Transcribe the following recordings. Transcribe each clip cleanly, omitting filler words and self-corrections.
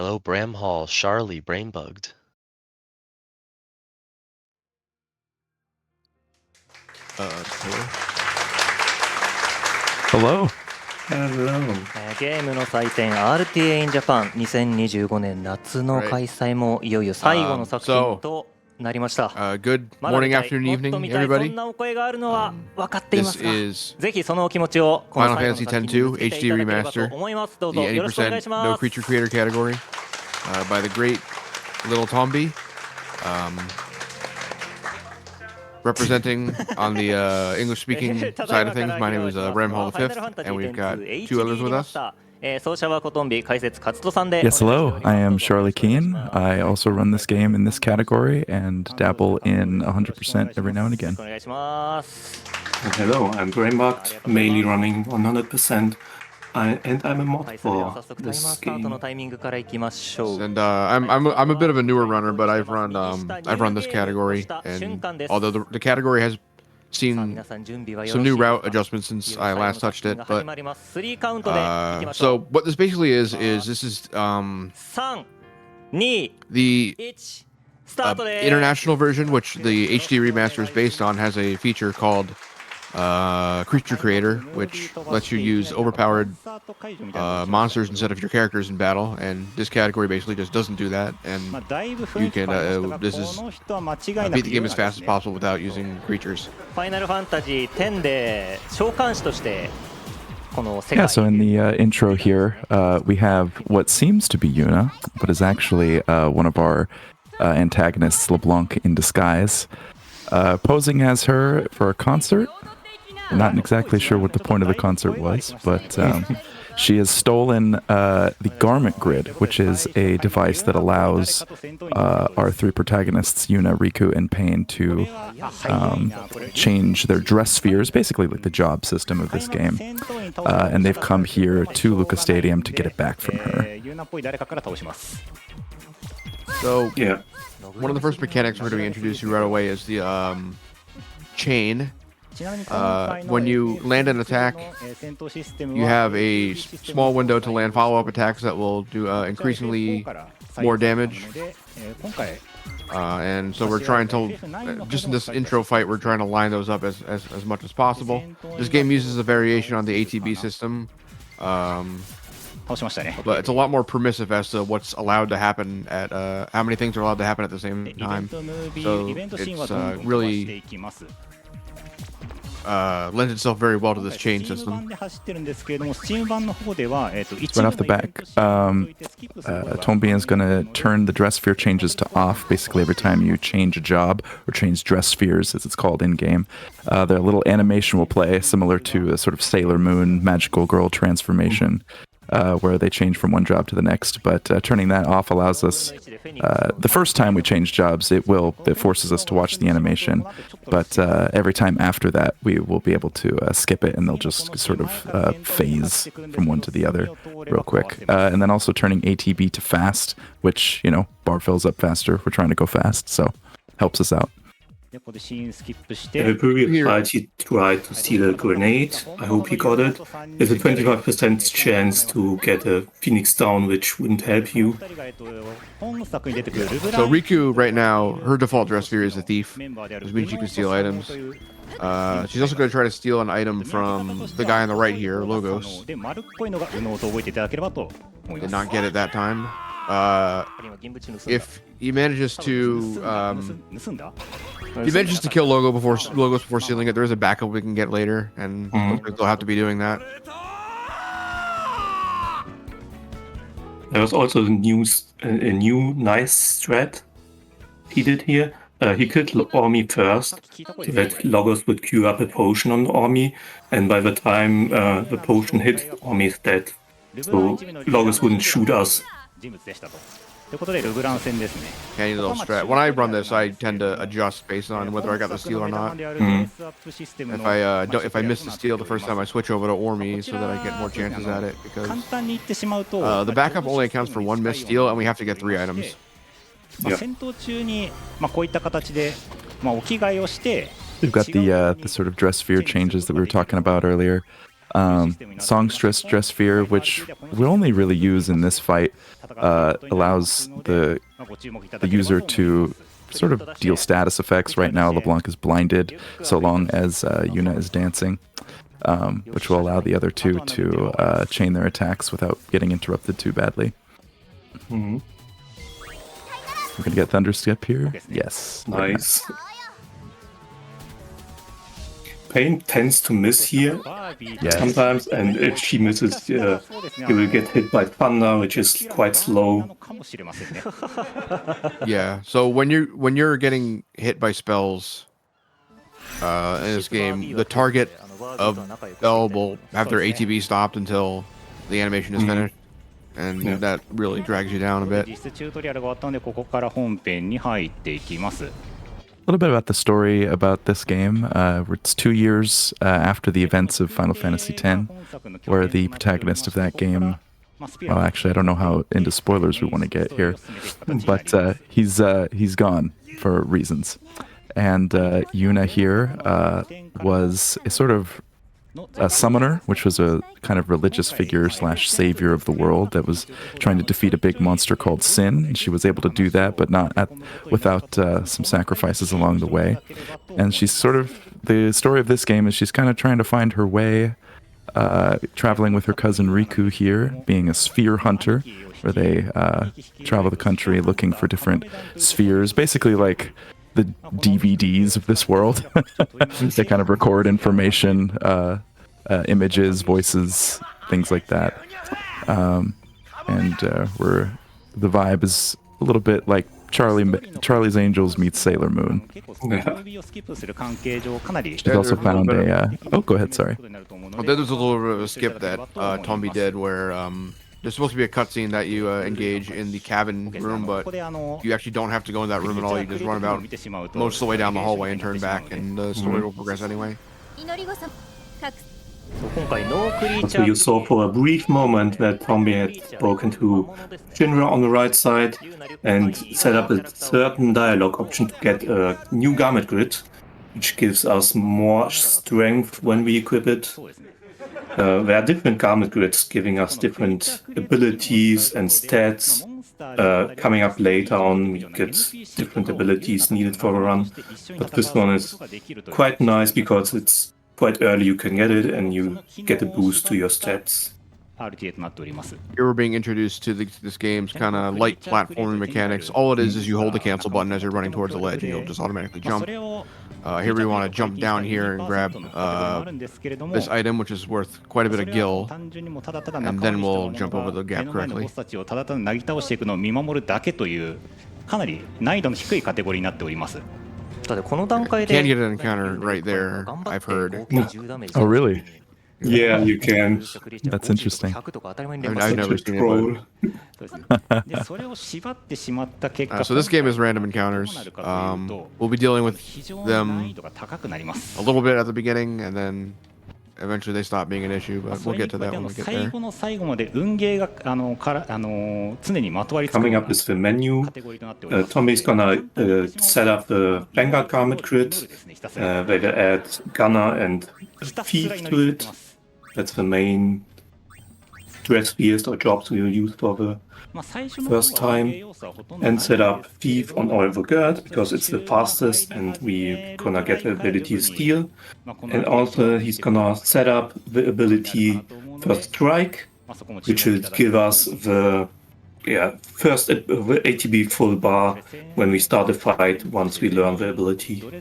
Hello, Bramhall, Sharley, BrainBugged. Hello. Hello. ゲームの祭典 RTA in Japan 2025年夏の開催もいよいよ最後の作品となりました。Good morning, afternoon, evening, そん everybody. なお声があるのは分かっていますが、 This is ぜひそのお気持ちをこの Final 最後 Fantasy の作品に X-2 ぶつけてい HD ただければと Remaster, 思います。どう the ぞよろしくお願いし 80% ま no す。 creature creator category by the great little Tombi. Representing on the English speaking side of things, my name is bramhallthefifth, and we've got two others with us. 奏者はことんび解説勝人さんで Yes, hello. I am Sharley Keane. I also run this game in this category and dabble in 100% every now and again. お願いします。 And hello, I'm BrainBugged, mainly running 100%, and I'm a は mod い、それでは for 早速タイマー this スタートの game. タイミングからいきましょう。 And I'm a bit of a newer runner, but I've run this category, and although the category has seen 皆さん準備はよ some ろしい new でしょう route か。 adjustments since I last touched it, 始 but まります。3カウントでいきましょ so う。 what this basically is this is 3、2、 the 1、スタートです。 international version, which the HD remaster is based on, has a feature called creature creator, which lets you use overpowered monsters instead of your characters in battle, and this category basically just doesn't do that, and you can this is beat the game as fast as possible without using creatures. ファイナルファンタジー10で召喚師としてこの世界 Yeah, so in the intro here, we have what seems to be Yuna, but is actually one of our antagonists, LeBlanc in disguise, posing as her for a concert. Not exactly sure what the point of the concert was, but she has stolen the garment grid, which is a device that allows our three protagonists, Yuna, Riku, and Pain, to change their dress spheres, basically like the job system of this game. And they've come here to Luca Stadium to get it back from her. So Yeah. one of the first mechanics we're going to introduce you right away is the chain. When you land an attack, you have a small window to land follow-up attacks that will do increasingly more damage. And so we're trying to, just in this intro fight, we're trying to line those up as much as possible. This game uses a variation on the ATB system, but it's a lot more permissive as to what's allowed to happen at how many things are allowed to happen at the same time. So it's really lends itself very well to this chain system. Right off the back, Tombi is going to turn the dress sphere changes to off basically every time you change a job, or change dress spheres as it's called in-game. Their little animation will play similar to a sort of Sailor Moon magical girl transformation. Where they change from one job to the next, but turning that off allows us, the first time we change jobs, it forces us to watch the animation, but every time after that, we will be able to skip it, and they'll just sort of phase from one to the other real quick. And then also turning ATB to fast, which, you know, bar fills up faster. We're trying to go fast, so helps us out. In the previous fight, he tried to steal a grenade. I hope he got it. There's a 25% chance to get a Phoenix down, which wouldn't help you. So Riku right now, her default dress sphere is a thief, which means she can steal items. She's also going to try to steal an item from the guy on the right here, Logos. Did not get it that time. If he manages to kill Logos before stealing it, there is a backup we can get later, and they'll have to be doing that. There was also a new nice strat he did here. He killed Ormi first, so that Logos would queue up a potion on Ormi, and by the time the potion hit, Ormi is dead. So Logos wouldn't shoot us. Handy little strat. When I run this, I tend to adjust based on whether I got the steal or not. If I miss the steal the first time, I switch over to Ormi so that I get more chances at it, because the backup only accounts for one missed steal, and we have to get 3 items. Yeah. We've got the sort of dress sphere changes that we were talking about earlier. Songstress Dress Sphere, which we only really use in this fight, allows the user to sort of deal status effects. Right now, LeBlanc is blinded so long as Yuna is dancing, which will allow the other two to chain their attacks without getting interrupted too badly. Mm-hmm. We're gonna get Thunderstep here. Yes. Nice. Pain tends to miss here sometimes, and if she misses, he will get hit by Thunder, which is quite slow. Yeah. So when you're getting hit by spells in this game, the target of spell will have their ATB stopped until the animation is finished, and that really drags you down a bit. A little bit about the story about this game. It's 2 years after the events of Final Fantasy X, where the protagonist of that game, well, actually, I don't know how into spoilers we want to get here, but he's gone for reasons. And Yuna here was a sort of a summoner, which was a kind of religious figure / savior of the world that was trying to defeat a big monster called Sin. And she was able to do that, but not without some sacrifices along the way. And she's sort of, the story of this game is she's kind of trying to find her way, traveling with her cousin Riku here, being a sphere hunter, where they travel the country looking for different spheres, basically like the DVDs of this world. They kind of record information, images, voices, things like that. And the vibe is a little bit like Charlie's Angels meets Sailor Moon. She's also found a... oh, go ahead, sorry. Well, there was a little bit of a skip that Tombi did where there's supposed to be a cutscene that you engage in the cabin room, but you actually don't have to go in that room at all. You just run about most of the way down the hallway and turn back, and the story will progress anyway. So you saw for a brief moment that Tombi had spoken to Shinra on the right side and set up a certain dialogue option to get a new garment grid, which gives us more strength when we equip it. There are different garment grids giving us different abilities and stats. Coming up later on, we get different abilities needed for a run. But this one is quite nice because it's quite early you can get it and you get a boost to your stats. You were being introduced to this game's kind of light platforming mechanics. All it is you hold the cancel button as you're running towards the ledge and you'll just automatically jump. Here we want to jump down here and grab this item, which is worth quite a bit of gil, and then we'll jump over the gap correctly. Can get an encounter right there, I've heard. Oh, really? Yeah, you can. That's interesting. I've never seen it. So this game is random encounters. We'll be dealing with them a little bit at the beginning, and then eventually they stop being an issue, but we'll get to that when we get there. Coming up is the menu. Tommy's gonna set up the Vanguard garment grid. They will add Gunner and Thief to it. That's the main dress spheres or jobs we will use for the first time. And set up Thief on all the guard because it's the fastest and we gonna get the ability Steal. And also he's gonna set up the ability First Strike, which will give us the first ATB full bar when we start a fight once we learn the ability. Yeah.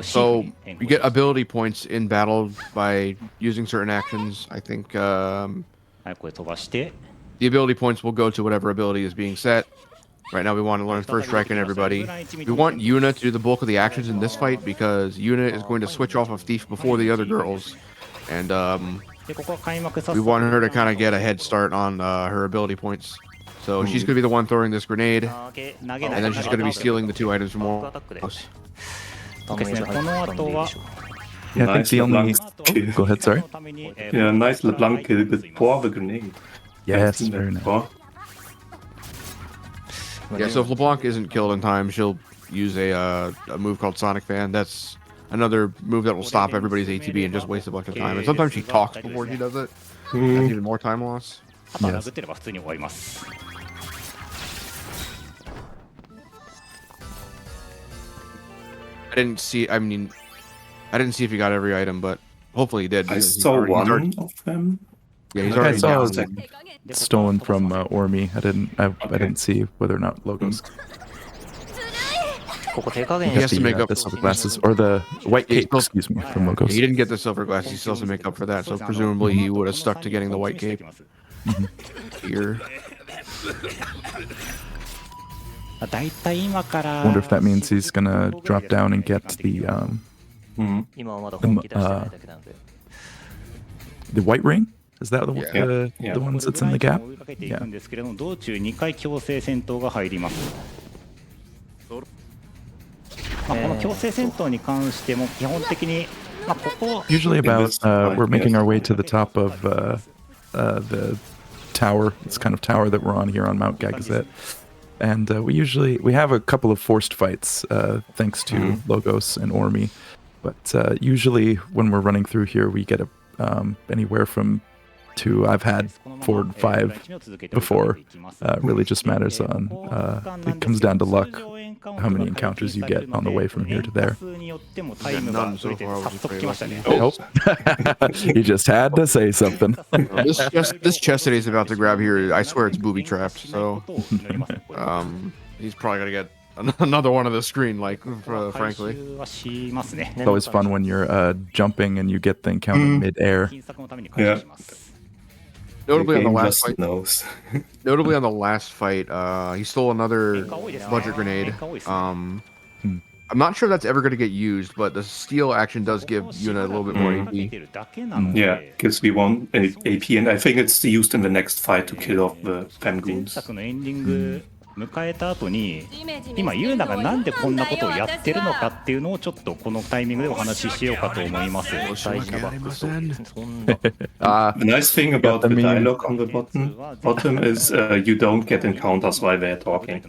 So you get ability points in battle by using certain actions. I think the ability points will go to whatever ability is being set. Right now we want to learn First Strike on everybody. We want Yuna to do the bulk of the actions in this fight because Yuna is going to switch off of Thief before the other girls. And we want her to kind of get a head start on her ability points. So she's going to be the one throwing this grenade, and then she's going to be stealing the 2 items from all of us. Yeah, I think the only... Go ahead, sorry. Yeah, nice LeBlanc kill before the grenade. Yes, very nice. Yeah, so if LeBlanc isn't killed in time, she'll use a move called Sonic Fan. That's another move that will stop everybody's ATB and just waste a bunch of time. And sometimes she talks before she does it. That's even more time loss. あとは殴ってれば普通に終わります。I didn't see if he got every item, but hopefully he did. I because saw he's already- one of them. Yeah, he's I already saw down. it stolen from Ormi. I didn't see whether or not logos. ここ手加減 He has to make up- the silver glasses or the white Yeah, cape. Excuse me, from logos. He didn't get the silver glass. He still has to make up for that. So presumably he would have stuck to getting the white cape here. だいたい今から I wonder if that means he's gonna drop down and get the 今はまだ本気出してないだけなので。 the white ring. Is that the Yeah. the ones that's in the gap? 追いかけていくんですけれども、道中2回強制戦闘が入ります。この強制戦闘に関しても基本的に、ここ Usually about we're making our way to the top of the tower. This kind of tower that we're on here on Mount Gagazet. And we have a couple of forced fights thanks to Logos and Ormi. But usually when we're running through here, we get anywhere from 2. I've had 4 to 5 before. Really just matters on it comes down to luck how many encounters you get on the way from here to there. None so far, which is pretty lucky. Nope. You just had to say something. This chest that he's about to grab here, I swear it's booby trapped. So he's probably gonna get another one on the screen, like frankly. It's always fun when you're jumping and you get the encounter mid-air. Yeah. Notably on the game last just fight, knows. notably on the last fight, he stole another budget grenade. I'm not sure that's ever going to get used, but the steal action does give Yuna a little bit more AP. Yeah, gives me 1 AP, and I think it's used in the next fight to kill off the Penguins. 作のエンディング迎えた後に今ユーナがなんでこんなことをやってるのかっていうのをちょっとこのタイミングでお話ししようかと思います。大事なバックストーリーですね。そんな The nice thing about the the meme. dialogue on the bottom is you don't get encounters while they're talking.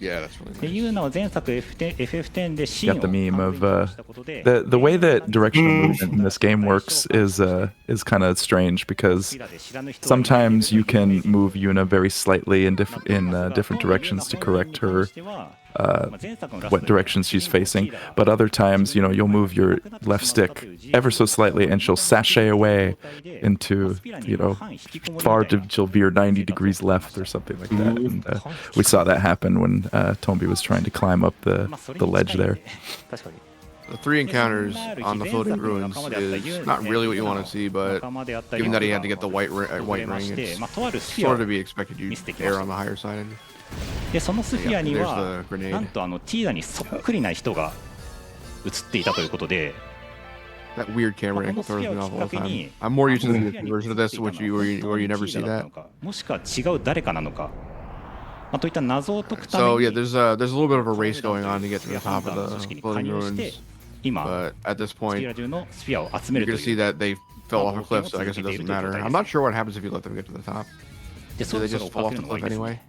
Yeah, that's really で nice. ユーナは前作 FF10 でシーン Got the meme を of したことで the way that directional movement in this game works is kind of strange because sometimes you can move Yuna very slightly in different directions to correct her what directions she's facing, but other times you'll move your left stick ever so slightly and she'll sashay away into far she'll veer 90 degrees left or something like that. And we saw that happen when Tombi was trying to climb up the ledge there. 確かに The 3 encounters on the floating ruins is not really what you want to see, but given that he had to get the white ring, it's sort of to be expected you err on the higher side. でそのスフィアに There's は the grenade. なんとティーダにそっくりな人が映っていたということで That weird camera angle throws me off all the time. I'm more used to the version of this, where you never see that. もしくは違う誰かなのか、といった謎を解くため So に yeah, there's a little bit of a race going on to get to the top of the floating ruins. 今 But at this ス point, フィ you're ア中のスフィアを集めると gonna い see う that they fell off a cliff, so I guess it doesn't matter. I'm not sure what happens if you let them get to the top. で Do そ they ろそ just ろ fall 追 off っかけ the るのがいい cliff です anyway? ね。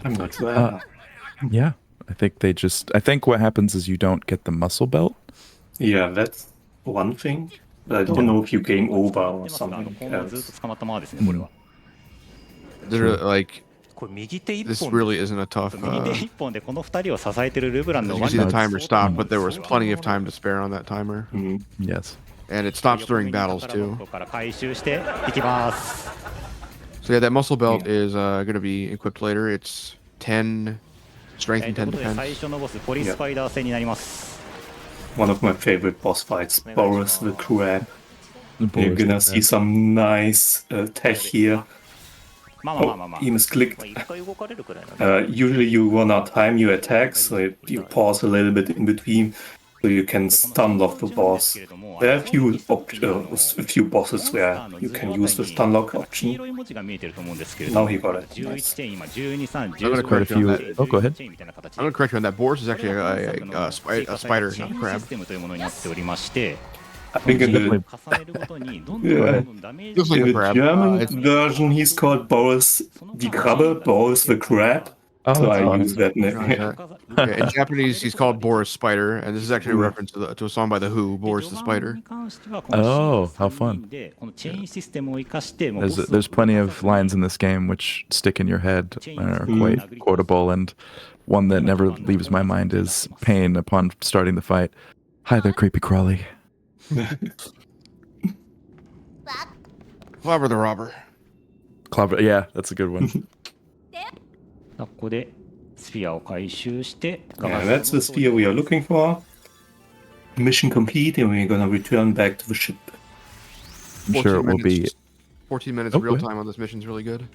I'm not sure. Yeah, I think what happens is you don't get the muscle belt. Yeah, that's one thing. But I don't know if you game over or でまず今 something 度はずっ else. と捕まったままですね、これは。 There's like これ右手一 this 本 really isn't a tough. 右手一本でこの2人を支えてるルブランの You can see the ワン timer stop, but there was plenty of time to spare on that timer, Yes. and it stops during battles too. から回収していきます。 So yeah, that muscle belt is going to be equipped later. It's 10 strength という and こ 10 とで最 defense. 初のボスポリスパイダー戦になります。 One of my favorite boss fights, Boris the Crab. You're gonna see some nice tech here. まあまあまあまあ Oh, まあ。 he misclicked. 一回動かれるくらいなんで Usually you wanna time your attacks, so you pause a little bit in between, so you can stun lock the boss. There are a few bosses where you can use the stun lock 黄 option. 色い文字が見えてると思うんですけれど Now も、 he got it. 11 Nice. チェーン今12、3、 gonna 15 correct you on11 that. Oh, go ahead. チェーンみたいな形 I'm going to correct you on that. Boris is actually a こ spider, チェ not ー a ン crab. システムというものになっておりまして、 I think in the 重ねるごとにどんどんダメージ Looks like a crab. German It's- version he's called Boris die Krabbe, Boris the Crab. Oh, So that's I fun. use that. Okay, in Japanese, he's called Boris Spider, and this is actually a reference to a song by The Who, Boris the Spider. Oh, how fun. There's plenty of lines in this game which stick in your head and are quite quotable, and one that never leaves my mind is Pain upon starting the fight. Hi there, creepy crawly. Clobber the Robber. Clobber, yeah, that's a good one. ここでスフィアを回収して Yeah, that's the sphere we are looking for. Mission complete, and we're gonna return back to the ship. I'm sure it will be. 14 minutes Oh, of real go ahead. time on this mission is really good.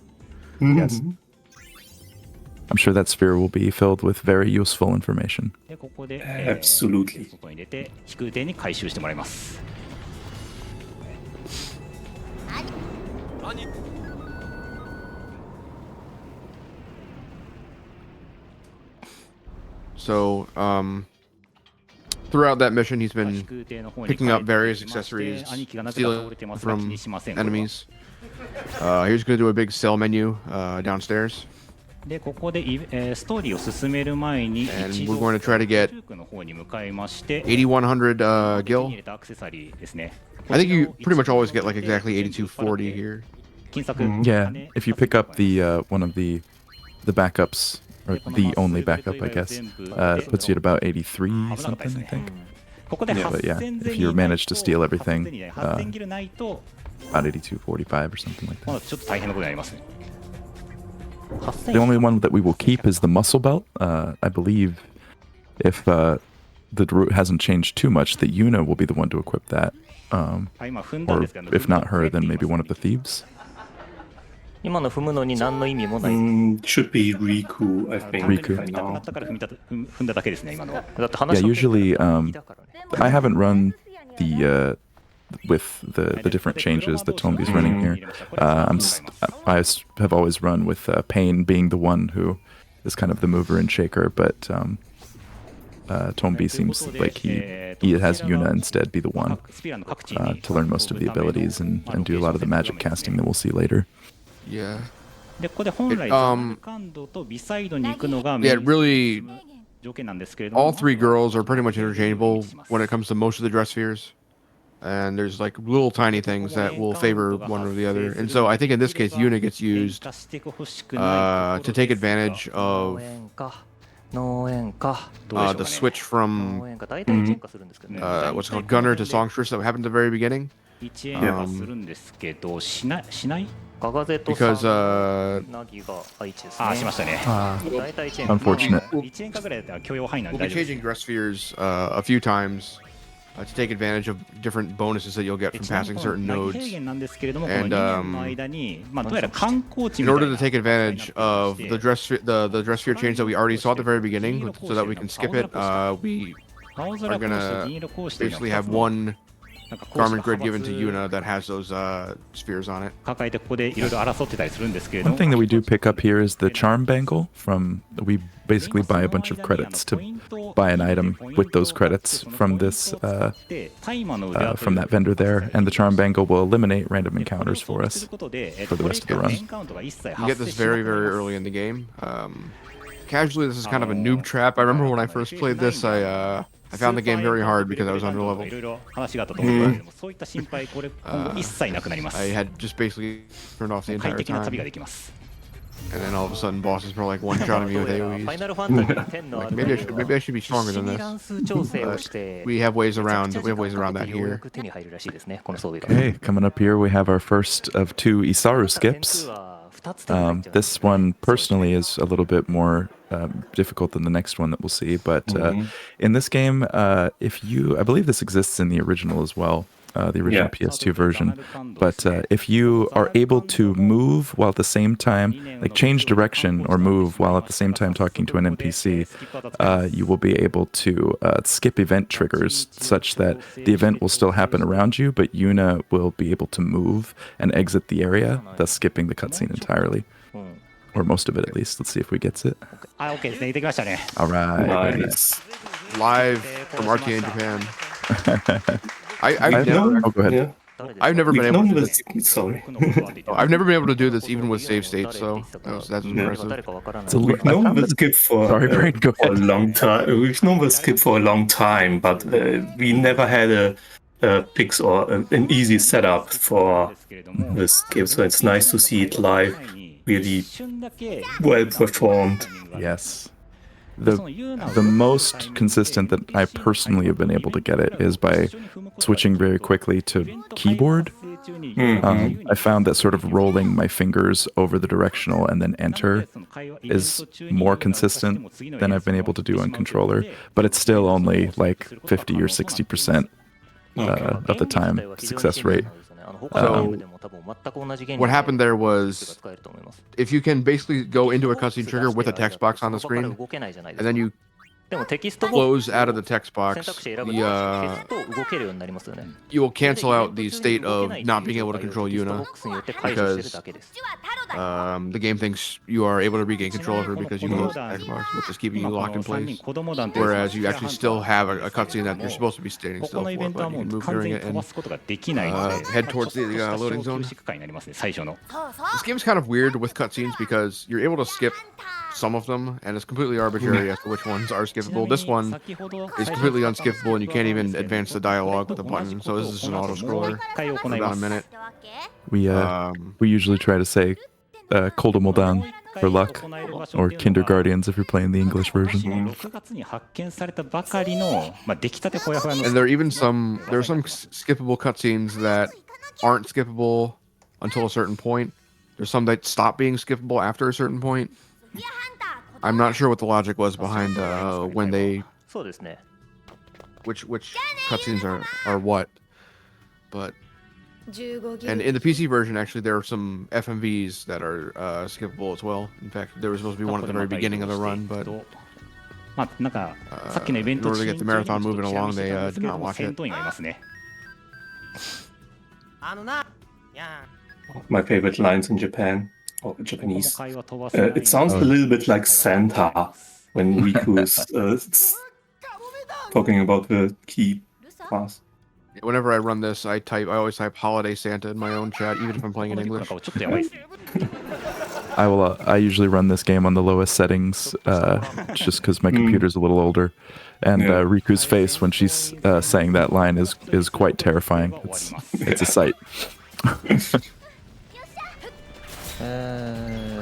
Yes. I'm sure that sphere will be filled with very useful information. でここで、 Absolutely. 外に出て飛空艇に回収してもらいます。 So, throughout that mission, he's been picking up various accessories, stealing from enemies. Here's going to do a big sell menu downstairs. でここで、ストーリーを進める前に And 一 we're 度 going to try to get 中区の方に向かいまして 8100 手に入 gil. れたアクセサリーですね。 I think you pretty much always get like exactly 8240 here. 金策 Yeah, if you pick up the one of the backups, or the only backup, I guess, it puts you at about 83 something, I think. ここで Yeah, but yeah, 8000 if you manage to steal everything, 8000ギルないと About 8245 or something like ま that. だちょっと大変なことになりますね。 The only one that we will keep is the muscle belt. I believe if the route hasn't changed too much, that Yuna will be the one to equip that. 今踏んだん Or ですけど if not her, then maybe one of the thieves. 今の踏むのに何の意味もない。 Should be Riku, I think, Riku. by 痛くな now. ったから踏んだだけですね今のは。だって話 Yeah, の usually だからね I haven't run the with the different changes that Tombi's running here. I have always run with Pain being the one who is kind of the mover and shaker, but Tombi seems like he has Yuna instead be the one スピラの各地に to learn most of the abilities and do a lot of the magic casting that we'll see later. Yeah. でここで本来 um, 感度とビサイドに行くのがメイ Yeah, ン really, 条件なんですけれども all three girls are pretty much interchangeable when it comes to most of the dress spheres. And there's like little tiny things that will favor one or the other. And so I think in this case, Yuna gets used 変化してほしくないところ to take advantage 農 of 園か農園か the switch 農 from 園か大体変化するんですけどね what's it called Gunner to Songstress that happened at the very beginning. 1円はするんですけどしないガガゼと Because ナギが愛知ですねあしましたね 大体チェーン Unfortunate. 1円かぐらいだったら許容範囲なん we'll で be 大丈夫です changing dress spheres a few times to take advantage of different bonuses that you'll get で from ちなみ passing にこの certain ナギ nodes. 平原なんですけれどもこの And, 2年の間にまあどうやら観光地 In みたい order な to take advantage of the dress sphere change that we already saw at the very beginning, so that we can skip it, we 青 are 空講師 gonna 銀色講師というの basically は have one なんか講師が garment grid 派 given to 閥 Yuna that has those spheres on it. 抱えてここでいろいろ争ってたりするんですけれど One も thing that we do pick up here is the charm bangle from we basically buy a bunch of credits to buy an item with those credits from this from that vendor there, and the charm bangle will eliminate random encounters for us for the rest of the run. You get this very, very early in the game. Casually, this is kind of a noob trap. I remember when I first played this, I found the game very hard because I was under いろ level. いろ話があったと思うんですけども、そういった心配これ今後一切なくなります。 I had just basically turned off the 快 entire 適な旅が time, できます。 and then all of a sudden, bosses were like one shot at me with ファイ AoEs. ナルファンタジー10の Like, maybe I should be stronger 必死 than に乱 this. 数調整をして We have ways めちゃく around. ちゃ We 時 have 間 ways か around け that てようや here. く手に入るらしいですねこの装備が Okay, coming up here we have our first of two Isaru skips. 2つ手に入っちゃうんです This one personally is a little bit more difficult than the next one that we'll see. But in this game, if you, I believe this exists in the original as well, the original Yeah. PS2 version. But if you are able to move while at the same time, like change direction or move while at the same time talking to an NPC, you will be able to skip event triggers such that the event will still happen around you, but Yuna will be able to move and exit the area, thus skipping the cutscene entirely. うん Or most of it, at least. Let's see if we gets it. あ、OK ですね。できましたね。 All right. very Nice. nice. Live from RTA in Japan. I've I've never, Oh, go ahead. Yeah. I've never been We've able to known do this. this. Sorry. I've never been able to do this even with save states, so that's impressive. We've known the skip for Sorry, Brain, go for a ahead. long time. We've known the skip for a long time, but we never had a fix or an easy setup for the skip. So it's nice to see it live, really well performed. Yes. The most consistent that I personally have been able to get it is by switching very quickly to keyboard. I found that sort of rolling my fingers over the directional and then enter is more consistent than I've been able to do on controller, but it's still only like 50 or 60% of the time success rate. So what happened there was, if you can basically go into a cutscene trigger with a text box on the screen, and then you close out of the text box, you will cancel out the state of not being able to control Yuna, because the game thinks you are able to regain control of her because you close the text box, which is keeping you locked in place. Whereas you actually still have a cutscene that you're supposed to be standing still for, but you can move during it and head towards the loading zone. This game's kind of weird with cutscenes because you're able to skip some of them, and it's completely arbitrary as to which ones are skippable. This one is completely unskippable, and you can't even advance the dialogue with a button. So this is an auto-scroller for about a minute. We usually try to say Koldomodan for luck, or Kindergartens if you're playing the English version. And there are even some skippable cutscenes that aren't skippable until a certain point. There's some that stop being skippable after a certain point. I'm not sure what the logic was behind when they which cutscenes are what, but and in the PC version actually there are some FMVs that are skippable as well. In fact, there was supposed to be one at the very beginning of the run, but in order to get the marathon moving along, they did not watch it. My favorite lines in Japan, or Japanese. It sounds a little bit like Santa when Riku is talking about the key pass. Whenever I run this, I always type "Holiday Santa" in my own chat, even if I'm playing in English. I usually run this game on the lowest settings, just because my computer's a little older, and Riku's face when she's saying that line is quite terrifying. It's a sight.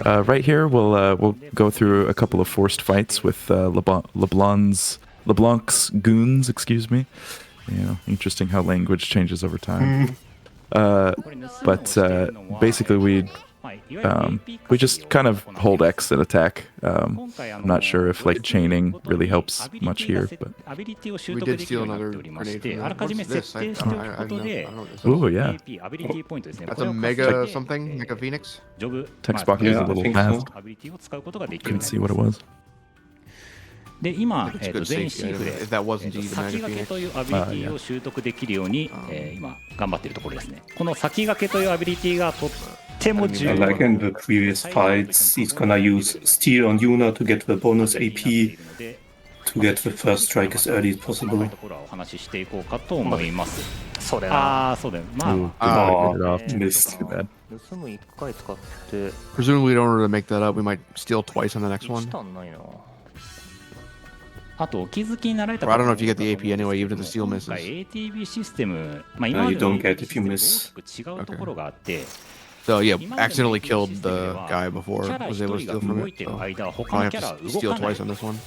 Right here, we'll go through a couple of forced fights with LeBlanc's goons. Excuse me. You know, interesting how language changes over time. But basically, we just kind of hold X and attack. I'm not sure if like chaining really helps much here, but we did steal another grenade from them. What's this? I don't know what this is. oh yeah, That's a Mega something? Mega Phoenix? text box is a little fast. So. Couldn't see what it was. で今、 It's good 全 safety. シーフで If that wasn't indeed a 先 Mega 駆け Phoenix. というアビリティを習得できるように、今頑張っているところですね。この先駆けというアビリティがとっても重要。 Like in the previous fights, he's gonna use Steal on Yuna to get the bonus AP, to get the first strike as early as possible. ところはお話ししていこうかと思います。それなああ、そうだよ。まあ、 Ooh, Oh, get it off. missed. Too bad. 盗む1回使って Presumably, in order to make that up, we might steal twice on the next 1 one. ターンないな。あとお気づきになられた Or I don't know if you get the AP anyway, even if the steal 今 misses. 回 ATB システム、まあ、今まで you の don't get if you ATB miss. と大きく違うところがあって、 So yeah, accidentally killed the guy before. キャラ Was 1 able to 人が steal from 動い it. てる So 間は他 probably の have キャラは to 動 steal かない twice on this one.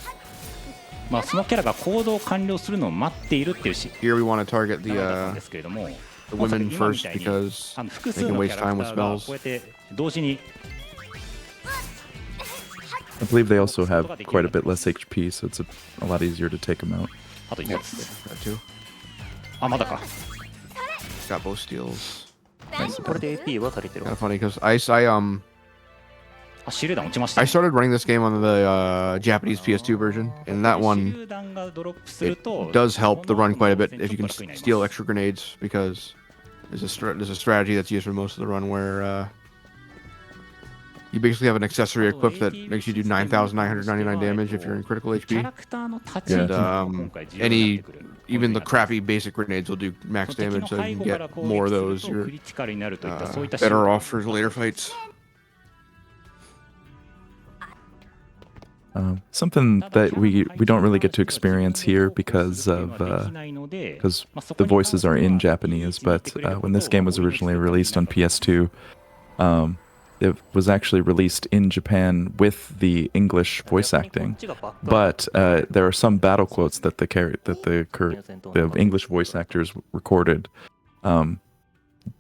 まあ、そのキャラが行動を完了するのを待っているっていうし Here we want to target 流れだったん the ですけれども、 the まさ women に今み first たいに because 複 they 数 can のキ waste ャラ time ク with ターがこ spells. うやって同時に I believe they also have quite a bit less HP, so it's a lot easier to take them out. あと1発 That too. あまだか Got both steals. これで AP は足りてる Kind of funny because I あ手榴弾落ちました started running this game on the Japanese PS2 version, and that 手 one 榴弾がドロップする it と does help the run quite a bit if you can 突破になります steal extra grenades because there's a strategy that's used for most of the run where you basically have an accessory equipped that makes you do 9,999 damage if you're in critical キャ HP. ラクターの立ち位置が今回重要になってくる Even the crappy basic grenades will do max 敵の damage, so 背 you 後 can から get 攻 more of 撃 those. すると You're クリティカルになるといったそういった better off for later fights. Something that we don't really get to experience here because the voices are in Japanese. But when this game was originally released on PS2, it was actually released in Japan with the English voice acting. But there are some battle quotes that the English voice actors recorded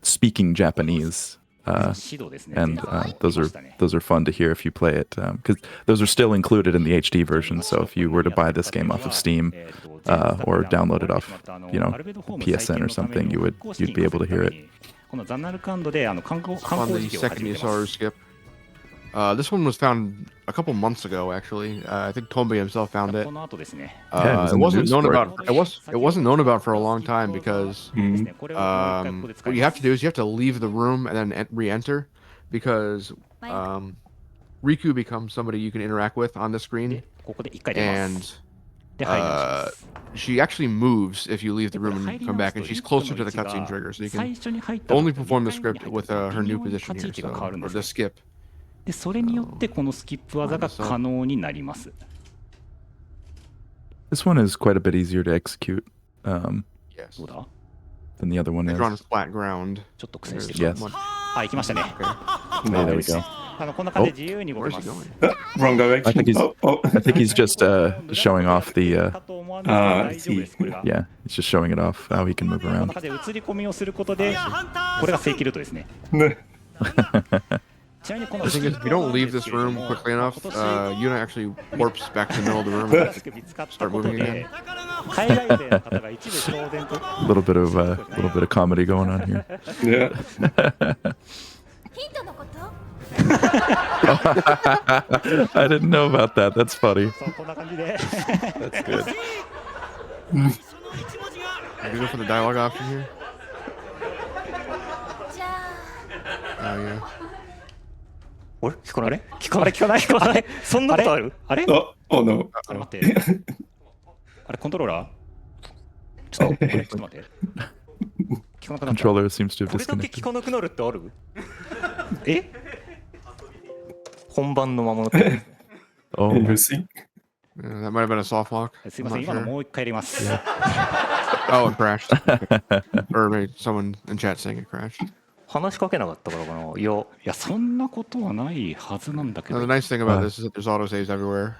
speaking Japanese. And those are fun to hear if you play it, because those are still included in the HD version. So if you were to buy this game off of Steam or download it off, PSN or something, you'd be able to hear it. このザナルカンドで観光 On the 時期を second 始めてま Misaru す skip. This one was found a couple months ago, actually. I think Tombi himself found it. この後ですね Yeah, it was It in the wasn't news known for it. about. It wasn't known about for a long time because ですねこれをもう一回ここで使 what い you ま have す to do is you have to leave the room and then re-enter because Riku becomes somebody you can interact with on the screen, ここで一回出ま and すで入り直します she actually moves if you leave the room and come back, and she's closer to the cutscene trigger, so you 最 can 初に入った only 時と perform the 二回目 script に with 入った her 時 new 微妙に position 立ち位 here, 置が変わるん or で the すね skip. でそれによってこのスキップ技が可能になります This one is quite a bit easier to execute Yes. どうだ than the other one It's is. on flat ground. ちょっと苦戦して There's き Yes. ます much- あ行きましたね There we go. こんな感じで自由に動け Where's ま he す going? Wrong direction. I think he's- Oh. I think he's just showing off the. かと思わんですけど大丈夫ですこれが Yeah, he's just showing it off how he can move こんな around. 感じで映り込みをすることでこれが正規ルートですねちなみにこの The thing is, if you don't leave this room quickly enough, Yuna actually warps back to the middle of the room and 新しく見つかったことで海外勢の方が一部当然と A little bit of comedy going on here. Yeah. I didn't know about that. That's funny. そうこんな感じで That's good. Can you go for the dialogue option here? Oh yeah. あれ聞かない聞かないあれそんなことあるあれ Oh no. あれ待ってあれコントローラーちょっと待って聞かなくなった Controller seems to have これだけ disconnected. 聞かなくなるってあるえ本番の魔物ってやつですね Oh, Interesting. Yeah, that might have been a soft lock. すいません I'm 今 not の sure. もう一回やります Oh, it crashed. Or maybe someone in chat saying it crashed. 話しかけなかったからかないやいやそんなことはないはずなんだけ Now, ど the nice thing about this is that there's autosaves everywhere.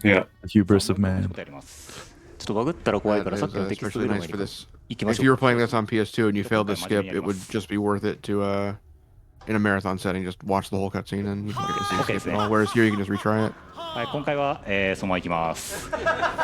Yeah. the hubris of もう man. 一回やりますちょっとバグったら怖いから That さ is っきのテキスト especially ブルー nice ム for に this. 行きま If しょ you う were playing this on PS2 and you failed to skip, it would just be worth it to, in a marathon setting, just watch the whole cutscene and you can get to see Okay, skip it all. Whereas here you can just retry it. はい今回はそのままいきます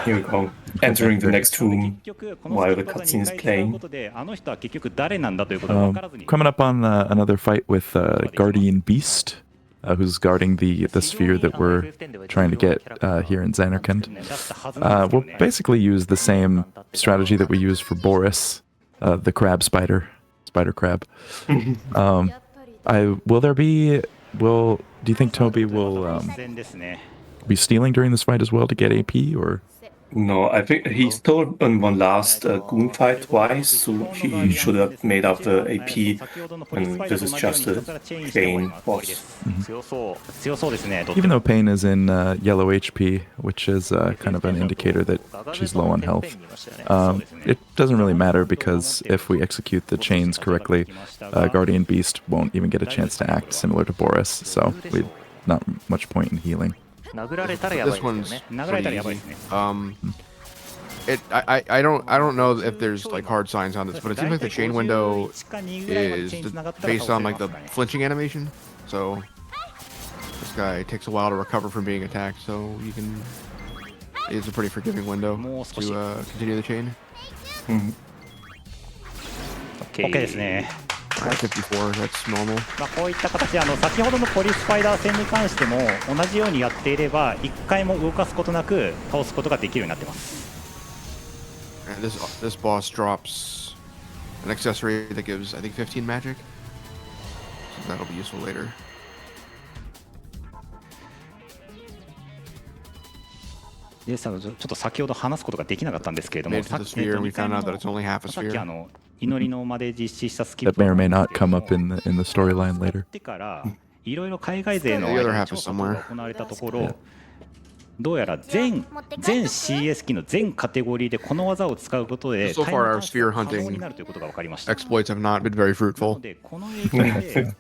Here we go. Entering the next 結 room. 局この while ス the キップ技 cutscene に is 回使う playing. ことであの人は結局誰なんだということが分からずに Coming up on another fight with Guardian Beast, who's guarding the sphere that we're trying to get here in Xanarkand. 出したはずなんですけ We'll どね basically use the same strategy that we use for Boris, the crab spider crab. Do you think Toby will 突然ですね be stealing during this fight as well to get AP, or? No, I think he stole on one last goon fight twice, so he should have made up the AP, and this is just a plain boss. 強そうですね Even though Pain is in yellow HP, which is kind of an indicator that she's low on health, it doesn't really matter because if we execute the chains correctly, Guardian Beast won't even get a chance to act, similar to Boris, so not much point in healing. 殴られたらやばい This ですよ one's ね 殴られたら pretty やばい easy. ですね I don't know if there's like hard signs on this, but it seems like the chain window is based on like the flinching animation. So this guy takes a while to recover from being attacked, so you can. It's a pretty forgiving window to continue the chain. OK ですね 54, that's normal. まあこういった形で先ほどのポリスパイダー戦に関しても同じようにやっていれば一回も動かすことなく倒すことができるようになってます And this boss drops an accessory that gives I think 15 magic. So that'll be useful later. でちょっと先ほど話すことができなかったんですけれども、 Made it to the sphere, and we found out that it's only half a さっき sphere. 祈りの間で実施したスキッ That プ may or may not come up in the storyline やっ later. てからいろいろ海外勢の The other 間 half で調 is 査 somewhere. が行われたところ、どうやら全 CS 機の全カテゴリーでこの技を使うことで So タイム far, our 完成が sphere 可能に hunting なるということが分かりました。 exploits have not been very な fruitful. のでこの影響で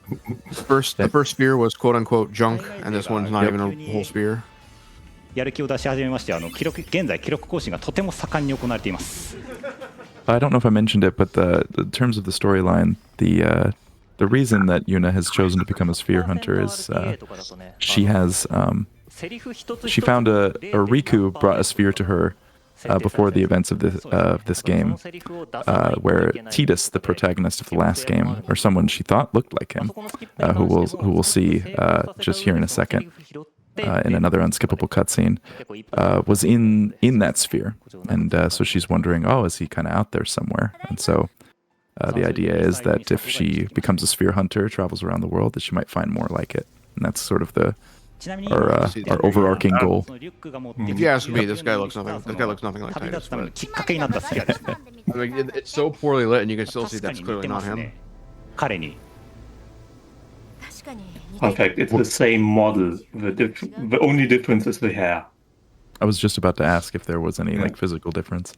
The first sphere was quote unquote junk, and this one's not even a whole sphere. やる気を出し始めまして、現在記録更新がとても盛んに行われています。 I don't know if I mentioned it, but in terms of the storyline, the reason that Yuna has chosen to become a sphere hunter is she found or Riku brought a sphere to her before the events of this game, where Tidus, the protagonist of the last game, or someone she thought looked like him, who we'll see just here in a second. In another unskippable cutscene, was in that sphere, and so she's wondering, oh, is he kind of out there somewhere? And so the idea is that if she becomes a sphere hunter, travels around the world, that she might find more like it, and that's sort of our overarching goal. If you ask me, this guy looks nothing. This guy looks nothing like 旅立つ Titus. ための But きっかけになったスフィアですね。 I mean, it's so poorly lit, and you can still see 確か that's に似 clearly てま not す him. ね。彼に。 Fun fact, it's the same model. The only difference is the hair. I was just about to ask if there was any like physical difference.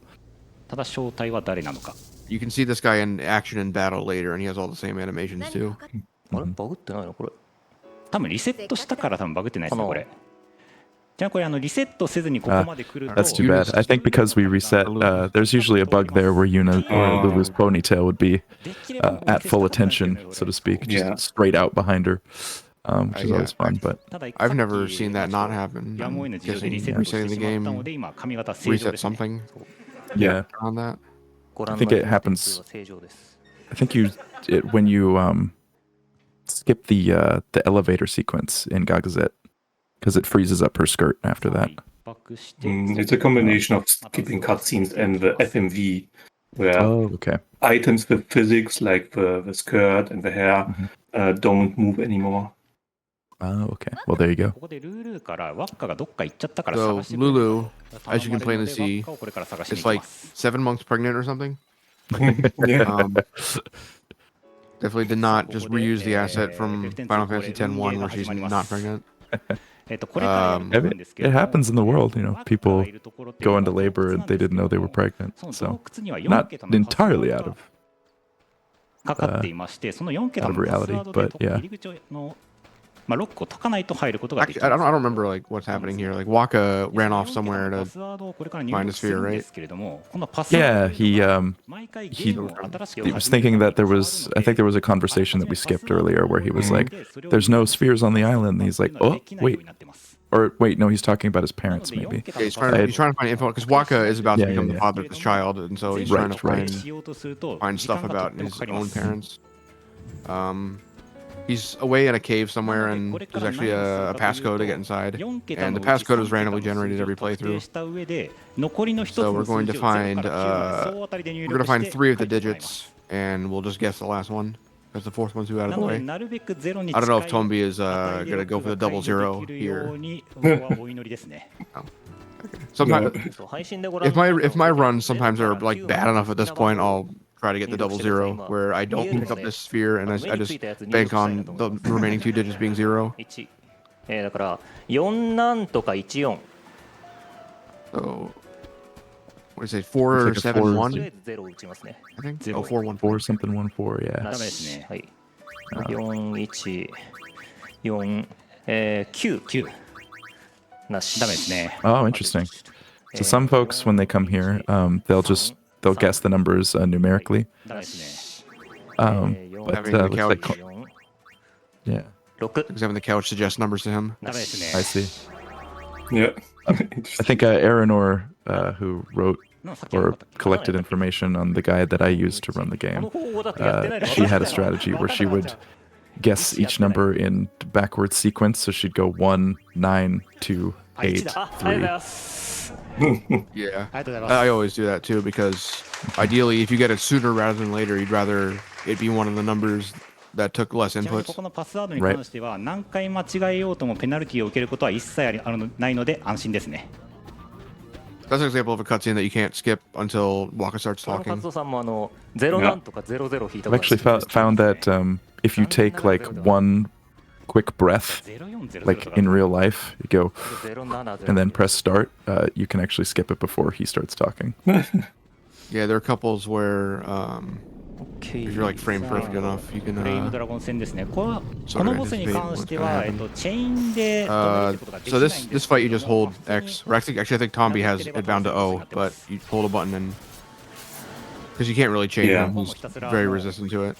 ただ正体は誰なのか。 You can see this guy in action in battle later, and he has all the same animations too. あれバグってないのこれ。多分リセットしたから多分バグってないですねこれ。じゃあこれリセットせずにここまで来ると。 That's too bad. I think because we reset, there's usually a bug there where Yuna or Lulu's ponytail would be at full attention, so to speak, just straight out behind her, which is always fun. But I've never seen that not happen. やむを I'm 得ぬ事情でリセ guessing ットして resetting the しまった game ので今髪型正常 reset ですね。 something yeah, on that. ご覧 I think it の happens. 正常です。 I think when you skip the elevator sequence in Gagazet, because it freezes up her skirt after that. バックして It's a combination of skipping cutscenes and the FMV, where Oh, okay. items with physics like the skirt and the hair don't move anymore. Oh, okay. Well, there you go. ここでルールーからワッカがどっか行っちゃったから So 探してくれる Lulu, as you can plainly see, ワッカをこれから探しに is 行き like ます。 7 months pregnant or something. Yeah. Definitely did not just reuse the asset from Final Fantasy X-1 where she's not pregnant. これからやる部分ですけ It れども happens in the world, you know. ワッカが People いるところっていうの go は into labor and they didn't know they were pregnant. その洞 So 窟には4 not 桁のパスワード entirely が out of かかっていまして、その4桁の out of パス reality, ワードで but yeah. 入り口のロックを解かないと入ることができ Actually, ます。 I don't remember like what's happening here. Like Waka ran off その somewhere 4桁の to パスワードをこれから入 find a 力する sphere, ん right? ですけれども、このパスワー yeah, ド he 毎回ゲームを新しく he was thinking that I think there was a conversation that we skipped earlier where he was like, "There's no spheres on the island." And he's like, "Oh, wait." Or wait, no, he's talking about his parents, maybe. Yeah, he's trying to find info because Waka is about to become the father of this child, and so he's trying to find stuff about his own parents. He's away in a cave somewhere, and there's actually a passcode to get inside. And the passcode is randomly generated every playthrough. So we're going to find 3 of the digits, and we'll just guess the last one because the fourth one's too out of the way. I don't know if Tombi is gonna go for the 00 here. Sometimes, そう配信でご覧 if my runs sometimes are like bad enough at this point, I'll try to get the 00 where I don't pick up this sphere and I just bank on the remaining 2 digits being 0. 1、だから4なんとか14 So what is it? 471? とりあえず0打ちますね。 I think. Oh, 414. 4 something 14, yeah. なダメですね。はい。414 9なし。ダメですね。 Oh, interesting. So some folks, when they come here, they'll guess the numbers numerically. ダメですね。 But Having the looks like, couch. yeah, 6 Because having the couch suggests numbers to him. ダメですね。 I see. Yeah. I think Aranor, who wrote のさっきの or collected information on the guide that I used to run the こ game, の方法だとやってないの she had a strategy where she would guess each number in backwards sequence. So she'd go 1, 9, 2, 8, ありがとうござい 3. ます Yeah. ありがとうございます。 I always do that too because ideally, if you get it sooner rather than later, you'd rather it be one of the numbers that took less ちなみにこ inputs. このパスワードに関しては何回間違えようともペナルティを受けることは一切ないので安心ですね。That's an example of a cutscene that you can't skip until Waka starts この talking. 活動さんも0なんとか00引いた I've こと actually found that if you take like one quick breath, like in real life, you go and then press start, you can actually skip it before he starts talking. Yeah, there are couples where if you're like frame さあ perfect enough, you can フレイムドラゴン戦ですね。こそうのボスに関しては、チェインで止めることができ so ないん this です fight you just hold X, or actually I think Tombi has it bound to O, but you hold a button and because you can't really chain Yeah. him, he's very resistant to it.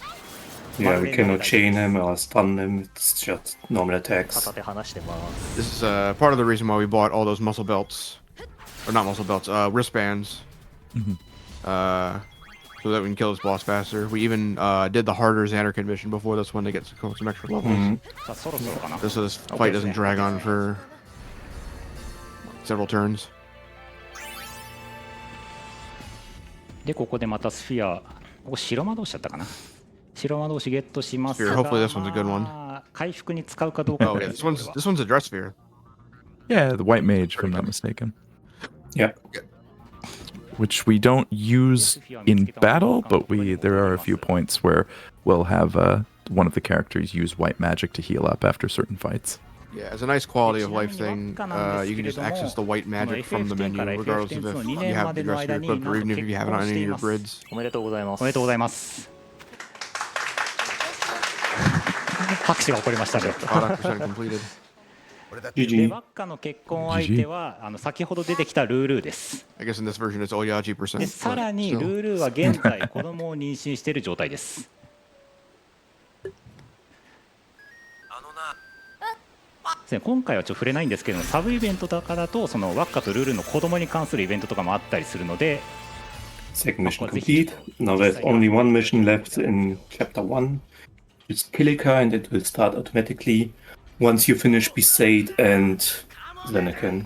Yeah, we cannot chain him or stun him. It's just normal attacks. 片手離してます This is part of the reason why we bought all those muscle belts, or not muscle belts, wristbands, so that we can kill this boss faster. We even did the harder Xanarkin mission before this one to get some extra levels, さあそろそろかな。 just so this fight doesn't drag on for several turns. で、ここでまたスフィア、ここ白魔導士だったかな。白魔導士ゲットしますが、 Here, hopefully this one's a good one. まあ回復に使うかどうか Oh yeah, this one's a dress sphere. Yeah, the white mage, if I'm not mistaken. Yeah. Which we don't use in battle, but there are a few points where we'll have one of the characters use white magic to heal up after certain fights. Yeah, as a nice quality of life thing, you can just access the white magic from the menu, regardless of if you have the dress sphere equipped or even if you have it on any of your grids. おめでとうございますおめでとうございます。拍手が起こりましたね。 Product percent completed. で、 GG. バッカの結婚相手は先ほど出てきたルールーです。 I guess in this version it's Oyaji で、 percent. さらに but ル still. ールーは現在子供を妊娠している状態です。ですね今回はちょっと触れないんですけども、サブイベントだからとそのワッカとルールーの子供に関するイベントとかもあったりするので、 Second mission complete. Now there's only one mission left in chapter 1. It's Kilika, and it will start automatically once you finish Besaid and Xanakin.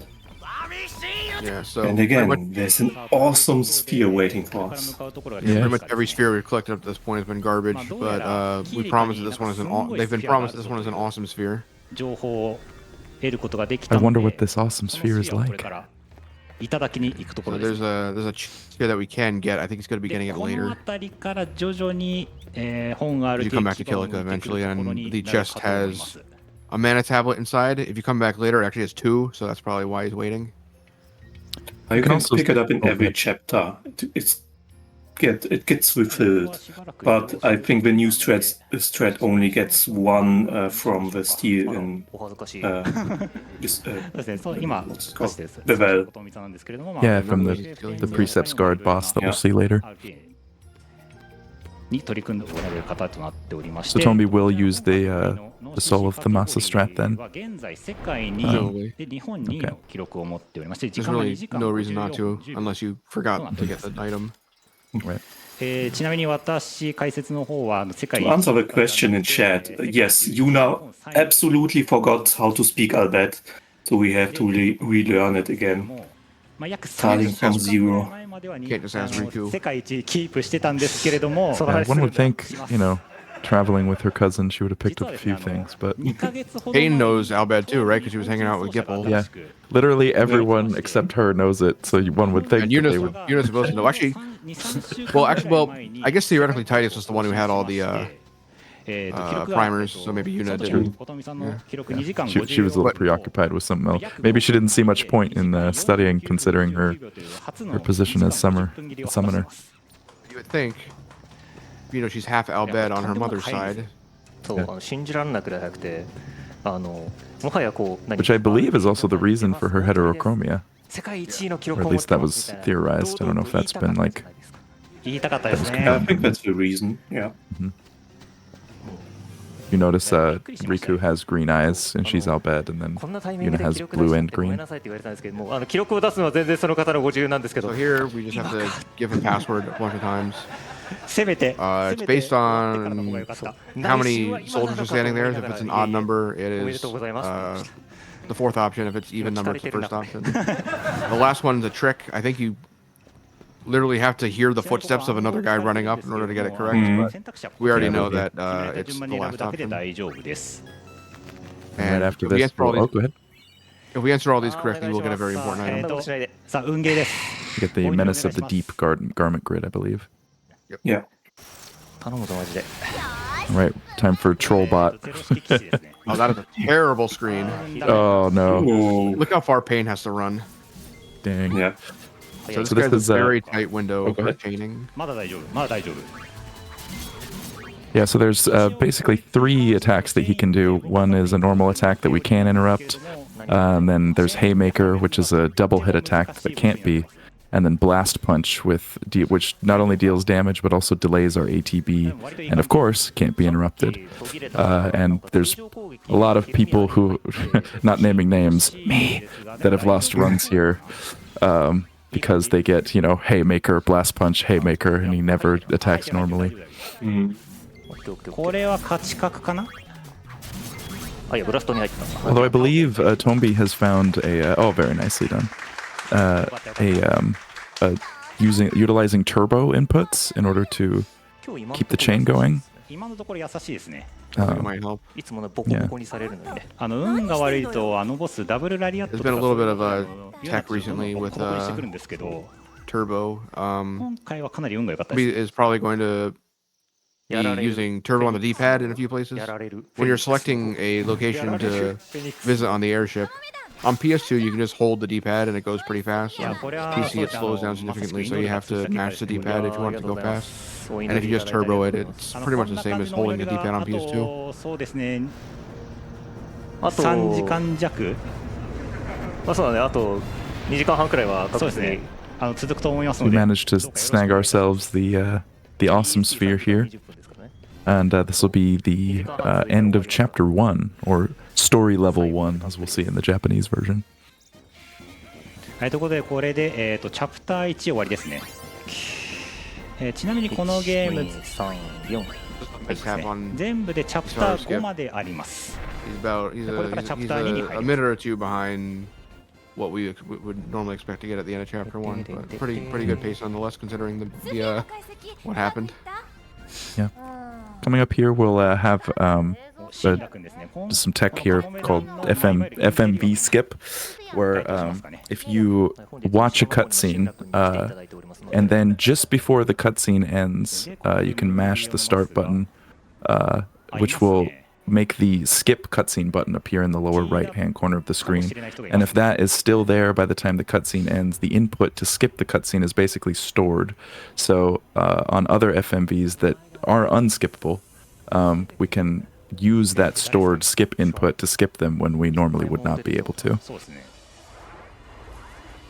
Yeah, so And pretty much, again, there's an awesome sphere waiting for 向 us. かうところが pretty much every sphere we've collected up to this point has been garbage, but we promised that this one is they've been promised that this one is an awesome sphere. 情報を得ることができた I の wonder で、 what this awesome その sphere ス is フィアをこれ like. からいただきに行くとこ So ろです。 there's a sphere that we can get. I think it's going to be で getting it この later. 辺りから徐々に、本がある You come back to Kilika eventually, and the chest has a mana tablet inside. If you come back later, it actually has 2, so that's probably why he's waiting. You can can also- pick it up in oh, every yeah. chapter. It gets refilled, but I think the new strat only gets one from the steel in お恥ずかしい this, そうですね、そう今 what's it 少 called? しです。 Bevel. ことみさんなんですけれども、 Yeah, from the Precepts Guard boss that we'll see later. RTA に取り組んでおられる方となっておりまし So て、 Tombi will use the Soul of the Masa strat then. は現在世界に Probably. で日本2位の記録を持っておりまして、時 There's 間が2 really 時間 no reason 54 not to, 10 unless you forgot to get the item. Right. ちなみに私解説の方は世界 To answer the question in chat, yes, Yuna absolutely forgot how to speak Albert, so we have to relearn it again. もうまあ約 Starting 30 from 週 zero. 間前まではに Can't just ask Riku. 世界一キープしてたんですけれども、 One would think, traveling with her cousin, she would have picked up a few things, but 2ヶ月ほど Kane knows Albed too, right? Because he was hanging out with Gipple. yeah, literally everyone except her knows it. So one would think And that they would. Yuna's supposed to know. Actually, well, I guess theoretically Titus was the one who had all the primers, so maybe Yuna didn't. She was a little preoccupied with something else. Maybe she didn't see much point in studying, considering her position as summoner. You would think, she's half Albed on her mother's side. そう信じられなくらい早くてもはやこう Which I believe is also the reason for her heterochromia. 世界一位の記 Or 録 at を持っ least て that ま was すみたいな theorized. I don't know if that's been like. 言いたかったですね。 I think that's the reason, yeah. You notice Riku has green eyes and she's Albed, and then こんなタイミング Yuna で has 記録出 blue しちゃっ and てごめん green. なさいって言われたんですけども記録を出すのは全然その方のご自由なんですけど So here we just have to give a password a bunch of times. せめて It's based on how many soldiers are standing there. If it's an odd number, it is the fourth option. If it's even number, it's the first option. The last one's a trick. I think you literally have to hear the footsteps of another guy running up in order to get it correct. But we already know that it's the last option. And right after this, And oh, go ahead. If we answer all these correctly, we'll get a very important え item. ーとさあ運ゲーです。 You get the Menace of the Deep garment grid, I believe. Yeah. 頼むぞマジで。 All right, time for Trollbot. ゼロ式騎士ですね。 Oh, that is a terrible screen. Oh no! Oh, Look how far Pain has to run. Dang. yeah. So this So this guy's is, a very tight window oh, go for ahead. chaining. まだ大丈夫。まだ大丈夫。 Yeah, so there's basically 3 attacks that he can do. One is a normal attack that we can interrupt, and then there's Haymaker, which is a double hit attack that can't be, and then Blast Punch, which not only deals damage but also delays our ATB, and of course can't be interrupted. And there's a lot of people who, not naming names, me, that have lost runs here. Because they get, Haymaker, Blast Punch, Haymaker, and he never attacks normally. これは勝ち角かな。あいやブラストに入ってた。 Although I believe Tombi has found very nicely done. Utilizing turbo inputs in order to keep the chain going. 今のところ優しいですね。 It might help. いつものボコボコにされるのにね。運が悪いとボスダブルラリアットとか There's been a little bit of a tech recently with 小振りしてくるんですけど、 Turbo. 今回はかなり運が良かったです。 Is probably going to be using Turbo on the D-pad in a few places. やられる。 When you're selecting a location to visit on the airship, on PS2 you can just hold the D-pad and it goes pretty fast. On PC it slows down significantly, so you have to mash the D-pad if you want it to go fast. And if you just turbo it, it's pretty much the same as holding the D-pad on PS2. そうですね。あと3時間弱。そうだね。あと2時間半くらいはそうですね。続くと思います We ので。 managed to snag ourselves the awesome sphere here. And this will be the end of Chapter 1, or Story Level 1, as we'll see in the Japanese version. はい、ということでこれでチャプター1終わりですね。ちなみにこのゲーム3、4。 Just have on. 全部でチャプター5まであります。 He's a minute or two behind what we would normally expect to get at the end of chapter 1, but pretty good pace nonetheless considering the what happened. Coming up here, we'll have シンラ君ですね。 some tech here called FMV skip, where if you watch a cutscene, and then just before the cutscene ends, you can mash the start button, which will make the skip cutscene button appear in the lower right-hand corner of the screen. And if that is still there by the time the cutscene ends, the input to skip the cutscene is basically stored. So on other FMVs that are unskippable, we can use that stored skip input to skip them when we normally would not be able to. そうですね。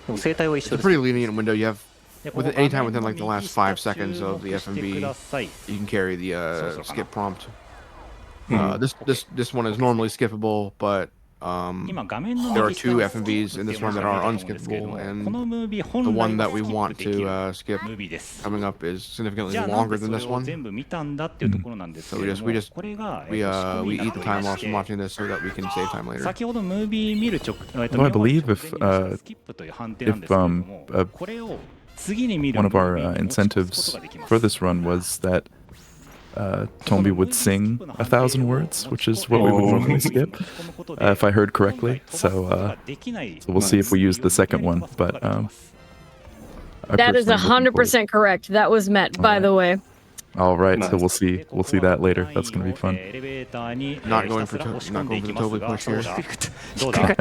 でも生態は一 It's 緒 a です。 pretty lenient window. You have anytime within like the last 5 seconds of the FMV, you can carry the skip prompt. This one is normally skippable, but there are 2 FMVs in this one that are unskippable, and the one that we want to skip coming up is significantly longer than this one. So we eat the time lost from watching this so that we can save time later. 先ほどムービー見る直 I believe if, スキップという判定なんですけれども、これを次に見る One of our ムービーに持ち越す incentives ことができます for this run was that Tombi would sing 1,000 words, which is what we would normally skip, if I heard correctly. So we'll see if we use the second one. But that is 100% correct. That was met, by the way. All right, so we'll see that later. That's going to be fun. Not going for totally push here. どうだ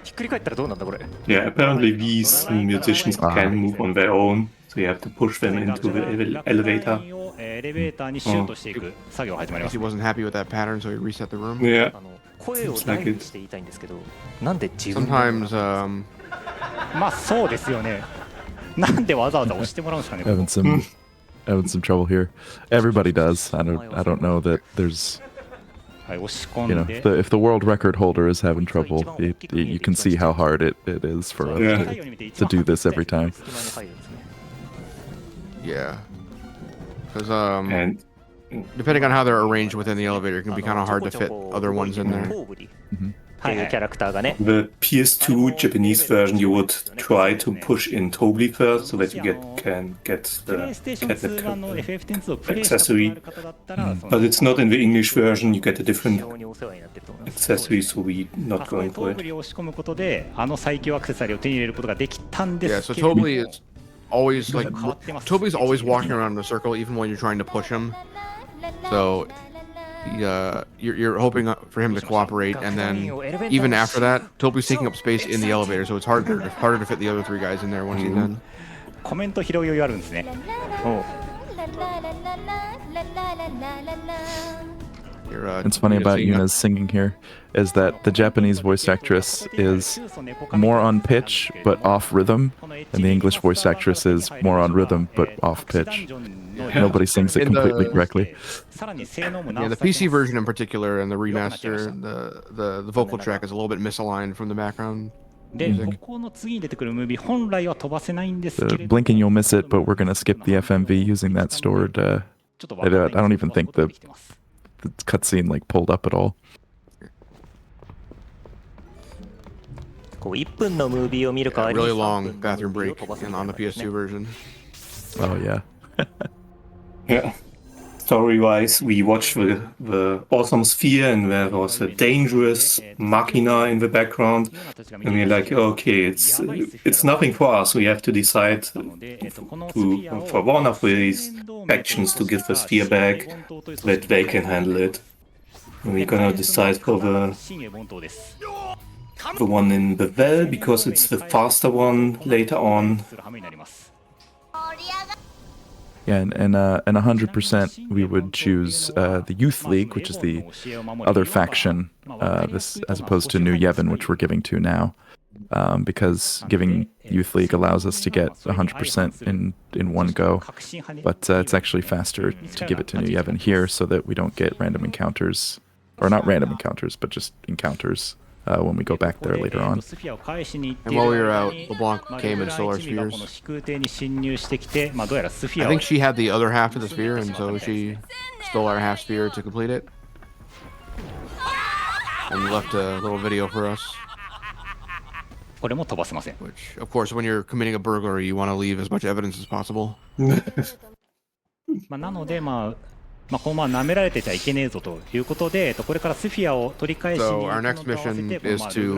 ひっくり返ったらどうなんだこれ。 Yeah, apparently these musicians can move on their own, so you have to push them into the elevator. エレベーターにシュートしていく作業が始まりま He す。 wasn't happy with that pattern, so he reset the room. Yeah. 声を大にして言いたいんですけど、なんで自分 Sometimes まあそうですよね。なんでわざわざ押してもらうんですかね。 Having some trouble here. Everybody does. I don't know that there's はい、押し込んで。 if the world record holder is having trouble, you can see how hard it is for us to do this every time. 隙間に入るんですね。 yeah, because And depending on how they're arranged within the elevator, it can be kind of hard to fit other ones in there. っていうキャラクターがね。The PS2 Japanese version, you would try to push in Toby first so that you can get the accessory. But it's not in the English version. You get a different accessory, so we're not going for it. を押し込むことで最強アクセサリーを手に入れることができたんですけど。Yeah, so Toby is always like Toby's always walking around in a circle even when you're trying to push him. So you're hoping for him to cooperate, and then even after that, Toby's taking up space in the elevator, so it's harder to fit the other 3 guys in there once he's done. コメント拾い余裕あるんですね。What's funny about Yuna's singing here is that the Japanese voice actress is more on pitch but off rhythm, and the English voice actress is more on rhythm but off pitch. Nobody sings it completely correctly. Yeah, the PC version in particular and the remaster, the vocal track is a little bit misaligned from the background. で、ここの次に出てくるムービー本来は飛ばせないんですけれど、 Blinking you'll miss it, but we're gonna skip the FMV using that stored. I don't even think the cutscene like pulled up at all. こう1分のムービーを見る代わりに Really long bathroom break on the PS2 version. Oh yeah. Yeah. Story-wise, we watched the awesome sphere, and there was a dangerous machina in the background, and we're like, okay, it's nothing for us. We have to decide for one of these factions to give the sphere back so that they can handle it. And we're gonna decide for the one in the well because it's the faster one later on. Yeah, and 100% we would choose the Youth League, which is the other faction, this as opposed to New Yevon, which we're giving to now, because giving Youth League allows us to get 100% in one go, but it's actually faster to give it to New Yevon here so that we don't get random encounters, or not random encounters, but just encounters when we go back there later on. And while we were out, LeBlanc came and stole our spheres. I think she had the other half of the sphere, and so she stole our half sphere to complete it. And left a little video for us. これも飛ばせません。 Which, of course, when you're committing a burglary, you want to leave as much evidence as possible. なのでこのまま舐められてちゃいけねえぞということで、これからスフィアを取り返しに So our next mission is to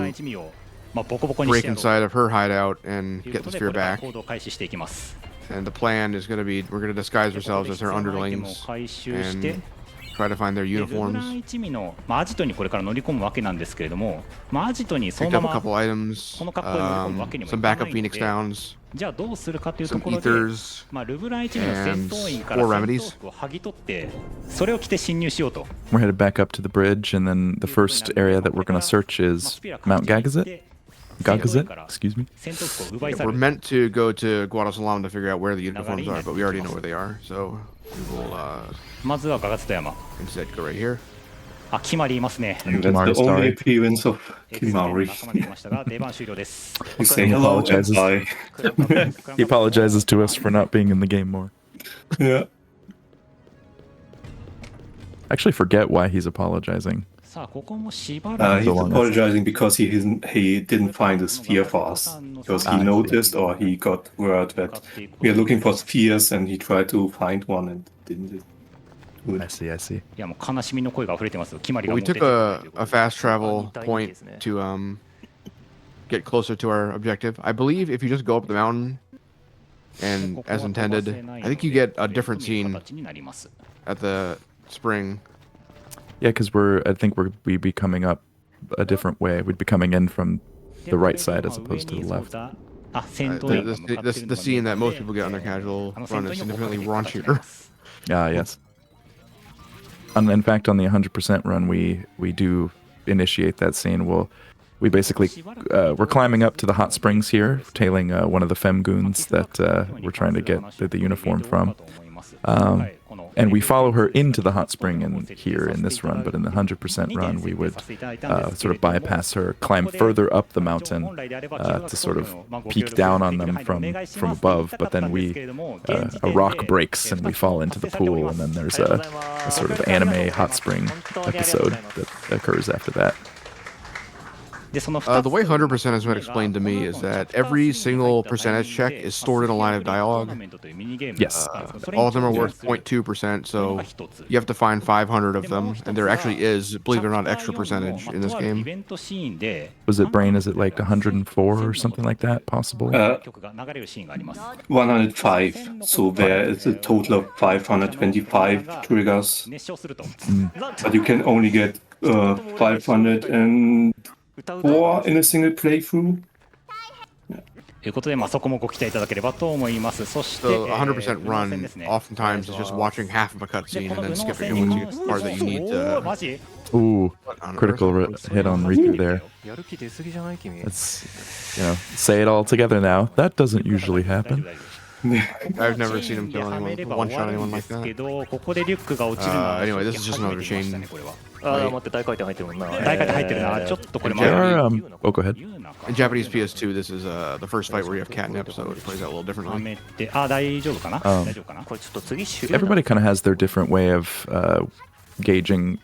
break inside of her hideout and get the sphere back. 行動を開始していきます。 And the plan is going to be we're going to disguise ourselves as her underlings and try to find their ルブラ uniforms. 一味のアジトにこれから乗り込むわけなんですけれども、アジトにそ Picked の up ま a ま couple items, この格好で乗り込むわけにもい some かない backup んで、 Phoenix Downs, じゃあどうするかというと some ころで、 ethers. ルブラ一味の戦闘員から and 戦 four 闘 remedies. 服を剥ぎ取ってそれを着て侵入しようと。 We're headed back up to the bridge, and then the first area that we're going to search is Mount Gagazet? Gagazet? Excuse me. 戦闘服を奪い Yeah, 去 we're る。 meant to go to Guadalajara to figure out where the uniforms are, but we already know where they are, so we will まずはガガツト山。 instead go right here. あ、決まりいますね。 And that's the only appearance of Kimari. 仲間できましたが、出番終了です。 We say hello and apologizes. bye. He apologizes to us for not being in the game more. Yeah. I actually forget why he's apologizing. さあ、ここもしばらく He's apologizing because he didn't find a sphere for us. Because he noticed or he got word that we are looking for spheres and he tried to find one and didn't. I see, I see. いやもう悲しみの声が溢れてますよ。決まりが We もう出て took るという a fast travel point to get closer to our objective. I believe if you just go up the mountain and as intended, I think you get a different scene 形になります。 at the spring. Yeah, because we'd be coming up a different way. We'd be coming in from the right side as opposed to the left. あ、戦闘員が The 向かっているのが scene that most people get on their casual あの戦 run 闘 is 員を追っかけ significantly ていく形になり raunchier. ます。 Yes. In fact, on the 100% run, we do initiate that scene. We basically we're climbing up to the hot springs here, tailing one of the fem goons that we're trying to get the uniform from. And we follow her into the hot spring here in this run, but in the 100% run, we would sort of bypass her, climb further up the mountain to sort of peek down on them from above. But then a rock breaks and we fall into the pool, and then there's a sort of anime hot spring episode that occurs after that. The way 100% has been explained to me is that every single percentage check is stored in a line of dialogue. Yes. All of them are worth 0.2%, so you have to find 500 of them, and there actually is, believe it or not, extra percentage in this game. Was it Brain? Is it like 104 or something like that possible? 105. So there is a total of 525 triggers. But you can only get 504 in a single playthrough. ということで、そこもご期待いただければと思います。そして、So 100% run oftentimes is just watching half of a cutscene and then skipping it when you part that you need to. Ooh, critical hit on Riku there. Let's, say it all together now. That doesn't usually happen. I've never seen him kill anyone, one-shot anyone like that. Anyway, this is just another chain. Oh, go ahead. In Japanese PS2, this is the first fight where you have catnip, so it plays out a little differently. Everybody kind of has their different way of gauging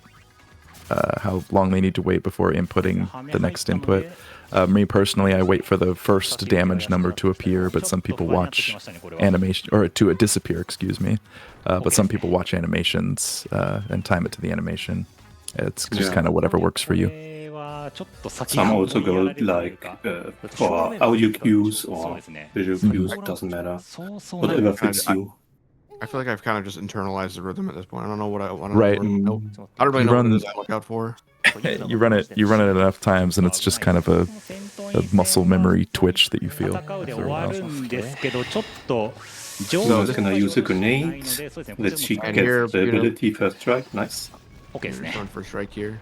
how long they need to wait before inputting the next input. Me personally, I wait for the first damage number to appear, but some people watch animation, or to disappear, excuse me. But some people watch animations and time it to the animation. It's just kind of whatever works for you. Some also go like for audio cues or visual cues, it doesn't matter. Whatever fits you. I feel like I've kind of just internalized the rhythm at this point. I don't know what I want. Right. I don't really know what it is I look out for. You run it enough times, and it's just kind of a muscle memory twitch that you feel. So it's gonna use a grenade. Let's see, get the ability first strike. Nice. Okay, going for a strike here.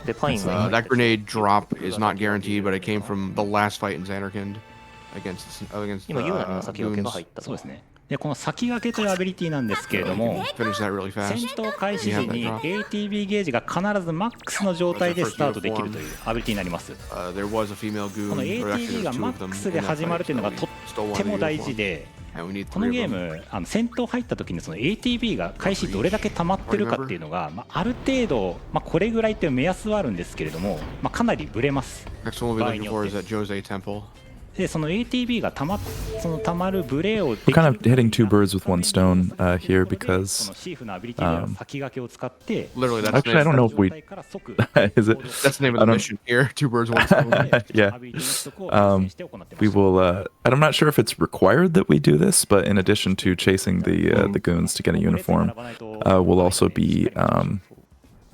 That grenade drop is not guaranteed, but it came from the last fight in Xanarkand against goons. でこの先駆けというアビリティなんですけれども、戦 really 闘開始時に ATB ゲージが必ずマックスの状態でスタートできるというアビリティになります。この ATB がマックスで始まるというのがとっても大事で、このゲーム戦闘入った時にその ATB が開始どれだけ溜まってるかっていうのが、ある程度、これぐらいっていう目安はあるんですけれども、かなりブレます。でその ATB がたまるブレを We're kind of hitting two birds with one stone here because actually I don't know if we is it that's the name of the mission here, two birds one stone. Yeah. We will I'm not sure if it's required that we do this, but in addition to chasing the goons to get a uniform, we'll also be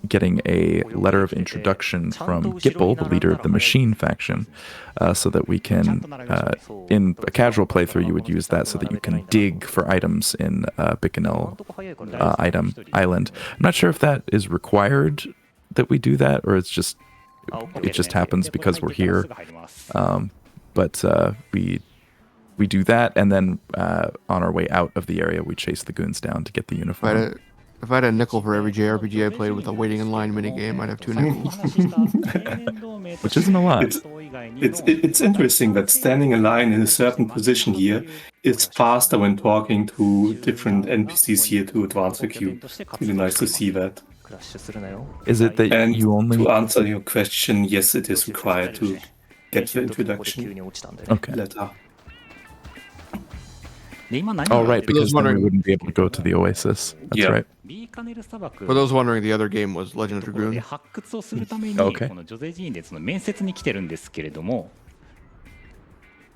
getting a letter of introduction from Gipple, the leader of the Machine faction, so that we can, in a casual playthrough, you would use that so that you can dig for items in Bikanel Island. I'm not sure if that is required that we do that, or it just happens because we're here. But we do that, and then on our way out of the area, we chase the goons down to get the uniform. If I had a nickel for every JRPG I played with a waiting in line minigame, I'd have 2 nickels. Which isn't a lot. It's interesting that standing in line in a certain position here is faster when talking to different NPCs here to advance the queue. Really nice to see that. Is it that and you only... to answer your question, yes, it is required to get the introduction letter. Oh, right, because then we wouldn't be able to go to the Oasis. That's right. For those wondering, the other game was Legend of Dragoon. Okay.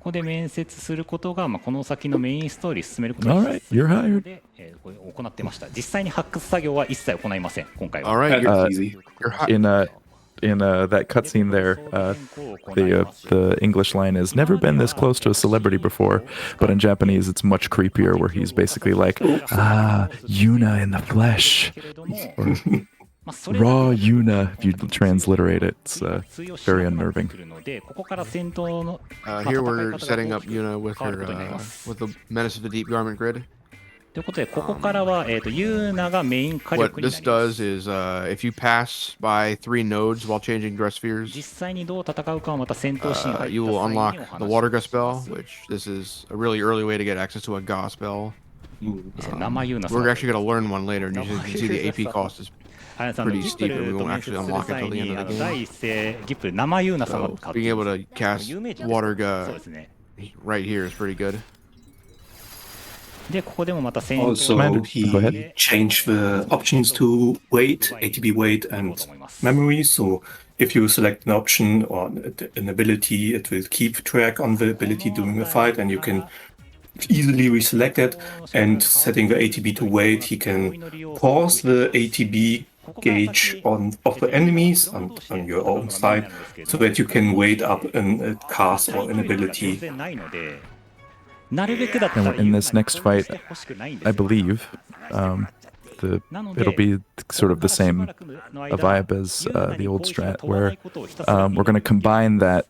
ここで面接することが、この先のメインストーリー進めることにで、行ってました。実際に発掘作業は一切行いません、今回は。In that cutscene there, the English line is never been this close to a celebrity before, but in Japanese it's much creepier, where he's basically like, Yuna in the flesh, or raw Yuna if you transliterate it. It's very unnerving. Here we're setting up Yuna with her with the Menace of the Deep Garment grid. ということで、ここからは、ユーナがメイン火力になります。What this does is, if you pass by 3 nodes while changing dress spheres, 実際にどう戦うかはまた戦闘シーン入った際に you will unlock the water gun spell, which this is a really early way to get access to a Ga spell. We're actually going to learn one later, and you can see the AP cost is pretty steep, and we won't actually unlock it till the end of the game. 第一声ギップル生ユーナ様 So を買って being able to cast 有名人です water そうで gun すね right here is pretty good. でここでもまた戦闘 Also, Commander, he go ahead. changed the options to weight, ATB weight, and memory. So if you select an option or an ability, it will keep track on the ability during the fight, and you can easily reselect it. And setting the ATB to weight, he can pause the ATB gauge of the enemies on your own side, so that you can weight up a cast or an ability. 全然ないのでなるべくだったら And in this next fight, してほしくないんです I よ believe it'll be sort of the same a vibe as the old strat, where we're going to combine that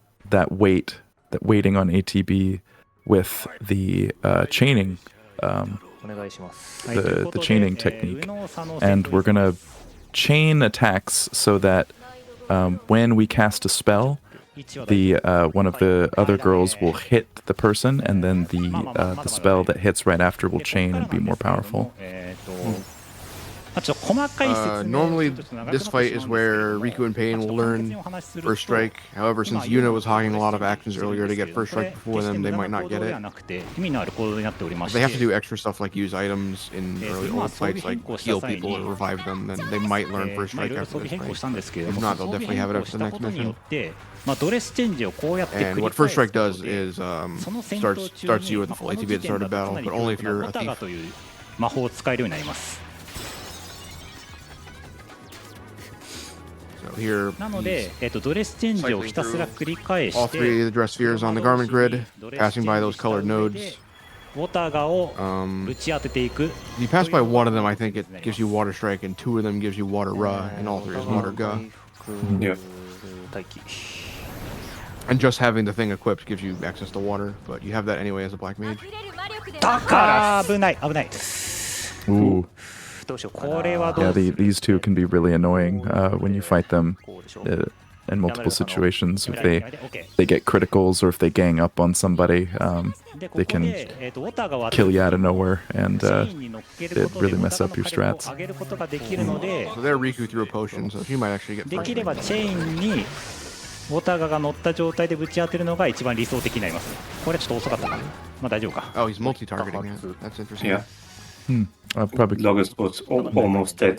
weighting on ATB with the chaining, お願いします the chaining technique, and we're going to chain attacks so that when we cast a spell, the one of the other girls will hit the person, and then the spell that hits right after will chain and be more powerful. ちょっと細かい説明 Normally, this fight is where Riku and Pain will learn First Strike. However, since Yuna was hogging a lot of actions earlier to get First Strike before them, they might not get it. 意味のある行動になっておりまし If they て have to do extra stuff like use items in early old fights, like heal people or revive them, then they might learn First まあい Strike ろいろ after 装備 this 変更 fight. したんですけれど If も not, 装 they'll 備 definitely 変 have it 更 up し to the た next ことによ mission. ってまあドレスチェンジをこうやって繰 And り what 返 First すこ Strike と does で is その戦闘中 starts に you with the full この ATB 時 at the 点 start だ of とか battle, なり but only if you're オ a タガ thief. という魔法を使えるようになります So here, なので、ドレスチェンジをひたすら繰り返し all て three of the dress spheres on the garment grid, passing by those colored nodes. ウォタガを打ち当てていく If you pass by one of them, I think it gives you Water Strike, and two of them gives you Water Ra, and all three is Water Ga. Yeah. 待機 And just having the thing equipped gives you access to water, but you have that anyway as a black mage. だから危ない危ない Ooh, どうしようかこれは な ど yeah, う these two can be really annoying when you fight them in multiple situations. If they get criticals or if they gang up on somebody, でこ they こ can で、ウォタガは kill you out of nowhere, and チェインに乗っけること it で really ウォ mess タガ up の your 火力 strats. を上げることができるので So there, Riku threw a potion, so she might actually get で first きれば strike. チェインにウォタガが乗った状態でぶち当てるのが一番理想的になりますこれちょっと遅かったかなまあ大丈夫か Oh, he's multi-targeting it. That's interesting. Yeah. Probably Logos was almost dead.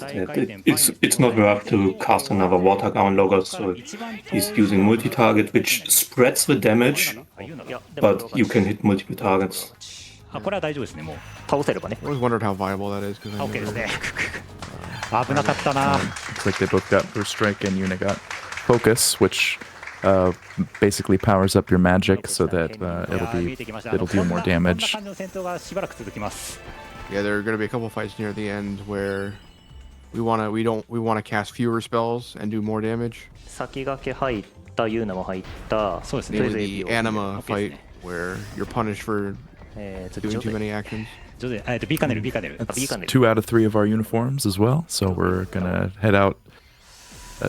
It's not worth to cast another water gun on Logos, so he's using multi-target, which spreads the damage, but you can hit multiple targets. あこれは大丈夫ですねもう倒せればね I always wondered how viable that is, because あ I OK です never... ね危なかったな looks like they both got first strike, and Yuna got focus, which basically powers up your magic so that いやー見えてきました it'll do more こんな damage. 感じの戦闘がしばらく続きます Yeah, there are going to be a couple fights near the end where we want to cast fewer spells and do more damage. 先駆け入ったユーナも入ったそうですね Maybe the anima fight where you're punished for ちょっ doing と too many actions. 上手ビカネルビカネル That's ビーカンで two out of three of our uniforms as well. So we're gonna head out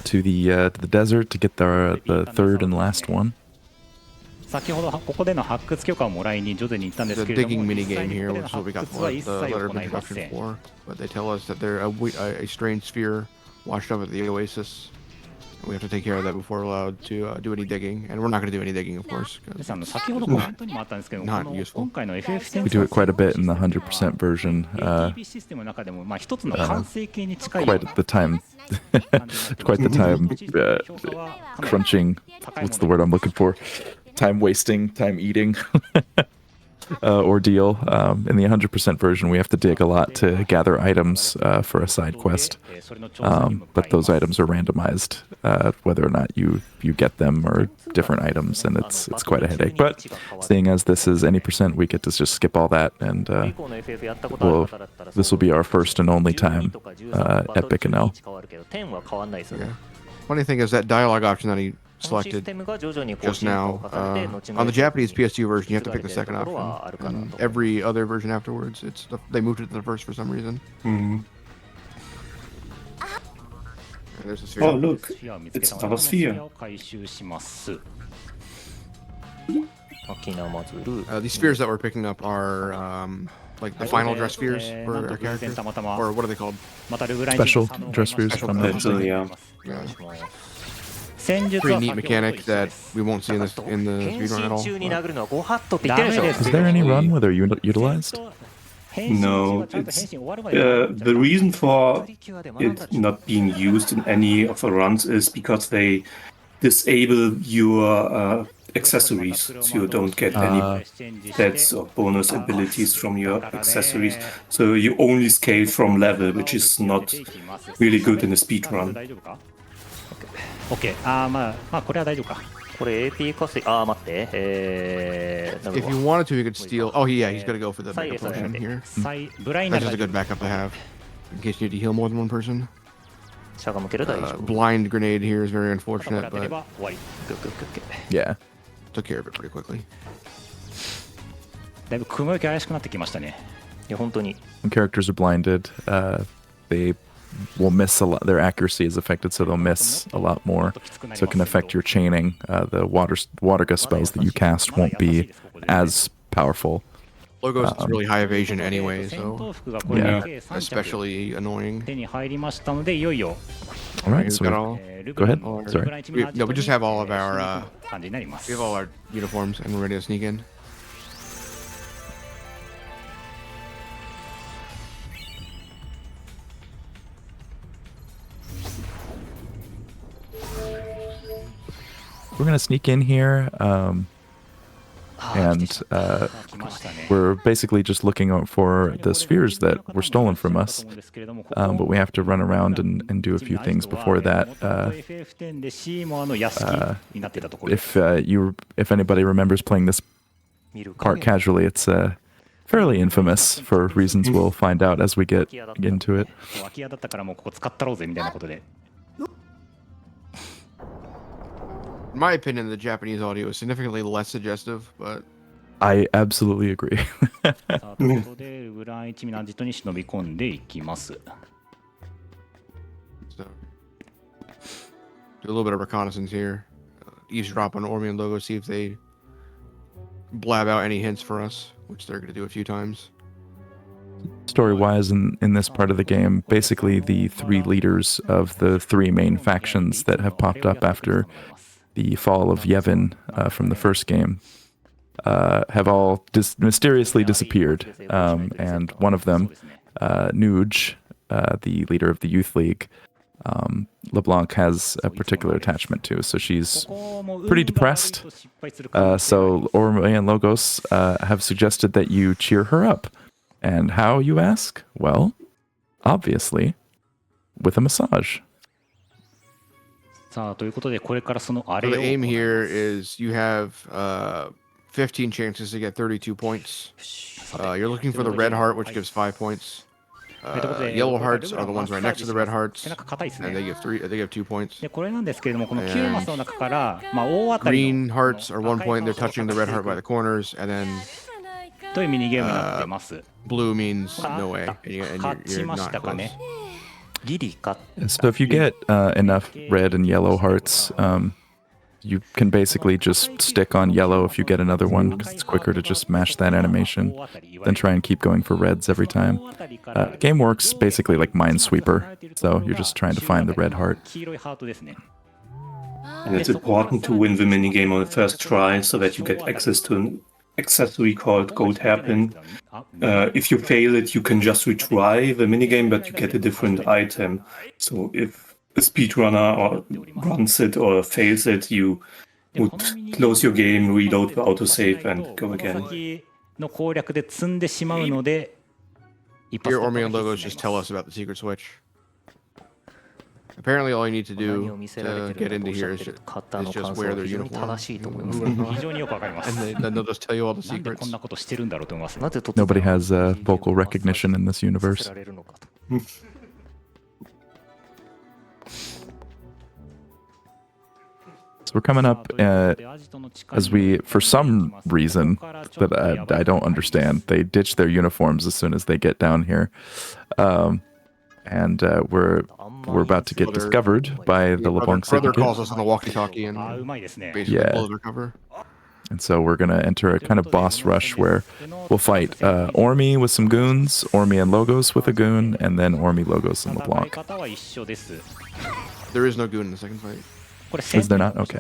to the desert to get the third and last one. 先ほどここでの発掘許可をもらいに徐々に行ったんで The すけれど digging も mini 実際 game に here, ここで which の is what we 発 got 掘は一 the 切 letter of 行いませ introduction ん for. But they tell us that there's a strange sphere washed up at the oasis. We have to take care of that before we're allowed to do any digging, and we're not going to do any digging, of course. 'cause 先ほどコメントにもあったんですけど Not この useful. 今回の FF 戦 We do it quite a bit in the 100% version. ATB システムの中でもまあ一つの完成形に近い Quite the time, quite the time crunching. What's the word I'm looking for? Time wasting, time eating ordeal. In the 100% version, we have to dig a lot to gather items for a side quest. But those items are randomized, whether or not you get them or different items, and it's quite a headache. But seeing as this is any percent, we get to just skip all that, and 以降の FF やったことある方だったら this will be our first and only time 12とか13 Epic and L. 変わるけど10は変わんないですよ Yeah. ね Funny thing is that dialogue option that he このシス selected テムが徐々にこう just 進化を now 重ねて後の on the Japanese PS2 version, you have to pick the 引き継 second がれてるところはあ option. るかな And と every other version afterwards, they moved it to the first for some reason. Mhm. And there's a sphere. Oh, look. スフィアを見つけ It's たので another sphere. スフィアを回収しますマキナマズル These spheres that we're picking up are like the final dress spheres for our characters, or what are they called? Special dress spheres. Special From So, yeah. Pretty neat mechanic that we won't see in the speedrun at all. Is there any run where they're utilized? No, it's, the reason for it not being used in any of the runs is because they disable your accessories, so you don't get any stats or bonus abilities from your accessories. So you only scale from level, which is not really good in a speedrun. OK まあこれは大丈夫か。これ AP 加水待ってIf you wanted to, you could steal. Oh, yeah, he's gonna go for the mega potion here. ブラインダ That's ル just a good backup to have in case you need to heal more than one person. しゃがむける大丈夫 Blind grenade here is very unfortunate, but Yeah. took care of it pretty quickly. だいぶ雲行き怪しくなってきましたね。いや本当に When characters are blinded, they will miss a lot. Their accuracy is affected, so they'll miss a lot more. So it can affect your chaining. The water gust spells that you cast won't be as powerful. Logos is really high evasion anyway, so Yeah. especially annoying. 手に入りましたのでいよいよ All right, He's so got all, go ahead. Sorry. No, we just have all of our 感じになりま we す have。all our uniforms and we're ready to sneak in. We're gonna sneak in here, and 来ましたね。 we're basically just looking out for the spheres that were stolen from us. But we have to run around and do a few things before that. FF10 で C も屋敷になってたところ。 If anybody remembers playing this 見る part casually, it's fairly infamous for reasons we'll find out as we get into it. 空き家だったからもうここ使ったろうぜみたいなことで。 In my opinion, the Japanese audio is significantly less suggestive, but I absolutely agree. さあということでルブラン一味のアジトに忍び込んでいきます。 so do a little bit of reconnaissance here. Eavesdrop on Ormian logo, see if they blab out any hints for us, which they're going to do a few times. Story-wise, in this part of the game, basically the three leaders of the three main factions that have popped up after the fall of Yevon from the first game have all mysteriously disappeared. And one of them, Nuge, the leader of the Youth League, LeBlanc has a particular attachment to. So she's pretty depressed. So Orme and Logos have suggested that you cheer her up. And how, you ask? Well, obviously, with a massage. さあということでこれからそのあれ So を the aim here is you have 15 chances to get 32 points. You're looking for the red heart, which gives 5 points. Yellow hearts are the ones right next to the red hearts, 背中硬いです and ね。 they give 2 points. でこれなんですけれどもこの9マスの中からまあ大当たり Green hearts are 1 point. They're touching the red heart by the corners, and then というミニゲームになってます。 blue means no way, and you're 勝ち not ましたか close. ね。ギリ勝っ So if you get enough red and yellow hearts, you can basically just stick on yellow if you get another one, because it's quicker to just mash that animation than try and keep going for reds every time. The game works basically like Minesweeper, so you're just trying to find the red heart. 黄色いハートですね。 And it's important to win the minigame on the first try so that you get access to an accessory called Gold Hairpin. If you fail it, you can just retry the minigame, but you get a different item. So if a speedrunner or runs it or fails it, you would close your game, reload the autosave, and go again. 先の攻略で積んでしまうので、一発 Your 突破が Ormian 必須 logos になり just ます tell us about the secret switch. Apparently, all you need to 何を do 見せられ to て get るの into かおっ here しゃ is ってる just, 方の is just 感想 wear は their 非常に uniform. 正しいと思います。非常によくわかります And then they'll just tell you all the なんでこん secrets. なことしてるんだろうと思います。なぜ突然 Nobody has vocal recognition in this さ universe. せられるのかと。 So we're coming up as we, for some reason that I don't understand, they ditch their uniforms as soon as they get down here. And we're about to get discovered by the Your LeBlanc brother Syndicate. calls us on the walkie-talkie and あーうまいですね。 basically Yeah. blows our cover. And so we're going to enter a kind of boss rush where we'll fight Ormi with some goons, Ormi and Logos with a goon, and then Ormi, Logos, and LeBlanc. There is no goon in the second fight. Is there not? Okay.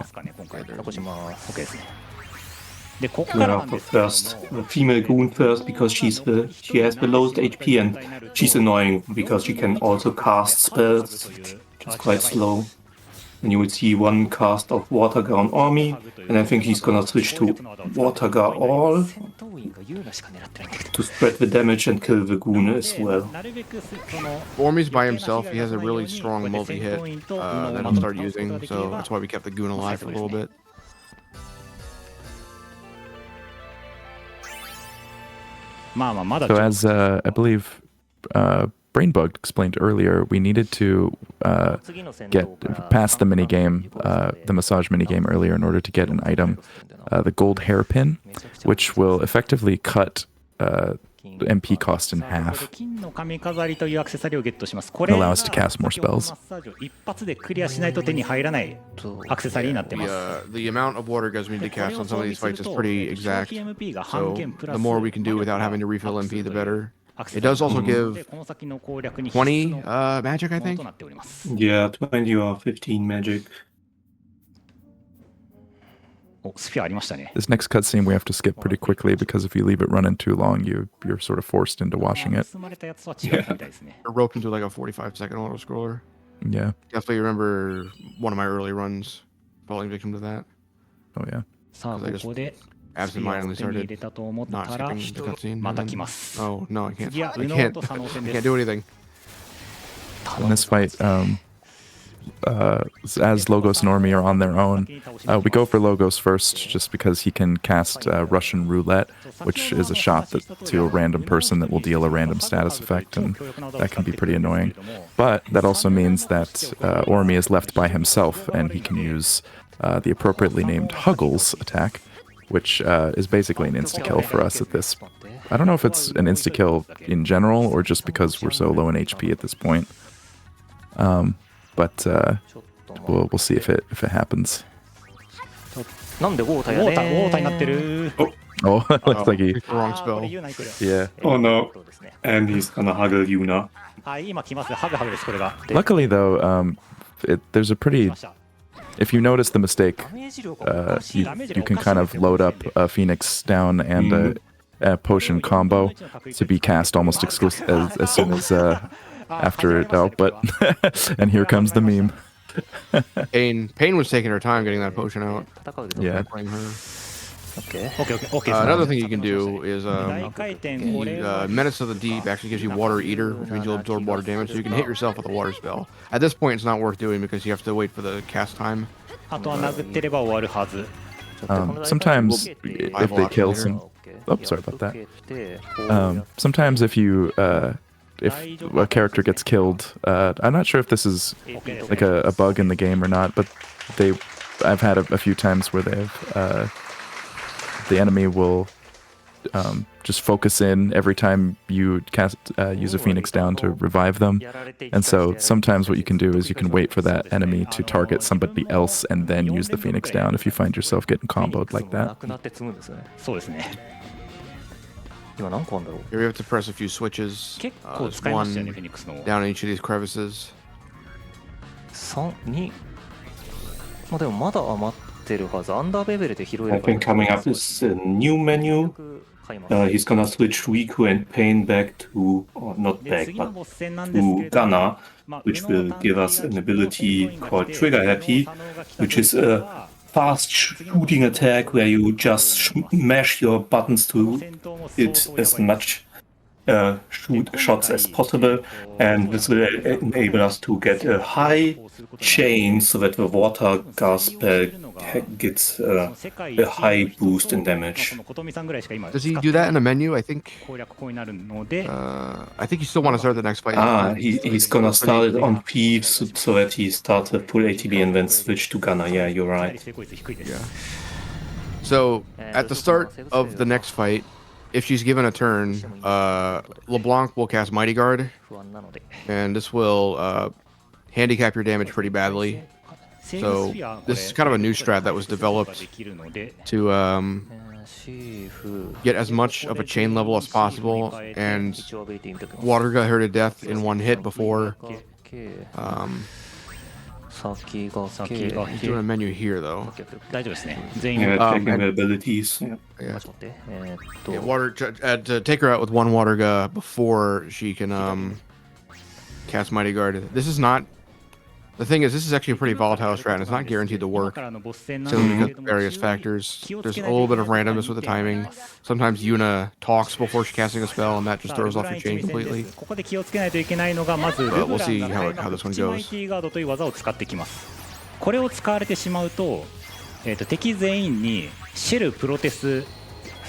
First, the female goon first because she has the lowest HP and she's annoying because she can also cast spells, which is quite slow. And you will see one cast of Watergar on Ormi, and I think he's gonna switch to Watergar all to spread the damage and kill the goon as well. Ormi's by himself. He has a really strong multi-hit that I'll start using, so that's why we kept the goon alive for a little bit. So as I believe BrainBugged explained earlier, we needed to get past the minigame, the massage minigame earlier in order to get an item, the gold hairpin, which will effectively cut MP cost in half and allow us to cast more spells. The amount of water guys we need to cast on some of these fights is pretty exact, so the more we can do without having to refill MP, the better. It does also give 20 magic, I think? Yeah, 20 or 15 magic. This next cutscene we have to skip pretty quickly because if you leave it running too long, you're sort of forced into watching it. Yeah. You're roped into like a 45-second auto-scroller. Yeah. Definitely remember one of my early runs falling victim to that. Oh, yeah. Absent-mindedly started not skipping the cutscene. Oh, no, I can't. I can't do anything. In this fight, as Logos and Ormi are on their own, we go for Logos first just because he can cast Russian Roulette, which is a shot to a random person that will deal a random status effect, and that can be pretty annoying. But that also means that Ormi is left by himself, and he can use the appropriately named Huggles attack, which is basically an insta-kill for us at this. I don't know if it's an insta-kill in general or just because we're so low in HP at this point. But we'll see if it happens. Oh, looks like he... Wrong spell. Yeah. Oh no. And he's gonna huggle Yuna. Luckily though, there's a pretty... If you notice the mistake, you can kind of load up a Phoenix down and a potion combo to be cast almost exclusive as soon as after it out. But and here comes the meme. Pain was taking her time getting that potion out. Yeah. Another thing you can do is Menace of the Deep actually gives you Water Eater, which means you'll absorb water damage, so you can hit yourself with a water spell. At this point, it's not worth doing because you have to wait for the cast time. Sometimes if they kill some... Oh, sorry about that. Sometimes if you... if a character gets killed, I'm not sure if this is like a bug in the game or not, but I've had a few times where they've... the enemy will just focus in every time you use a Phoenix down to revive them. And so sometimes what you can do is you can wait for that enemy to target somebody else and then use the Phoenix down if you find yourself getting comboed like that. Here we have to press a few switches. There's one down in each of these crevices. I think coming up is a new menu. He's gonna switch Riku and Pain back to, or not back, but to Gunner, which will give us an ability called Trigger Happy, which is a fast shooting attack where you just smash your buttons to hit as much shots as possible, and this will enable us to get a high chain so that the water gas spell gets a high boost in damage. Does he do that in a menu? I think you still want to start the next fight. He's gonna start it on Thieves so that he starts at full ATB and then switch to Gunner. Yeah, you're right. Yeah. So at the start of the next fight, if she's given a turn, LeBlanc will cast Mighty Guard, and this will handicap your damage pretty badly. So this is kind of a new strat that was developed to get as much of a chain level as possible, and water got her to death in one hit before. He's doing a menu here though. Yeah, taking the abilities. Yeah, water to take her out with one water ga before she can cast Mighty Guard. This is not. The thing is, this is actually a pretty volatile strat, and it's not guaranteed to work. Simply because of various factors. There's a little bit of randomness with the timing. Sometimes Yuna talks before she's casting a spell, and that just throws off your chain completely. But we'll see how this one goes. これを使われてしまうと、敵全員にシェル、プロテス、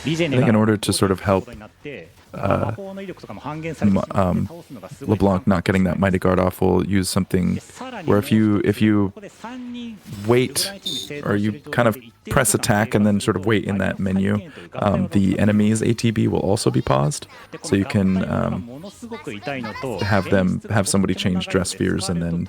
リジェネ I think in order to sort of help LeBlanc not getting that Mighty Guard off, we'll use something where if you wait, or you kind of press attack and then sort of wait in that menu, the enemy's ATB will also be paused, so you can have somebody change dress spheres and then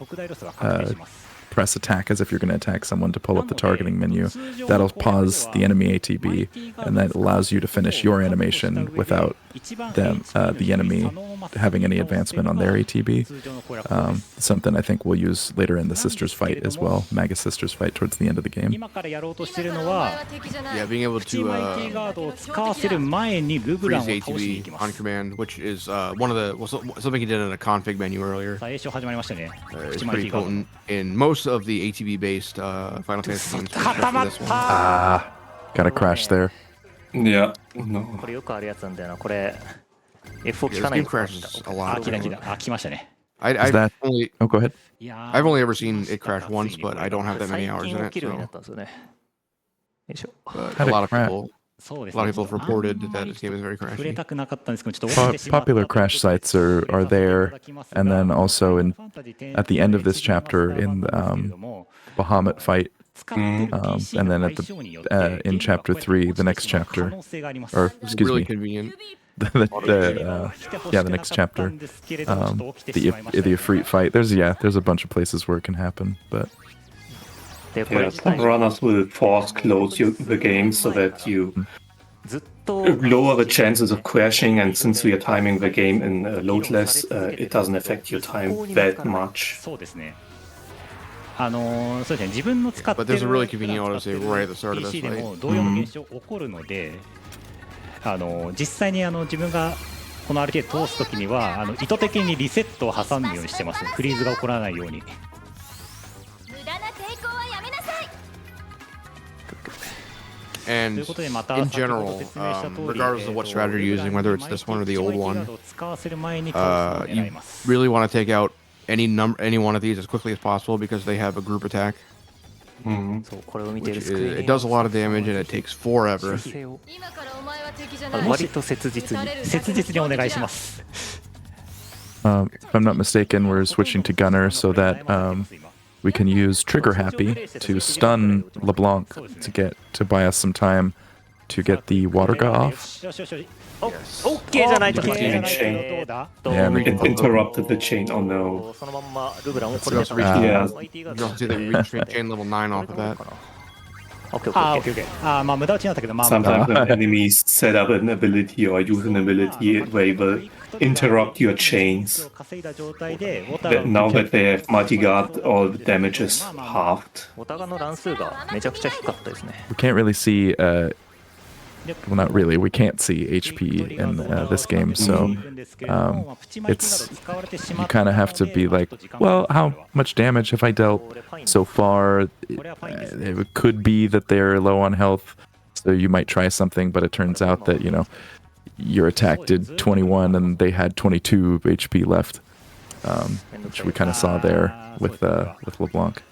press attack as if you're going to attack someone to pull up the targeting menu. That'll pause the enemy ATB, and that allows you to finish your animation without the enemy having any advancement on their ATB. Something I think we'll use later in the sisters fight as well, Magus sisters fight towards the end of the game. Yeah, being able to freeze ATB on command, which is something he did in a config menu earlier. It's pretty potent in most of the ATB-based Final Fantasy games. Got a crash there. Yeah. No. This game crashes a lot. Is that... Oh, go ahead. I've only ever seen it crash once, but I don't have that many hours in it. So. But a lot of people have reported that this game is very crashy. Popular crash sites are there, and then also at the end of this chapter in the Bahamut fight, and then in chapter 3, the next chapter, or excuse really me, convenient. the next chapter, the Ifrit fight. There's a bunch of places where it can happen, but. Yeah, some runners will force close the game so that you lower the chances of crashing, and since we are timing the game in loadless, it doesn't affect your time that much. But there's a really convenient autosave right at the start of this fight. 実際に自分がこの RTA 通すときには意図的にリセットを挟むようにしてます。フリーズが起こらないように。 And in general, regardless of what strategy you're using, whether it's this one or the old one, you really want to take out any one of these as quickly as possible because they have a group attack. It does a lot of damage and it takes forever. If I'm not mistaken, we're switching to Gunner so that we can use Trigger Happy to stun LeBlanc to buy us some time to get the water ga off. Yeah, we interrupted the chain. Oh no. You also see that we reach chain level 9 off of that. Sometimes when enemies set up an ability or use an ability where they will interrupt your chains. Now that they have multi-guard, all the damage is halved. We can't really see... well, not really. We can't see HP in this game, so you kind of have to be like, well, how much damage have I dealt so far? It could be that they're low on health, so you might try something, but it turns out that, your attack did 21 and they had 22 HP left, which we kind of saw there with LeBlanc.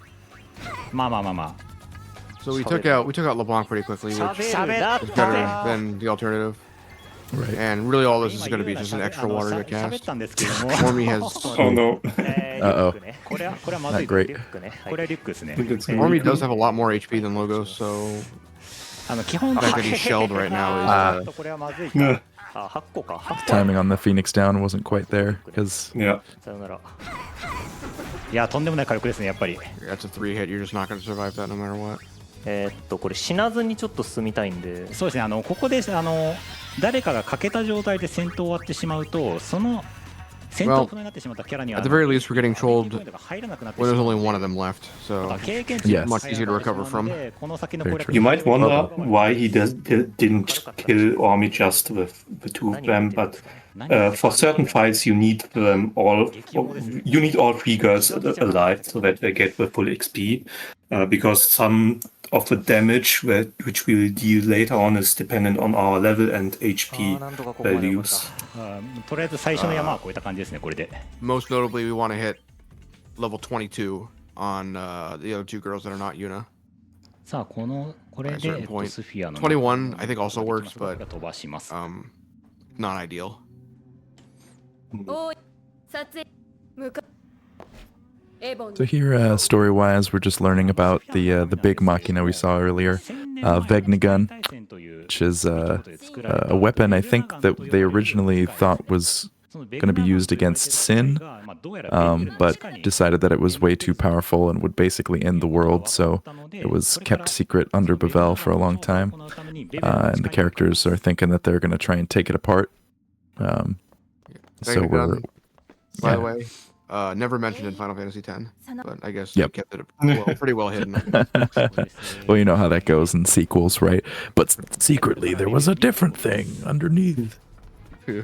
So we took out LeBlanc pretty quickly, which is better than the alternative. Right. And really all this is going to be just an extra water to cast. Mormy has... Oh no. Uh-oh. Not great. Mormy does have a lot more HP than Logos, so... The fact that he's shelled right now is... Timing on the Phoenix down wasn't quite there, because... Yeah. いや、とんでもない火力ですね、やっぱり。That's a 3 hit. You're just not going to survive that no matter what. これ死なずにちょっと進みたいんで。そうですね、ここで誰かが欠けた状態で戦闘終わってしまうと、その戦闘不能になってしまったキャラには At the very least, we're getting trolled when 入らなくなって there's しまう。 only one of them left, so 経験値が much easier to recover from. この先の攻略 You might wonder why he didn't kill Ormi just with the two of them, but for certain fights you need them all. You need all 3 girls alive so that they get the full XP, because some of the damage which we will deal later on is dependent on our level and HP values. とりあえず最初の山は越えた感じですね、これで。 Most notably, we want to hit level 22 on the other 2 girls that are not Yuna. さあ、これ At a で certain point. スフィアの21, I think, also works, but 飛ばします。 not ideal. So here, story-wise, we're just learning about the big machina we saw earlier, Vegnagun, which is a weapon I think that they originally thought was going to be used against Sin, but decided that it was way too powerful and would basically end the world, so it was kept secret under Bavel for a long time, and the characters are thinking that they're going to try and take it apart. So we're... By the way, never mentioned in Final Fantasy X, but I guess Yep. they kept it pretty well hidden. Well, you know how that goes in sequels, right? But secretly, there was a different thing underneath. Yeah.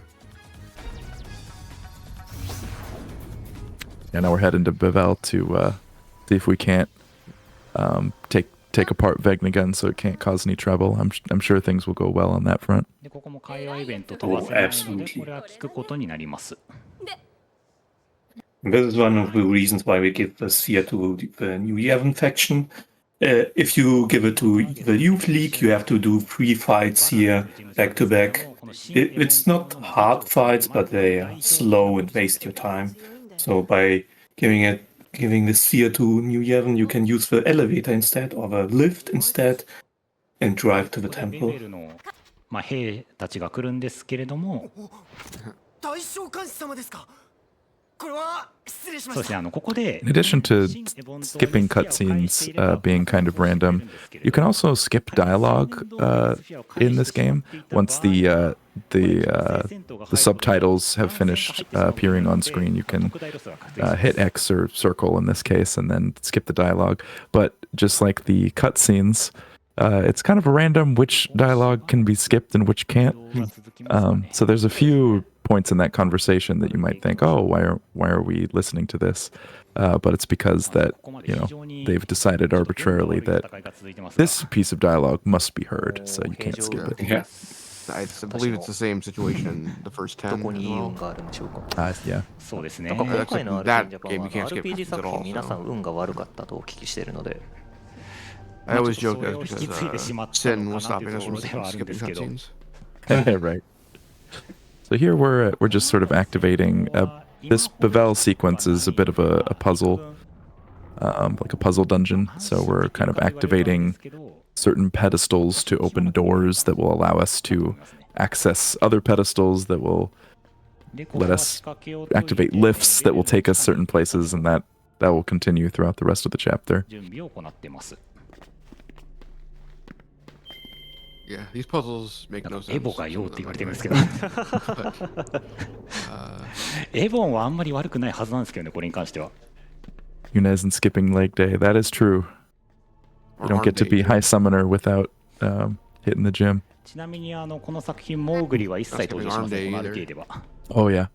And now we're heading to Bavel to see if we can't take apart Vegnagun so it can't cause any trouble. I'm sure things will go well on that front. でここも会話イベント飛ばせないので、これは聞くことになります。 This is one of the reasons why we give this here to the New Yevon faction. If you give it to the Youth League, you have to do 3 fights here back to back. It's not hard fights, but they are slow and waste your time. So by giving this here to New Yevon, you can use the elevator instead or the lift instead and drive to the temple. まあ兵たちが来るんですけれども、大召喚師様ですか。これは失礼しまそうでした。すね、ここで In addition to skipping cutscenes being kind of random, you can also skip dialogue in this game once the subtitles have finished appearing on screen. You can hit X or circle in this case and then skip the dialogue. But just like the cutscenes, it's kind of random which dialogue can be skipped and which can't. So there's a few points in that conversation that you might think, oh, why are we listening to this? But it's because that, they've decided arbitrarily that this piece of dialogue must be heard, so you can't skip it. Yeah. I believe it's the same situation in the first 10 as どこに運 well. があるんでしょうか。 Yeah. そうですね。なんか今回の That RPG ジャパ game ン you can't は skip RPG cutscenes 作 at all, 品皆さん so 運が悪かったとお聞きしているので。 I always joke that それを引き継いでしまっ because た Sin の was かなと stopping いう us とこ from ろではあるんで skipping すけど。 cutscenes. Right. So here we're just sort of activating this Bavel sequence is a bit of a puzzle, like a puzzle dungeon. So we're kind of activating certain pedestals to open doors that will allow us to access other pedestals that will let us activate lifts that will take us certain places, and that will continue throughout the rest of the chapter. 準備を行ってます。 Yeah, these puzzles make no sense. エボがようって言われてるんですけど。エボンはあんまり悪くないはずなんですけどね、これに関しては。Yuna isn't skipping leg day. That is true. You don't get to be high summoner without hitting the gym. ちなみにこの作品、モーグリは一切登場しません、この RTA では。 Oh yeah.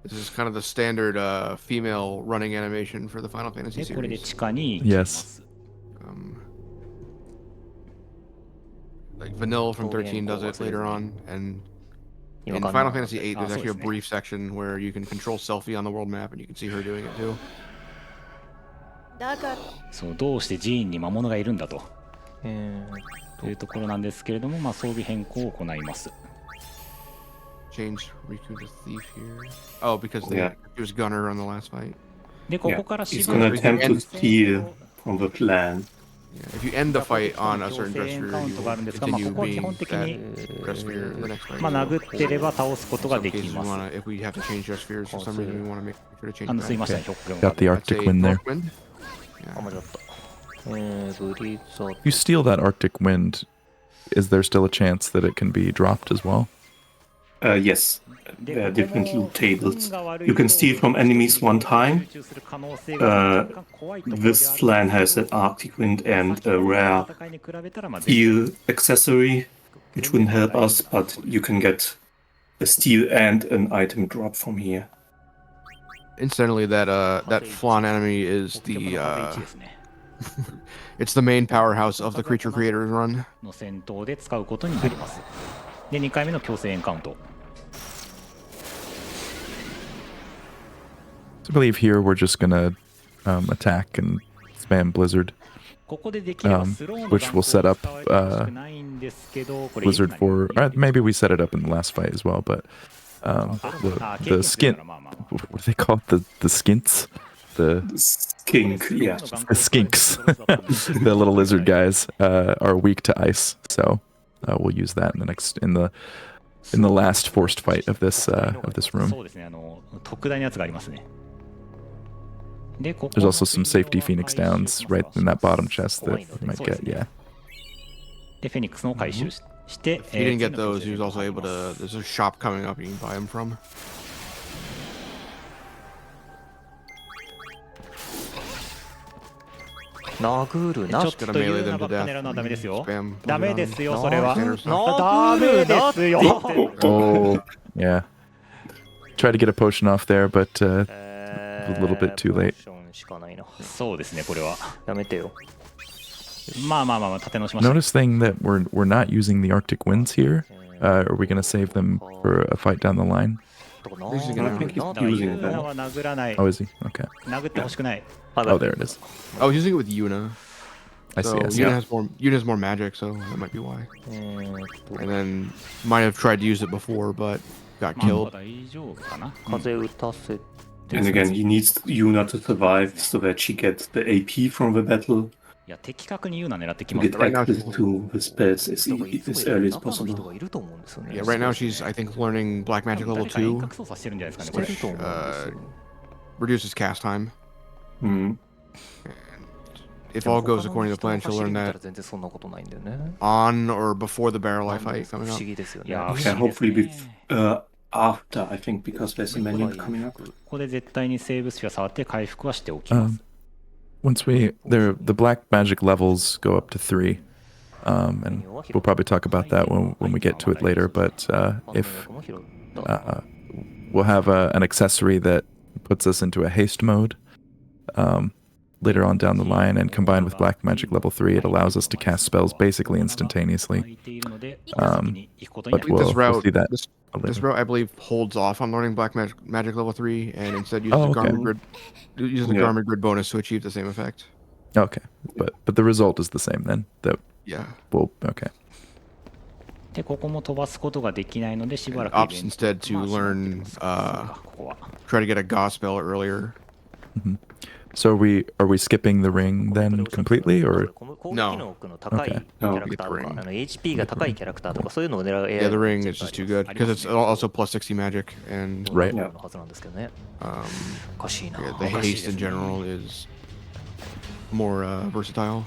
This is kind of the standard female running animation for the Final Fantasy で、これで series. 地下に行きます。 Like Vanilla from 13 does it later on, and in Final Fantasy 8 there's actually a brief section where you can control Selfie on the world map, and you can see her doing it too. そうどうして寺院に魔物がいるんだと。というところなんですけれども、まあ、装備変更を行います。 Change Riku to thief here. Oh, because he was gunner on the last fight. で、ここから He's gonna attempt to steal from the clan. If you end the fight on a certain dress sphere, カウン you トがあ will るんですが、まあ、こ continue こは基 being 本的 that に、 dress sphere in the next fight. まあ、殴ってれば倒すことが In some でき cases, we ます。 wanna, if we have to change dress spheres for some reason, we want to make sure to change すい it ま back. せん、表現 Got the That's Arctic a wind there. north wind. あ、間違った。ブリザー You steal that Arctic wind. Is there still a chance that it can be dropped as well? Yes. There are different loot tables. You can steal from enemies one time. This flan has an Arctic wind and a rare steel accessory, which wouldn't help us, but you can get a steel and an item drop from here. Incidentally, that flan enemy is the it's the main powerhouse of the creature creators run. の戦闘で使うことになります。で、2回目の強制エンカウント。I believe here we're just gonna attack and spam Blizzard, ここでできればスローの which will set up 弾道を使われてほしくないんですけど、これ Blizzard for. Maybe we set it up in the last fight as well, but the skin. What do they call it? The skints. The Skink, yeah. skinks. The little lizard guys are weak to ice, so we'll use that in the last forced fight of this room. そうですね、特大なやつがありますね。で、ここ There's also some safety Phoenix downs right in that bottom chest that you might get. Yeah. で、フェニックスの回収して、 If he didn't get those, he was also able to. There's a shop coming up you can buy them from. 殴るな。ちょっというなばっか狙うのはダメですよ。 Spam. ダメですよ、それは。殴ダメるな。ですよ。 Oh, yeah. Try to get a potion off there, but a little bit too late. ポーションしかないな。そうですね、これは。やめてよ。まあ、立て直しました。 Notice thing that we're not using the Arctic winds here. Are we gonna save them for a fight down the line? He's gonna- I think he's だからユ using ーナ that. は殴らない。 Oh, is he? Okay. 殴ってほしくない。 Oh, there it is. I was using it with Yuna. I see. So I see. Yuna has more magic, so that might be why. And then might have tried to use it before, but got まあ killed. 大丈夫かな。風打たせ And again, he needs Yuna to survive so that she gets the AP from the battle. いや、的確にユーナ狙ってき To ます get から。 Right now access to the spells as 人がいつも early as 中の人 possible. がいると思うんですよね。 Yeah, right now she's I think learning black magic level 誰か遠 2, 隔操作してるんじゃないですかね、これ。してると思うんですよ。 reduces cast time. Hmm. If all goes according to plan, she'll learn 他の人の走り見たら that 全然そんなことないんだよね。 on or before the barrel life fight 不 coming 思 up. 議ですよね。いや Yeah, hopefully after, I think, because there's a menu coming up. ここで絶対にセーブスフィア触って回復はしておきます Once the black magic levels go up to 3, and we'll probably talk about that when we get to it later. But if we'll have an accessory that puts us into a haste mode later on down the line, and combined with black magic level 3, it allows us to cast spells basically instantaneously. 空いているので Um, 先に行くことにな But ります This we'll route, see that. this route, I believe, holds off on learning black magic level 3, and instead uses Oh, the okay. garment grid, uses the Yeah. garment grid bonus to achieve the same effect. Okay, but the result is the same then. That Yeah. will okay. でここも飛ばすことができないのでしばらく Opts instead to まあ learn ここは try to get a God spell earlier. So are we skipping the ring then completely, or 攻撃力の高いキ No. ャラクターとか、HP が高いキャラクターとかそういうのを狙う Yeah, the ring is just too good because it's also plus 60 magic, and Right. のはずなんですけどね。 おかしいな。 yeah, the haste in general is more versatile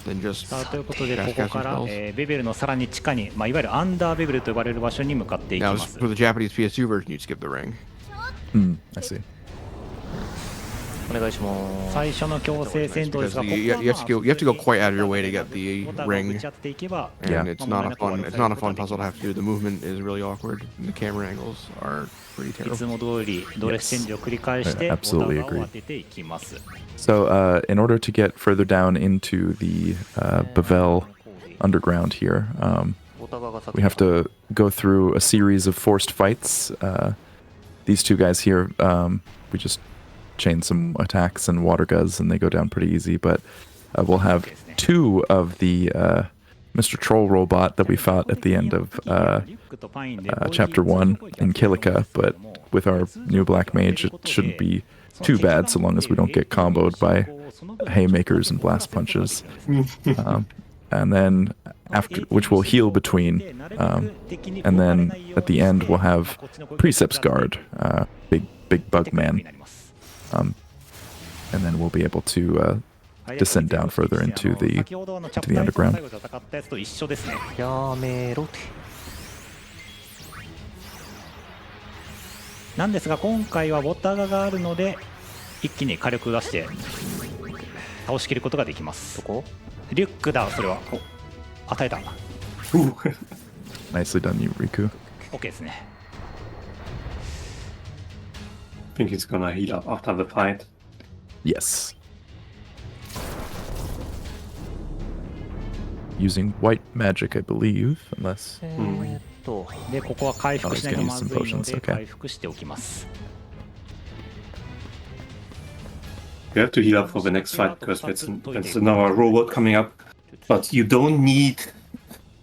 than just さあということで cast ここから spells. ベベルのさらに地下に、まあ、いわゆるアンダーベベルと呼ばれる場所に向かっていき Now ま this- す for the Japanese PS2 version, you'd skip the ring. I see. お願いします。最初の強制戦闘ですが Because こ you こは have to go quite out of your way to get the ボタンを ring, ぶち当てていけば Yeah. and it's not a fun puzzle to have to do. The movement is really awkward, and the camera angles are pretty い terrible. つも通りドレスチェンジを繰り返して I ボタ absolutely ンを agree. 当てていきます So in order to get further down into the Bavel underground here, お互いが先 we have to go through a series of forced fights. These two guys here, we just chain some attacks and water guns, and they go down pretty easy. But we'll have two of the Mr. Troll robot that we fought at the end of chapter 1 in Kilika. But with our new black mage, it shouldn't be too bad so long as we don't get comboed by haymakers and blast punches. And then after, which will heal between, and then at the end we'll have Precepts Guard, big bug man, and then we'll be able to descend down further into the underground. やめろて。なんですが今回はボタガがあるので一気に火力出して倒しきることができます。どこ？リュックだ、それは。お、与えた。Nicely done, you Riku. OK ですね。I think he's gonna heal up after the fight. Yes. Using white magic, I believe, unless. でここは回復しないとまずいの I was gonna use some で potions, okay. 回復しておきます。You have to heal up for the next fight because that's another robot coming up. But you don't need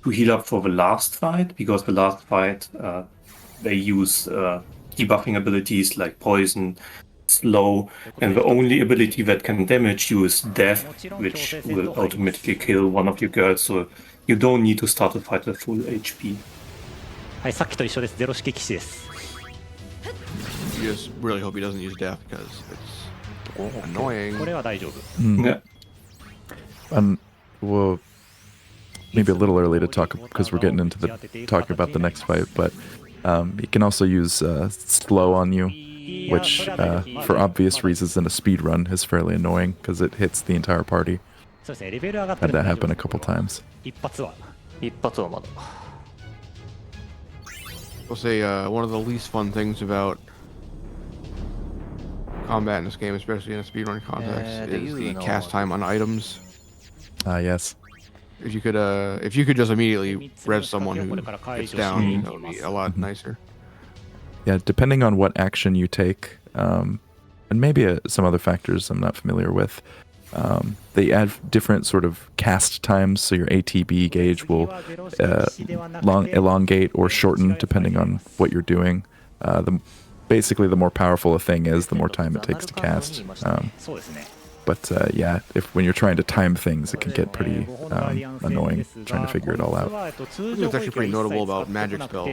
to heal up for the last fight because the last fight they use debuffing abilities like poison, slow, and the only ability that can damage you is death, which will automatically kill one of your girls. So you don't need to start the fight at full HP. はい、さっきと一緒です。ゼロ式騎士です。You just really hope he doesn't use death because it's annoying. これは大丈夫。Yeah. Well, maybe a little early to talk because we're getting into talking about the next fight, but you can also use slow on you, which for obvious reasons in a speed run is fairly annoying because it hits the entire party. そうですね、レベル上がったら Had that happen a couple times. 一発はまだ。I'll say one of the least fun things about combat in this game, especially in a speedrun context, is the cast time on items. Yes. If you could just immediately res someone who gets down, that would be a lot nicer. Yeah, depending on what action you take, and maybe some other factors I'm not familiar with, they add different sort of cast times, so your ATB gauge will elongate or shorten depending on what you're doing. Basically, the more powerful a thing is, the more time it takes to cast. But yeah, when you're trying to time things, it can get pretty annoying trying to figure it all out. It's actually pretty notable about magic spells.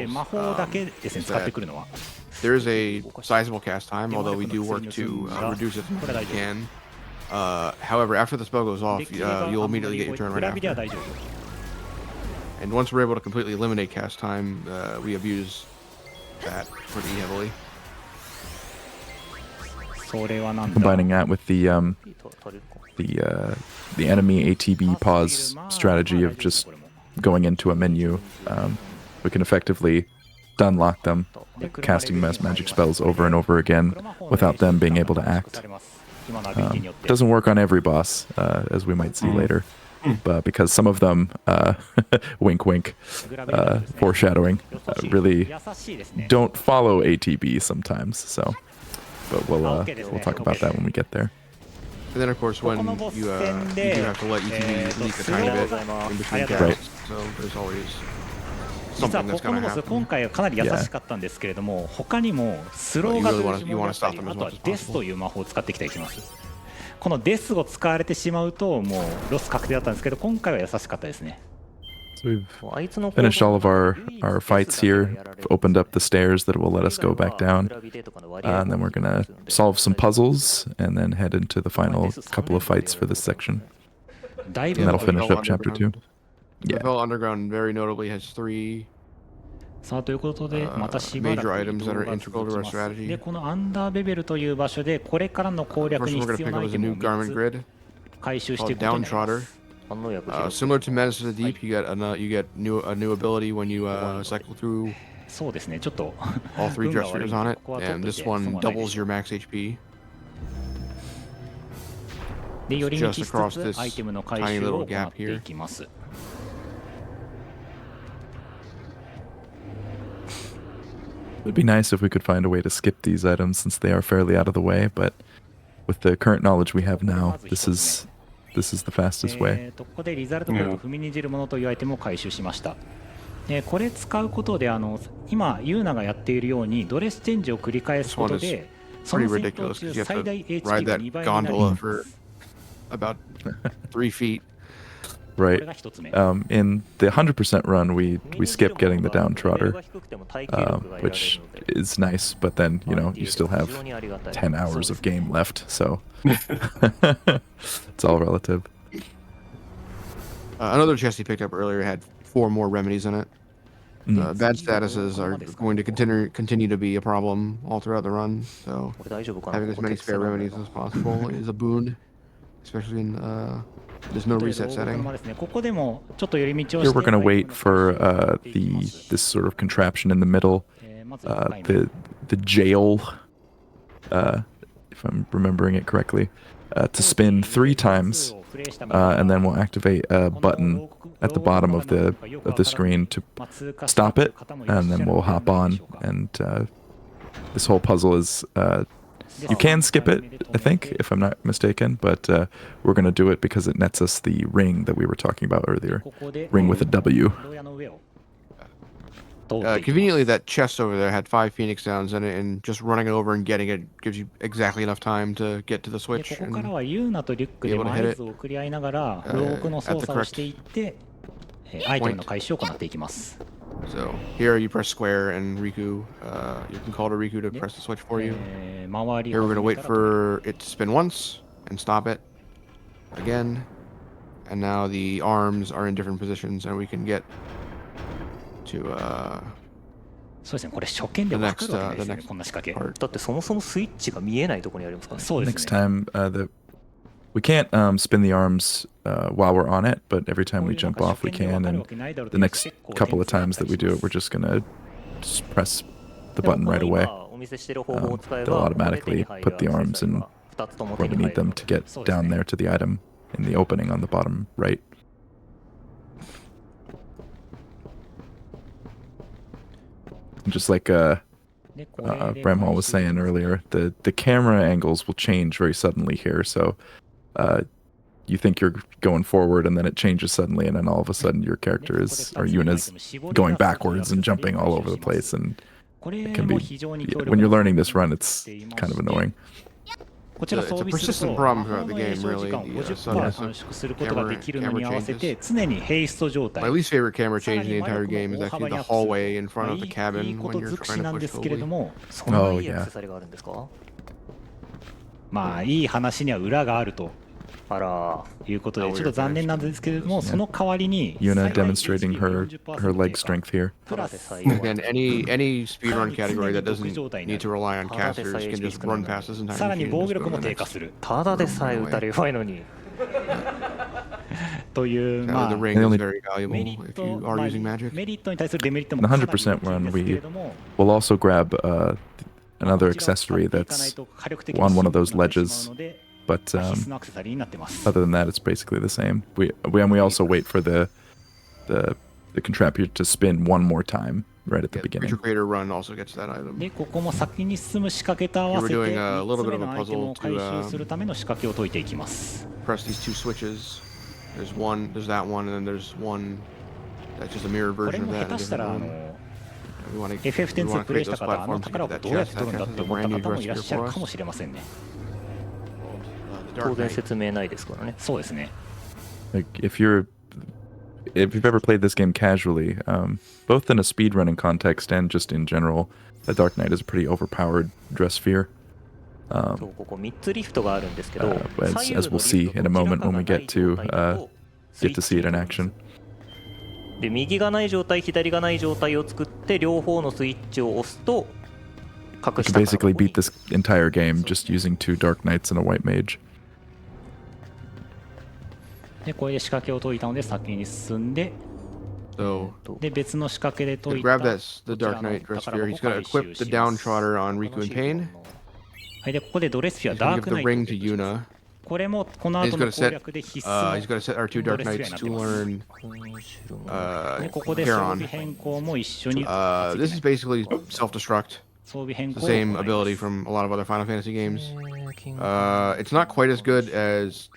There is a sizable cast time, although we do work to reduce it as much as we can. However, after the spell goes off, you'll immediately get your turn right after. And once we're able to completely eliminate cast time, we abuse that pretty heavily. Combining that with the enemy ATB pause strategy of just going into a menu, we can effectively stun lock them, casting mass magic spells over and over again without them being able to act. Doesn't work on every boss, as we might see later, but because some of them, wink wink, foreshadowing, really don't follow ATB sometimes. So, but we'll talk about that when we get there. And then of course when you do have to let ETB leak a tiny bit in between casts, so there's always 実はここのボス今回はかなり優しかったんですけれども、他にもスローがという呪文だったり、あとはデスという魔法を使ってきたりします。このデスを使われてしまうともうロス確定だったんですけど、今回は優しかったですね。So we've finished all of our fights here, opened up the stairs that will let us go back down, and then we're gonna solve some puzzles and then head into the final couple of fights for this section. And that'll finish up chapter 2. The Fell Underground very notably has 3さあということでまたしばらく major items that are integral to our strategy. でこのアンダーベベルという場所でこれからの攻略に必要なアイテムを3つ回収していくことになります。Similar to Menace to the Deep, you get a new ability when you cycle through そうですね、ちょっと all 3 dress figures on it, and this one doubles your max HP. で寄り道しつつアイテムの回収を行っていきます。It'd be nice if we could find a way to skip these items since they are fairly out of the way, but with the current knowledge we have now, this is the fastest way. ここでリザルトコード踏みにじるものというアイテムを回収しました。これ使うことで今ユーナがやっているようにドレスチェンジを繰り返すことで pretty ridiculous because you have to ride that gondola for about 3 feet. Right. In the 100% run, we skip getting the downtrotter, which is nice, but then, you know, you still have 10 hours of game left, so it's all relative. Another chest he picked up earlier had 4 more remedies in it. Bad statuses are going to continue to be a problem all throughout the run, so having as many spare remedies as possible is a boon, especially in there's no reset setting. Here we're going to wait for this sort of contraption in the middle, the jail, if I'm remembering it correctly, to spin 3 times, and then we'll activate a button at the bottom of the screen to stop it, and then we'll hop on. And this whole puzzle is you can skip it, I think, if I'm not mistaken, but we're going to do it because it nets us the ring that we were talking about earlier. Ring with a W. Conveniently, that chest over there had 5 Phoenix Downs in it, and just running over and getting it gives you exactly enough time to get to the switch and be able to hit it at the correct point. So here you press square and Riku, you can call to Riku to press the switch for you. Here we're going to wait for it to spin once and stop it again. And now the arms are in different positions and we can get to the next part. Next time, we can't spin the arms while we're on it, but every time we jump off we can, and the next couple of times that we do it, we're just gonna press the button right away. They'll automatically put the arms in where we need them to get down there to the item in the opening on the bottom right. Just like Bramhall was saying earlier, the camera angles will change very suddenly here, so you think you're going forward and then it changes suddenly, and then all of a sudden your character or Yuna's going backwards and jumping all over the place, and it can be, when you're learning this run, it's kind of annoying. It's a persistent problem throughout the game, really. My least favorite camera change in the entire game is actually the hallway in front of the cabin when you're trying to push slowly. Oh, yeah. まあいい話には裏があるということでちょっと残念なんですけれども、その代わりに Yuna demonstrating her leg strength here. And any speedrun category that doesn't need to rely on casters can just run past this entire さらに machine 防 and 御 just 力 go も to the 低下 next. するただでさえ打たれ弱いのにという Now ま the あ ring is very valuable メリッ if ト you are using magic. メリットに対するデメリットも In the かなり 100% 大きいん run, ですけれども we'll also grab another accessory that's on one of those ledges, but 必須のアクセサリーになってます other than that, it's basically the same. We also wait for the contraption to spin one more time right at the Yeah, the beginning. Creature Creator run also gets that item. でここも先に進む仕掛けと合わせて We're doing a 3 little つ bit 目 of a のアイテムを puzzle 回収するための仕掛けを解いていきます Press these 2 switches. There's that one, and then there's one that's just a mirror これ version も of 下 that. 手したら We want to FF102 プレイした方、あの platforms to 宝 get 箱 that どうやって chest. 取るんだ That って chest is a 思った brand new 方も dress いらっ here しゃる for かも us. しれませんね The 当 Dark 然 Knight. 説明ないですからね。そうですね Like if you've ever played this game casually, both in a speedrunning context and just in general, the Dark Knight is a pretty overpowered dress sphere. そうここ3つリフトがあるんですけど、 as we'll see in a moment when we get to see it in action. で右がない状態、左がない状態を作って両方のスイッチを押すと You can basically beat this entire game just using 2 Dark Knights and a White Mage. でこれで仕掛けを解いたので先に進んで So で別の仕掛けで to 解いた grab the Dark Knight dress sphere, he's going to equip the Downtrotter on Riku in Pain. はいでここでドレスフィア He's ダ going ー to ク give ナ the イ ring ト to Yuna. これもこの And 後 he's の going to 攻 set 略で必須 he's going to set our 2 Dark Knights to learn でここで装備 Charon. 変更も一緒に This is basically self-destruct. 装備変 The 更を same 行います ability from a lot of other Final Fantasy games. It's not quite as good as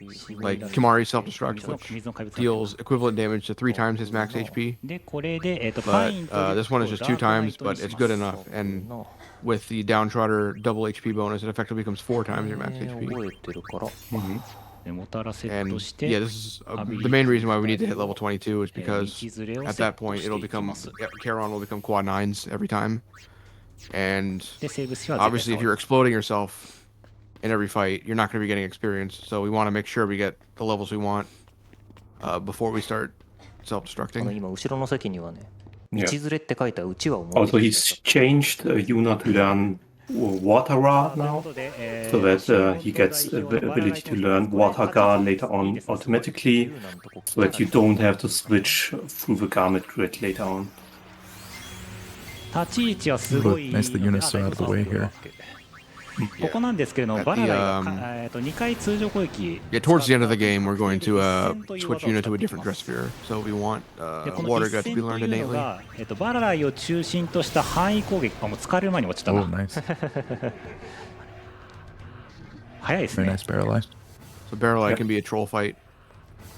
like Kimari's self-destruct, which deals equivalent damage to 3 times his max HP. でこれでパ But インと this one is just 2 times, but it's good enough. And with the Downtrotter double HP bonus, it effectively becomes 4 times your max HP. And yeah, this is the main reason why we need to hit level 22 is because at that point it'll become Charon will become quad 9s every time. And obviously, if you're exploding yourself in every fight, you're not going to be getting experience. So we want to make sure we get the levels we want before we start self-destructing. Yeah. Also, he's changed Yuna to learn Water Ra now, so that he gets the ability to learn Water Gar later on automatically, so that you don't have to switch through the garment grid later on. But nice that Yuna's so out of the way here. ここなんですけれども、バララが2回通常攻撃。Yeah, towards the end of the game, we're going to switch Yuna to a different dress sphere. So we want Water Gut to be learned innately. バラライを中心とした範囲攻撃がもう使われる前に落ちたな。Oh, nice. 早いです Very ね。 nice barrel eye. So Barrel Eye can be a troll fight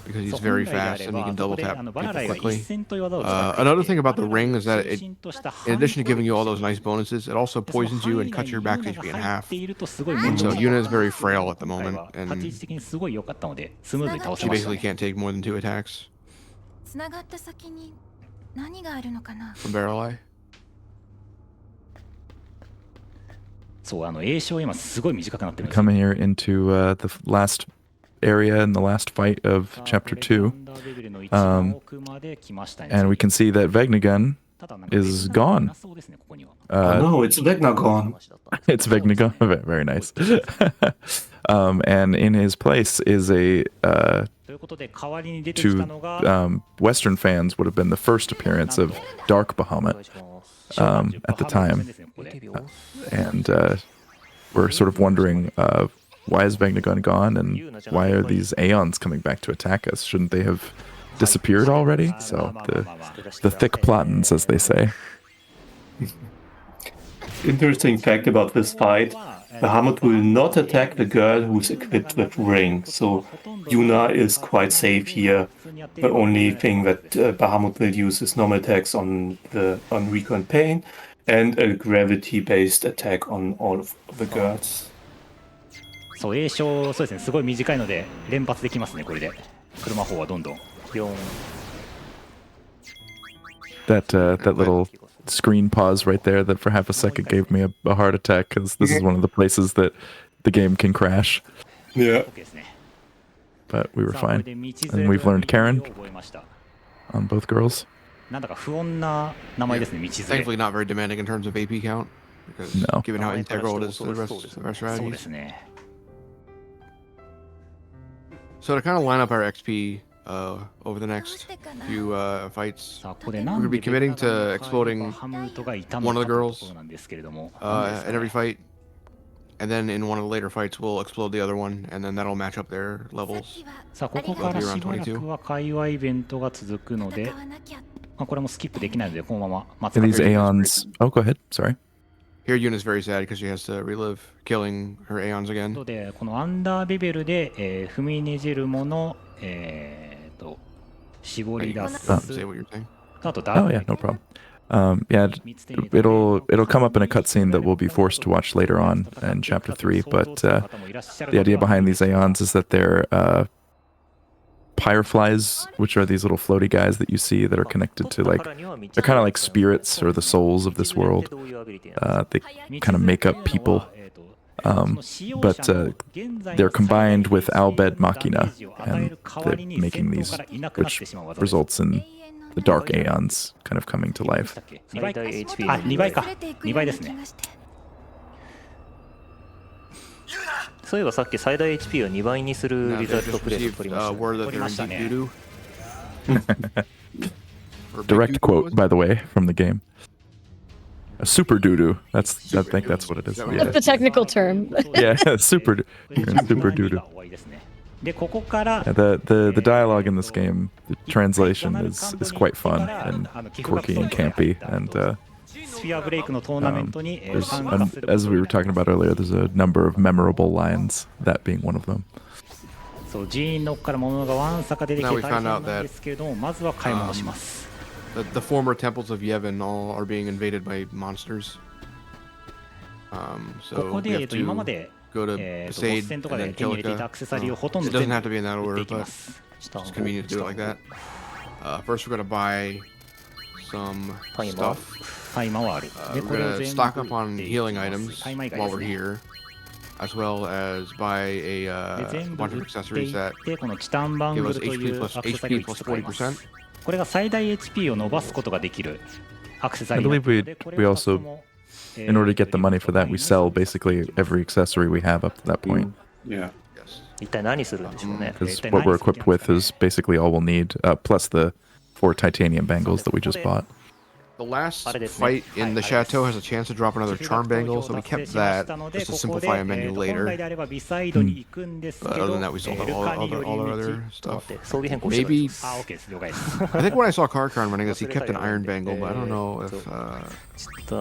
because he's very fast and he can double tap people quickly. Another thing about the ring is that it, in addition to giving you all those nice bonuses, it also poisons you and cuts your max HP in half. So Yuna is very frail at the moment, and she basically can't take more than 2 attacks from Barrel Eye. そう、詠唱今すごい短くなってるんです。 Coming here into the last area in the last fight of Chapter 2. And we can see that Vegnagun is gone. No, it's Vegna gone. It's Vegnagun. Very nice. And in his place is a to Western fans would have been the first appearance of Dark Bahamut at the time. And we're sort of wondering why is Vegnagun gone and why are these Aeons coming back to attack us? Shouldn't they have disappeared already? So the thick plottins, as they say. Interesting fact about this fight, Bahamut will not attack the girl who's equipped with Ring, so Yuna is quite safe here. The only thing that Bahamut will use is normal attacks on Rico and Pain, and a gravity-based attack on all of the girls. そう、詠唱、そうですね、すごい短いので連発できますね、これで。車砲はどんどん。That little screen pause right there that for half a second gave me a heart attack because this is one of the places that the game can crash. Yeah. But we were fine. And we've learned Karen on both girls. なんだか不穏な名前ですね、道連れ。 Thankfully not very demanding in terms of AP count, because No. given how integral it is to the rest of our そうで strategies. すね。 So to kind of line up our XP over the next few fights, さあ、ここで we're なん going to で be committing to exploding ハムトがいたの one か of と the いう girls ところなんですけれども、 in every fight, and then in one of the later fights we'll explode the other one, and then that'll match up their levels. さあ、ここからしばらくは会話イベントが続くので、まあ、これもスキップできないので、このまま待つ And か these Aeons. Oh, go ahead. Sorry. Here Yuna's very sad because she has to relive killing her Aeons という again. ことで、このアンダーベベルで、踏みねじるもの、絞り出す。 Say what you're saying. あとダー Oh ク yeah, no problem. Yeah, it'll come up in a cutscene that we'll be forced to watch later on in Chapter 3. But the idea behind these Aeons is that they're Pyreflies, which are these little floaty guys that you see that are connected to they're kind of like spirits or the souls of this world. They kind of make up people. But they're combined with Albed Machina, and they're making these, which results in the Dark Aeons kind of coming to life. 2倍か。あ、2倍か。2倍ですね。そういえばさっき最大 HP を2倍にする Now リザ they ルト just プレイ received 取りました。 word that they're in Mashita deep ne. doo-doo. Or big Direct doo-doo quote, was it? by the way, from the game. A super doo-doo. I think that's what it is. That's Yeah, the technical term. yeah, super. You're in super doo-doo. で、ここから、 Yeah, the dialogue in this game, the translation is quite fun and quirky and campy, and スフィアブレイクのトーナメントに there's 参加する。 as we were talking about earlier, there's a number of memorable lines, that being one of them. そう、寺院の奥から物がわんさか出てき Now て we 大 found 変 out なん that ですけれども、まずは買い物します。 The former temples of Yevon all are being invaded by monsters. So ここ we で、 have 今ま to で、 go to ボス Besaid 戦とか and で then 手に入れていた Kilika. アクセサリーをほとん It ど全 doesn't 部 have to be in that 売って order, いき but ます。 it's convenient to do it like that. First, we're gonna buy some タイマー stuff. タイマーはある。 We're これを gonna 全部 stock up on 売っていき healing ます items タイマー以外 while です we're ね。 here, as well as buy a で全部 bunch 売 of って accessories い that ってこのチタンバン give グ us ルとい HP う plus アクセサリー HP を plus 使います 40%. これが最大 HP を伸ばすことができるアクセサ I リーにな believe っている we ので、これ we を二つと also, も in order to get the money for that, we sell basically every accessory we have up to that point. Yeah. Yes. 一体何するんでしょうね。 Because what we're equipped with is basically all we'll need, plus the 4 titanium bangles that we just bought. The last あれですね。 fight in the chateau has a chance to drop another charm bangle, so we kept that just to simplify a menu 本来 later. であればビサイドに行くんですけ But ど、 other than that, we sold ル all カに寄 our り other 道 other ちょっと stuff. 待って、装備変更して Maybe あ、OK です、了解です。 I think when I saw Karkaron running this, he kept an iron bangle, but I don't know if チタ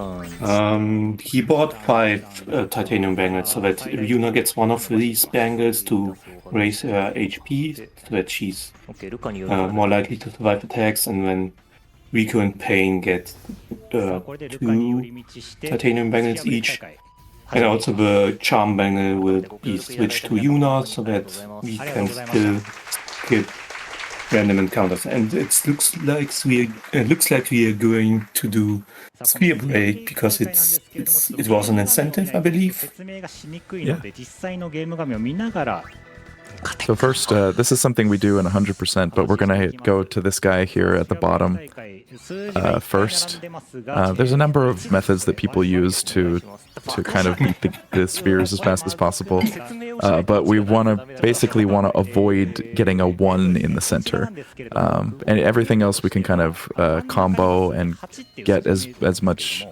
ン He bought 5 titanium bangles so that Yuna gets one of these bangles to raise her HP so that she's OK ルカによる more likely to survive attacks, and then Rico and Pain get これでルカに寄り 2 道して titanium bangles each. And also the charm bangle will be switched to Yuna so that we can still skip random encounters. And it looks like we are going to do Spear Break because it was an incentive, I believe. 説明がしにくいので、実際のゲーム画面を見ながら So first, this is something we do in 100%, but we're gonna go to this guy here at the bottom first. There's a number of methods that people use to kind of beat the spheres as fast as possible, but we basically want to avoid getting a 1 in the center, and everything else we can kind of combo and get as much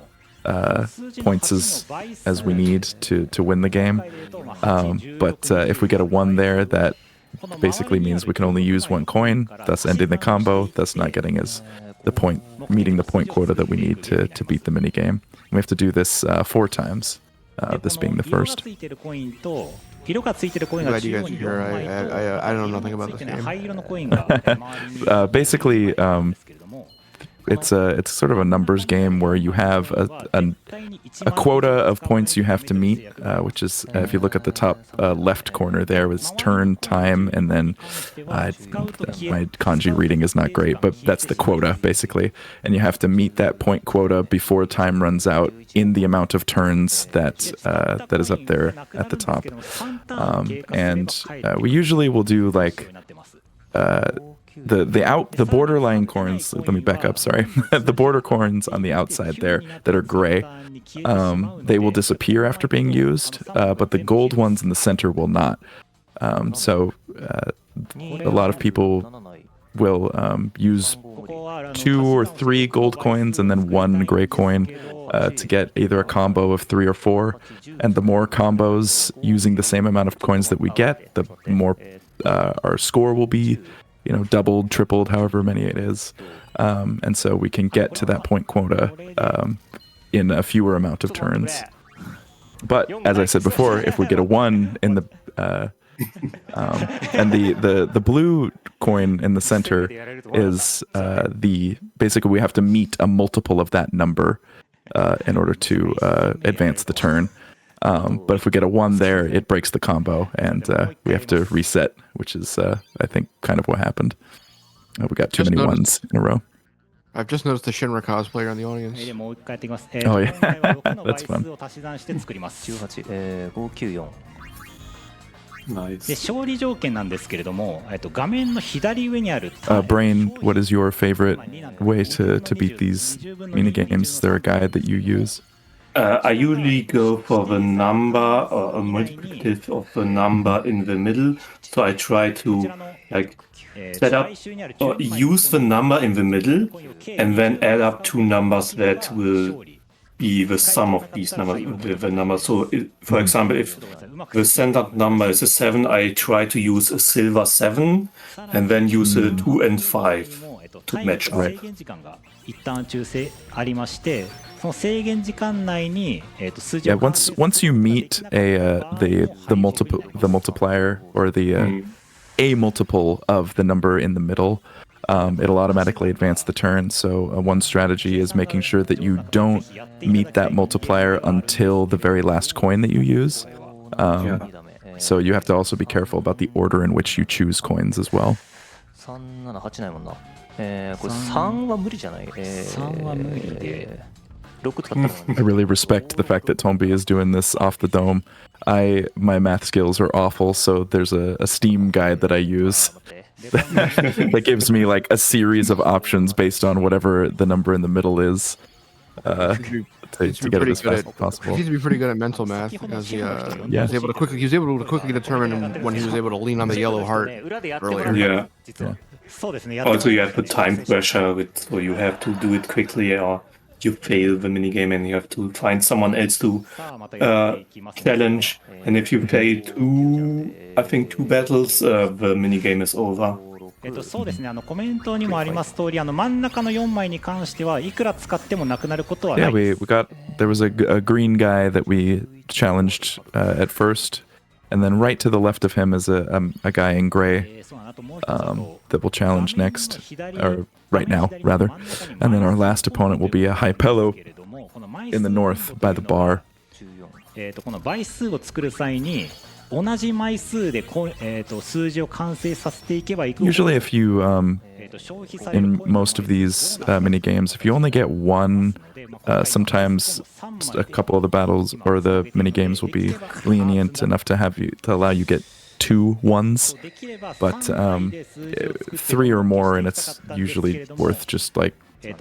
points as we need to win the game. But if we get a 1 there, that basically means we can only use 1 coin, thus ending the combo, thus not getting meeting the point quota that we need to beat the minigame. We have to do this 4 times, this being the first. 色がついてるコインが glad you 中 guys 央 are に here. I know nothing about this ね game. 灰色のコインが Basically, it's sort of a numbers game where you have a quota of points you have to meet, which is if you look at the top left corner there, it's turn time, and then my kanji reading is not great, but that's the quota basically, and you have to meet that point quota before time runs out in the amount of turns that is up there at the top, and we usually will do like the borderline corns. Let me back up. Sorry, the border corns on the outside there that are gray. They will disappear after being used, but the gold ones in the center will not. So a lot of people will use 2 or 3 gold coins and then 1 gray coin to get either a combo of 3 or 4. And the more combos using the same amount of coins that we get, the more our score will be, doubled, tripled, however many it is. And so we can get to that point quota in a fewer amount of turns. But as I said before, if we get a 1 in the and the blue coin in the center is basically we have to meet a multiple of that number in order to advance the turn. But if we get a 1 there, it breaks the combo, and we have to reset, which is, I think, kind of what happened. We got too many 1s in a row. I've just noticed the Shinra cosplayer in the audience. でもう一回やっていきます。 Oh, yeah. 今回は6の That's 倍 fun. 数を足し算して作ります。 18、594 で Nice. 勝利条件なんですけれども、画面の左上にある Brain, what is your favorite way to beat these minigames? Is there a guide that you use? I usually go for the number or a multiplicative of the number in the middle. So I try to set up or use the number in the middle and then add up 2 numbers that will be the sum of these numbers with the number. So for example, if the standard number is a 7, I try to use a silver 7 and then use a 2 and 5 to match up. 制限時間が一旦中制ありまして、その制限時間内に数字 Yeah, を once you meet the multiplier or the a multiple of the number in the middle, it'll automatically advance the turn. So one strategy is making sure that you don't meet that multiplier until the very last coin that you use. So you have to also be careful about the order in which you choose coins as well. 378ないもんな。これ3は無理じゃない。3は無理で。6使ったの I really respect the fact that Tombi is doing this off the dome. My math skills are awful, so there's a Steam guide that I use that gives me like a series of options based on whatever the number in the middle is to get it as fast as possible. He seems to be pretty good at mental math because he was able to quickly determine when he was able to lean on the yellow heart earlier. Yeah. そうですね。 Also, you have the time pressure, so you have to do it quickly, or you fail the minigame and you have to find someone else to challenge. And if you fail I think two battles, the minigame is over. そうですね。コメントにもあります通り、真ん中の4枚に関してはいくら使ってもなくなることはな Yeah, い。 there was a green guy that we challenged at first, and then right to the left of him is a guy in gray that we'll challenge next, or right now rather. And then our last opponent will be a Hypello in the north by the bar. この倍数を作る際に同じ枚数で数字を完成させていけばいくほど Usually if you, in most of these mini games, if you only get one, sometimes a couple of the battles or the mini games will be lenient enough to allow you get 2 ones, but 3 or more, and it's usually worth just like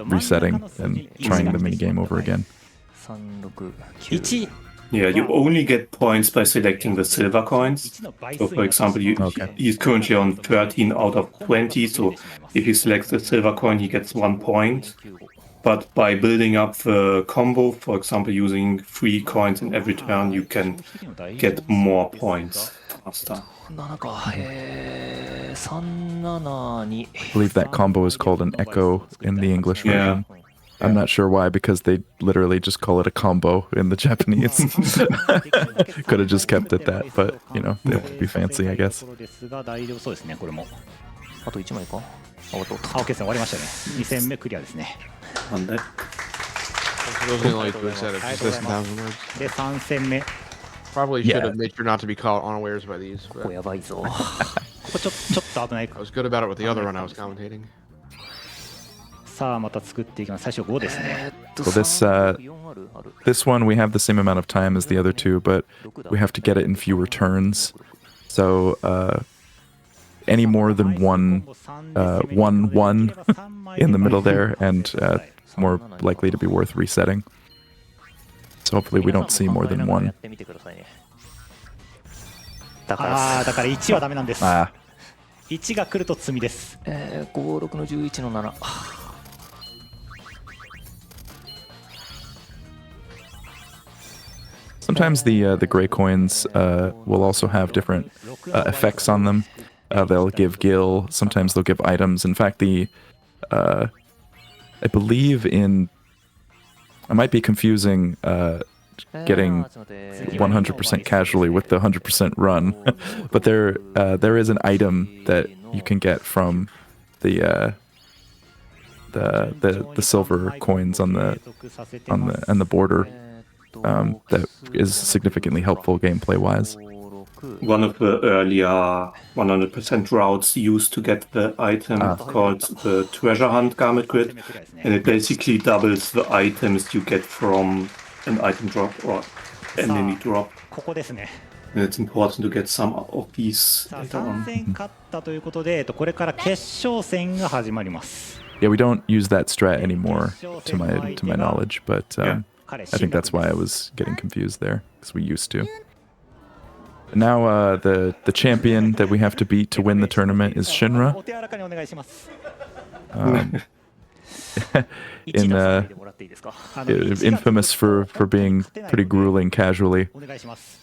resetting and trying the mini game over again. 1 Yeah, you only get points by selecting the silver coins. So, for example, he's currently on 13 out of 20. So, if he selects the silver coin, he gets 1 point. But by building up the combo, for example, using 3 coins in every turn, you can get more points faster. 7か。372。 I believe that combo is called an echo in the English version. I'm not sure why, because they literally just call it a combo in the Japanese. Could have just kept it that, but you know, they would be fancy, I guess. ですが大丈夫そうですね。これも。あと1枚か。あ、終わった。あ、OK ですね。終わりましたね。2戦目クリアですね。 Monday. Those are the only 2 instead of just less than 1,000 words. で、3戦目。 Probably should have made sure not to be caught unawares by these. ここやばいぞ。ここちょっと危ない。 I was good about it with the other one I was commentating. さあ、また作っていきます。最初5ですね。 So this one we have the same amount of time as the other 2, but we have to get it in fewer turns. So any more than one in the middle there, and more likely to be worth resetting. So hopefully we don't see more than 1. だから1はダメなんです。 Ah. 1が来ると罪です。5、6の11の7。 Sometimes the gray coins will also have different effects on them. They'll give gil. Sometimes they'll give items. In fact, I believe I might be confusing getting 100% casually with the 100% run, but there is an item that you can get from the silver coins on the border. That is significantly helpful gameplay wise. One of the earlier 100% routes used to get the item called the Treasure Hunt Garment Grid, and it basically doubles the items you get from an item drop or enemy drop. ここですね。 And it's important to get some of these さあ later 3 on. 戦勝ったということで、これから決勝戦が始まります。 Yeah, we don't use that strat anymore, to my knowledge, but I think that's why I was getting confused there, because we used to. Now the champion that we have to beat to win the tournament is Shinra. お手柔らかにお願いします。 Infamous for being pretty grueling casually. お願いします。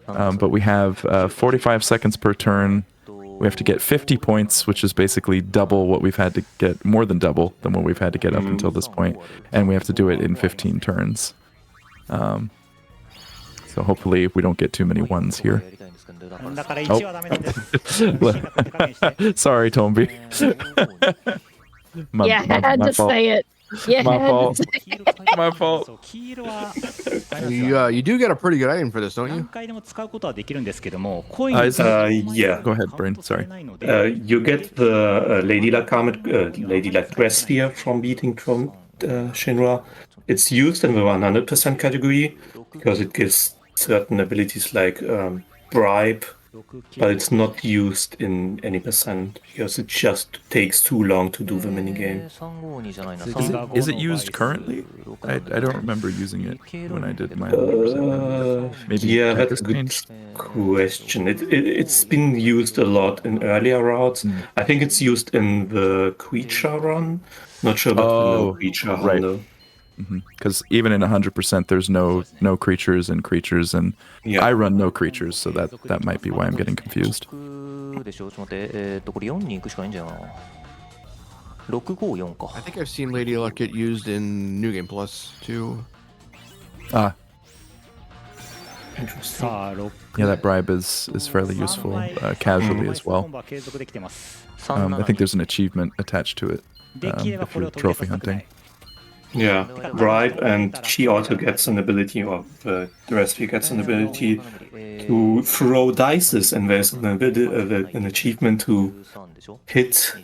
But we have 45 seconds per turn. We have to get 50 points, which is basically double what we've had to get, more than double than what we've had to get up until this point. And we have to do it in 15 turns. So hopefully we don't get too many ones here. だから1はダメなんです。 Sorry, Tombi. Yeah, I had to fault. say it. Yeah, My I had fault. to say it. My fault. そう、黄色は You do get a pretty good item for this, don't 何 you? 回でも使うことはできるんですけども、コイン yeah. Go ahead, Brain. Sorry. You get the ladylike garment, ladylike dress sphere from beating from Shinra. It's used in the 100% category because it gives certain abilities like bribe, but it's not used in any percent because it just takes too long to do the minigame. Is it used currently? I don't remember using it when I did my 100%. Maybe Yeah, that that's has a good changed. question. It's been used a lot in earlier routes. I think it's used in the creature run. Not sure about the no creature right. run though. Because even in 100%, there's no creatures, and Yeah. I run no creatures, so that might be why I'm getting confused. でしょ、ちょっと待って、これ4に行くしかないんじゃないかな。654か。 I think I've seen Lady Luck get used in New Game Plus too. Ah, さあ、6 yeah, that bribe is fairly useful casually as well. は継続できてます。 I think there's an achievement attached to it できれば if これ you're を取り trophy 出させたくな hunting. い。 Yeah, bribe, and she also gets an ability, or the recipe gets an ability to throw dices, and there's an achievement to hit,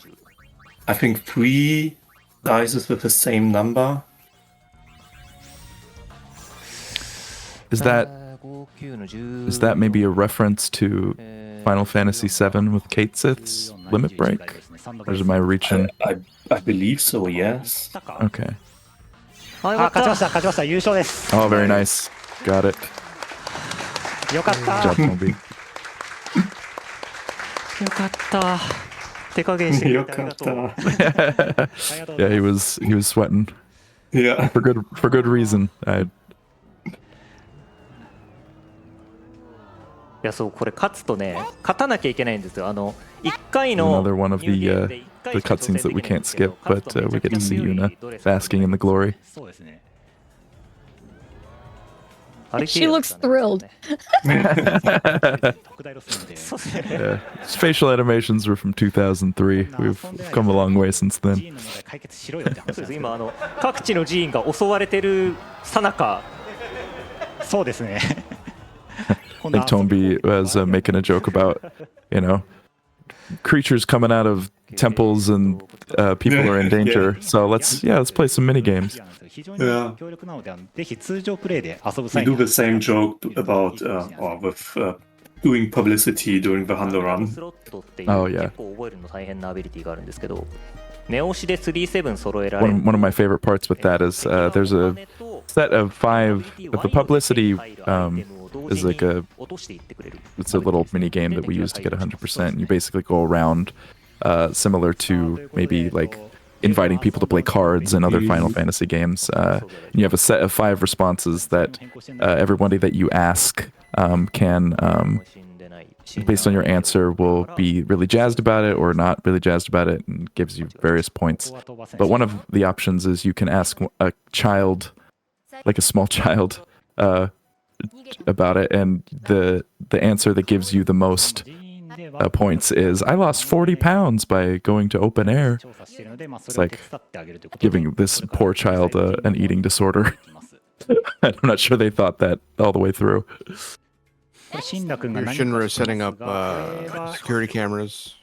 I think, 3 dices with the same number. Is that maybe a reference to Final Fantasy VII with Kate Sith's Limit Break? Or am I reaching? I believe so, yes. Okay. あ、勝ちました、勝ちました、優勝です。 Oh, very nice. Got it. よかっ Good た。 job, Tombi. よかった。手加減してくれてありがとう。 Yeah, he was sweating Yeah. for good reason. いや、そう、これ勝つとね、勝たなきゃいけないんですよ。1回の Another one of the cutscenes that we can't skip, but we get to see Yuna basking in the glory. そうですね。 She looks thrilled. 特大路線で。 Yeah. His facial animations were from 2003. We've come a long way since then. ジーンの問題解決しろよって話そうです。なんですけど。今各地の寺院が襲われてる最中。そうですね。 I think Tombi was making a joke about, creatures coming out of temples and people are in danger. So let's play some mini games. 非常に強力なので、ぜひ通常プレイで遊ぶ We 際 do に the same joke about, or with doing publicity during the Hunter ス run. ロットっていう Oh, yeah. 結構覚えるの大変なアビリティがあるんですけど、寝押しで37揃えられ One る。 of my favorite parts with that is there's a set of 5. The publicity is like it's a little mini game that we use to get 100%. You basically go around, similar to maybe like inviting people to play cards in other Final Fantasy games. You have a set of 5 responses that everybody that you ask can, based on your answer, will be really jazzed about it or not really jazzed about it, and gives you various points. But one of the options is you can ask a child, like a small child, about it, and the answer that gives you the most points is, I lost 40 pounds by going to open air. It's like giving this poor child an eating disorder. I'm not sure they thought that all the way through. Shinra is setting up security cameras.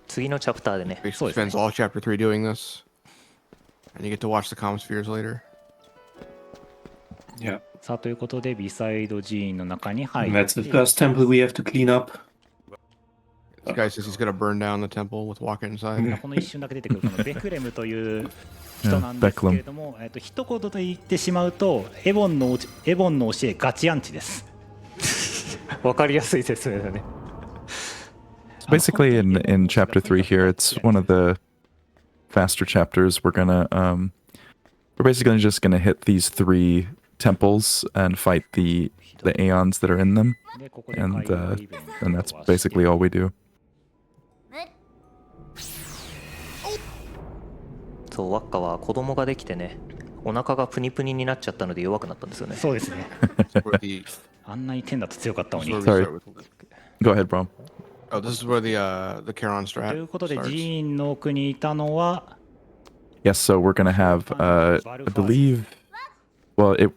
次のチャプターでね。 Basically spends all chapter 3 doing this. And you get to watch the comm spheres later. Yeah. さあということで、ビサイド寺院の中に入 And っ that's the て、 first temple we have to clean up. This guy says he's gonna burn down the temple with walking inside. この一瞬だけ出てくるこのベクレムという人なんですけれども、一言で言ってしまうと、エボンの教えガチアンチです。わかりやすい説明だね。 Basically, in chapter 3 here, it's one of the faster chapters. We're basically just gonna hit these 3 temples and fight the aeons that are in them, でここで and 会話イベント that's basically all we do. そう、ワッカは子供ができてね、お腹がプニプニになっちゃったので弱くなったんですよね。そうですね。 Where the あんなに剣だと強かったのに。 where we Sorry. start with Go ahead, Brom. Oh, this is where the Charon とい strat うことで、 starts. 寺院の奥にいたのは、 Yes, so we're gonna have, I believe, well, it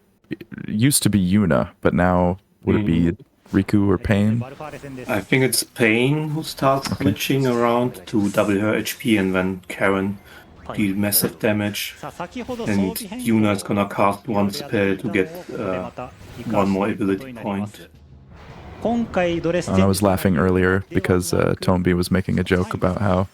used to be Yuna, but now would it be Riku or Pain? バルファーレ戦です。 I think it's Pain who starts glitching around to double her HP, and then Karen deal massive damage. さあ、先ほど And 装備変 Yuna 更 is gonna cast one spell to get ここでまた生か one more していくこと ability になります point. 今回ドレス I was laughing earlier because Tombi was making a joke about how,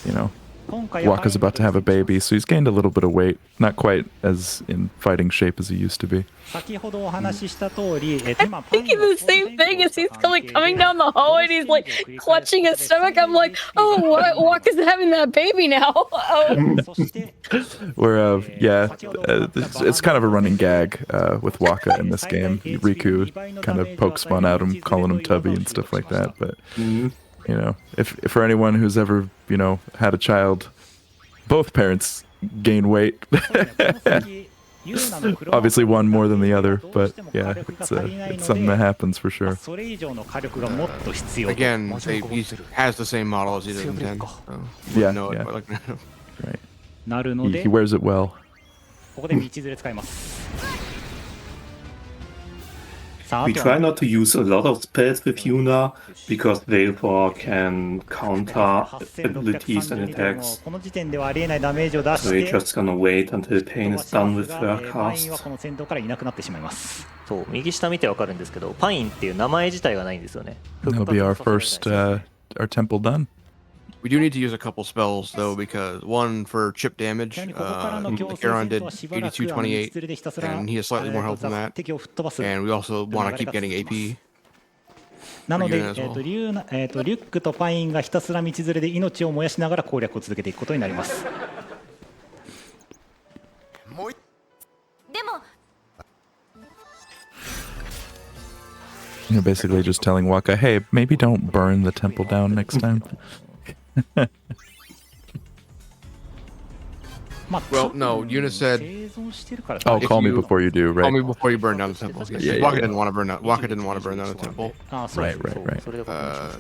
you know, 今回は Waka's about to have a baby, so he's gained a little bit of weight. Not quite as in fighting shape as he used to be. 先ほどお話しした通り、今 Thinking the same thing as he's coming down the hallway and he's like clutching his stomach. I'm like, oh, Waka's having that baby now. Oh. そして Where, it's kind of a running gag with Waka in this game. Riku kind of pokes fun at him, calling him Tubby and stuff like that. But, you know, if for anyone who's ever, you know, had a child, both parents gain weight. Obviously one more than the other, but yeah, it's something that happens for sure. それ以上の火力がもっと必要 Again, he has the same model as he did in 10. So you Yeah, wouldn't know it, yeah. but like, Right. なるの He で wears it well. ここで道連れ使いますさああ We と try は not to use a lot of spells with Yuna because Veilfor can counter abilities and 8632でも attacks. この時点ではありえないダメージを出 So し we're て just gonna wait until Pain is done with her パインは cast. この戦闘からいなくなってしまいますそう右下見てわかるんですけどパインっていう名前自体がないんですよね That'll be our first, our temple done. we do need to use a couple spells though, because one for chip damage. ちなみにここからの強制 Charon 戦 did 闘はしばらく道連れ 8228, でひたすら and he has slightly more health than that. 敵を吹っ飛ばす And we also want to keep getting AP. なので、リュウナ リュックとパインがひたすら道連れで命を燃やしながら攻略を続けていくことになります。でも You're basically just telling Waka, hey, maybe don't burn the temple down next time. Well, no, Yuna said, 生存してるから Oh, If call me you- before you do, "Call me right? before you burn down the temple." Yeah, Yeah, Waka yeah. didn't want to burn down. Waka didn't want to burn down the temple. あそう Right, right, right. それで確認しました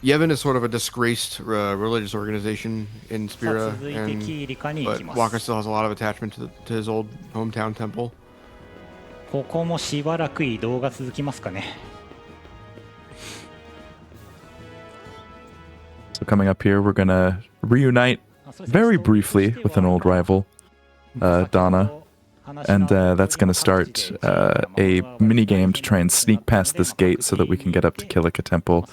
Yevon is sort of a disgraced religious organization in さあ Spira, 続いて and キーリカに行 but き Waka ます。 still has a lot of attachment to his old hometown temple. ここもしばらく移動が続きますかね。 So coming up here, we're gonna reunite あそうですね very briefly with an old rival, Donna, and that's gonna start a mini game to try and sneak past this gate so that we can get up to Kilika Temple.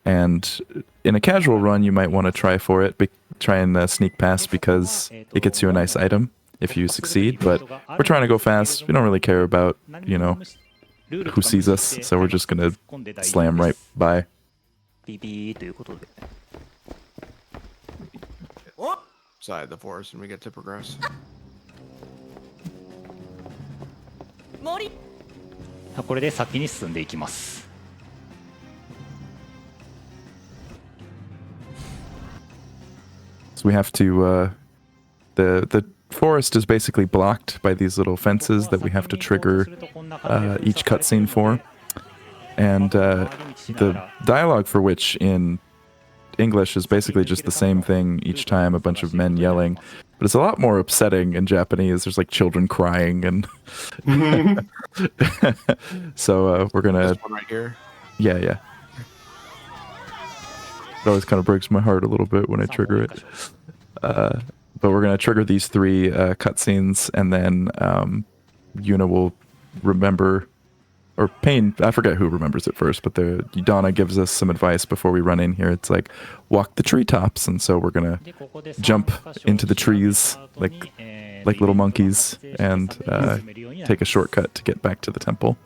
And in a casual run, you might want to try for it, try and sneak past because it gets you a nice item if you succeed. But we're trying to go fast. We don't really care about, you know, who sees us, so we're just gonna slam right by. ビビーということで Side the forest, and we get to progress. 森これで先に進んでいきます。 So we have to, the forest is basically blocked by these little fences that we have to trigger each cutscene for. And the dialogue for which in English is basically just the same thing each time, a bunch of men yelling. But it's a lot more upsetting in Japanese. There's like children crying and... So we're gonna... This one right here. Yeah, yeah. It always kind of breaks my heart a little bit when I trigger it. But we're going to trigger these three cutscenes, and then Yuna will remember, or Pain, I forget who remembers it first, but Donna gives us some advice before we run in here. It's like, walk the treetops, and so we're going to jump into the trees like little monkeys and take a shortcut to get back to the temple.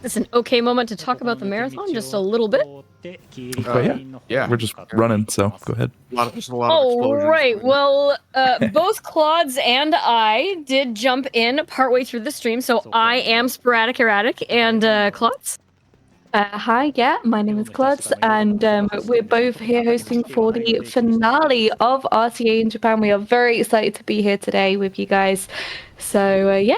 This is an okay moment to talk about the marathon, just a little bit. Yeah, we're just running, so go ahead. Just a lot of Oh, explosions. right. Well, both Claudes and I did jump in partway through the stream, so I am sporadic erratic, and Claudes? Hi, yeah, my name is Klutz, and we're both here hosting for the finale of RTA in Japan. We are very excited to be here today with you guys. So, yeah.